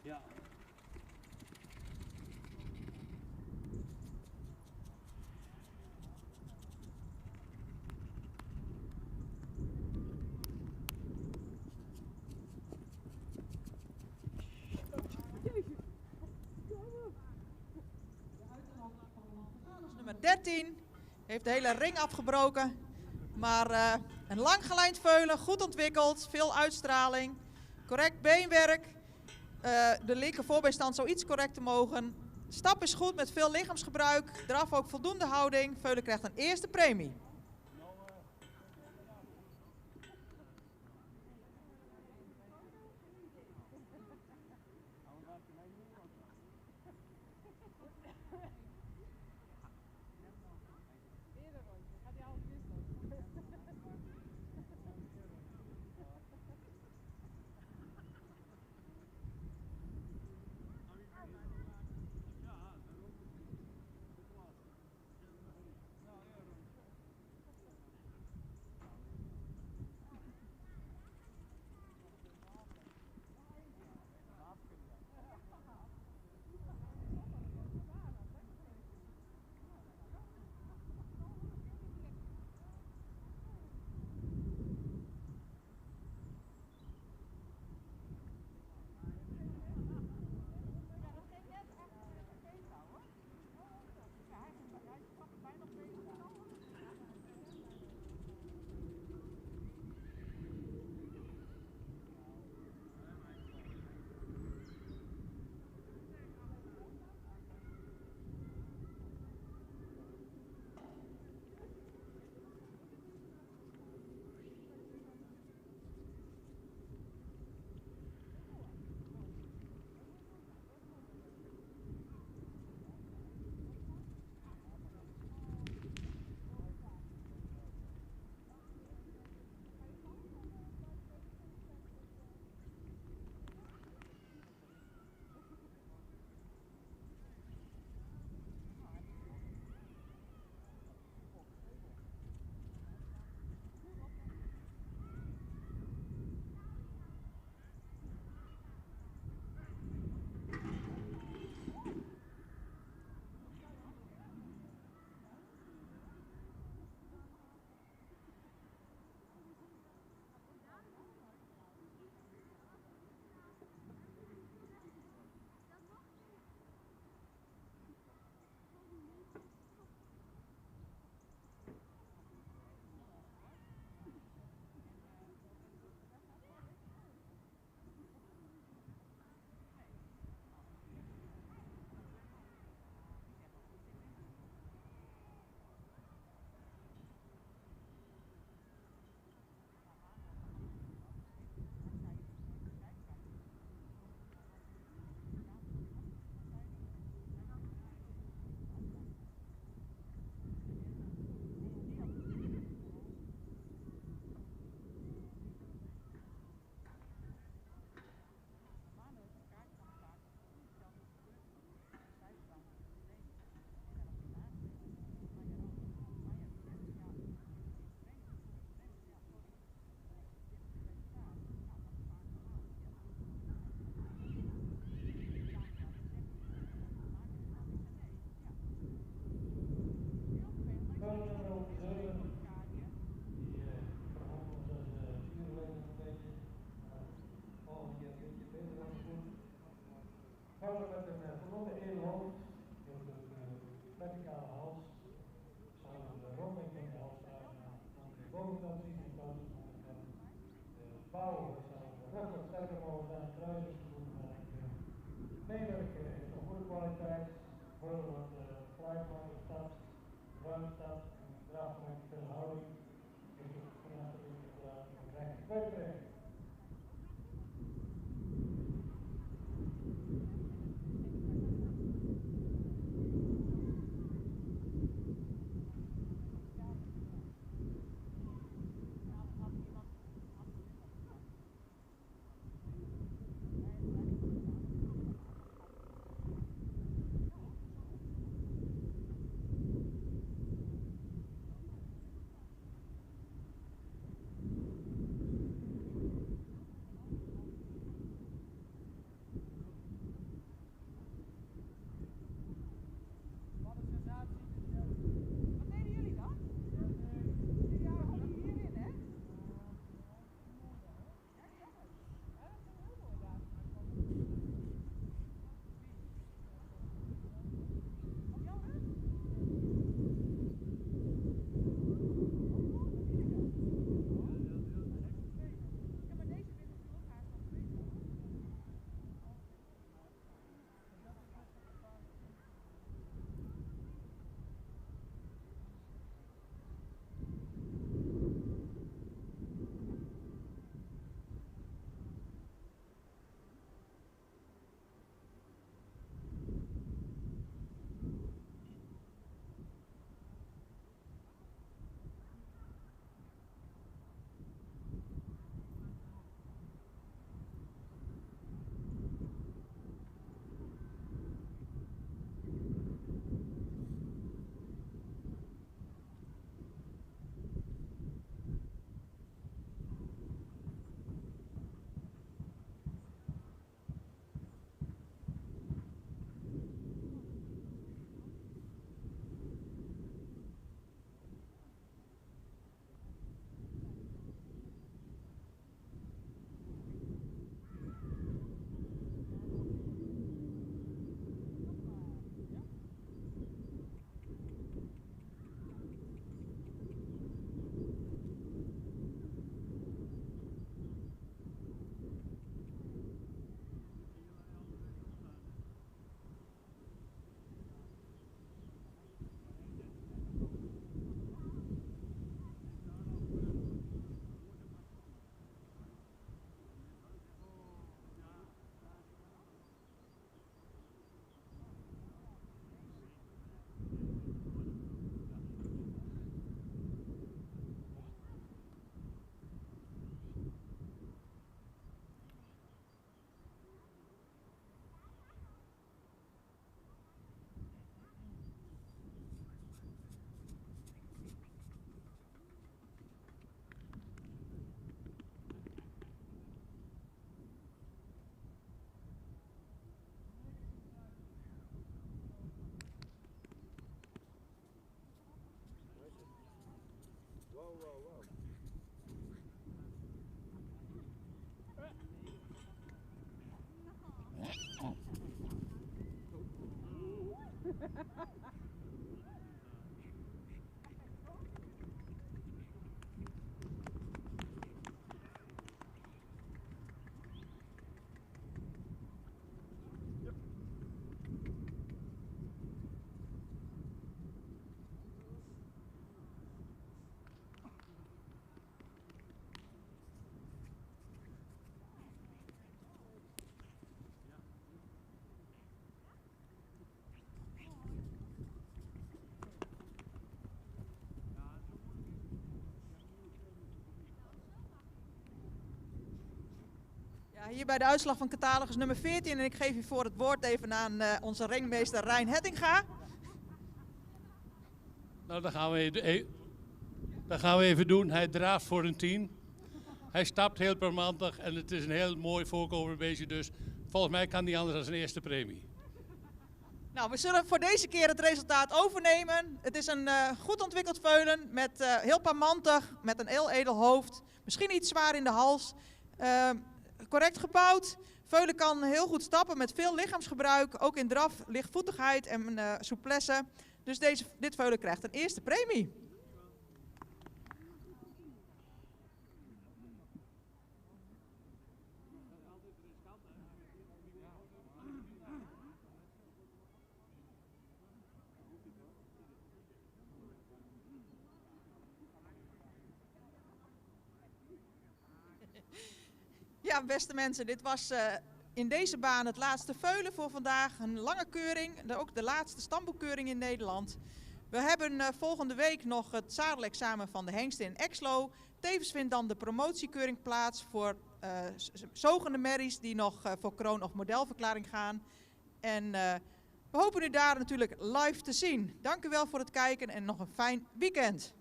Ja. Nummer 13 heeft de hele ring afgebroken. Maar een lang gelijnd veulen, goed ontwikkeld, veel uitstraling, correct beenwerk. De linker voorbijstand zou iets correcter mogen. Stap is goed met veel lichaamsgebruik. Draf ook voldoende houding. Veulen krijgt een eerste premie. Vrouwen met een verloren één hoofd, dus een verticale hals, zouden de ronding van de hals dragen aan de bovenkant zien en de onderkant. De bouwen zouden de rug wat sterker mogen zijn, kruisers goed zijn. Beenwerk heeft een goede kwaliteit, worden wat gelijkmatig staat, ruim staat, en draagt met veel houding. Dus het vanaf de linkerdraad en rechter kwijtbrengen. Hier bij de uitslag van catalogus nummer 14 en ik geef u voor het woord even aan onze ringmeester Rijn Hettinga. Nou, dat gaan we even doen. Hij draaft voor een 10. Hij stapt heel permantig en het is een heel mooi voorkomend beestje. Dus volgens mij kan hij anders dan zijn eerste premie. Nou, we zullen voor deze keer het resultaat overnemen. Het is een goed ontwikkeld veulen met heel parmantig, met een heel edel hoofd. Misschien iets zwaar in de hals. Correct gebouwd. Veulen kan heel goed stappen met veel lichaamsgebruik. Ook in draf, lichtvoetigheid en souplesse. Dus dit veulen krijgt een eerste premie. Ja, beste mensen, dit was in deze baan het laatste veulen voor vandaag. Een lange keuring, ook de laatste stamboekkeuring in Nederland. We hebben volgende week nog het zadelexamen van de hengsten in Exlo. Tevens vindt dan de promotiekeuring plaats voor zogende merries die nog voor kroon of modelverklaring gaan. En we hopen u daar natuurlijk live te zien. Dank u wel voor het kijken en nog een fijn weekend.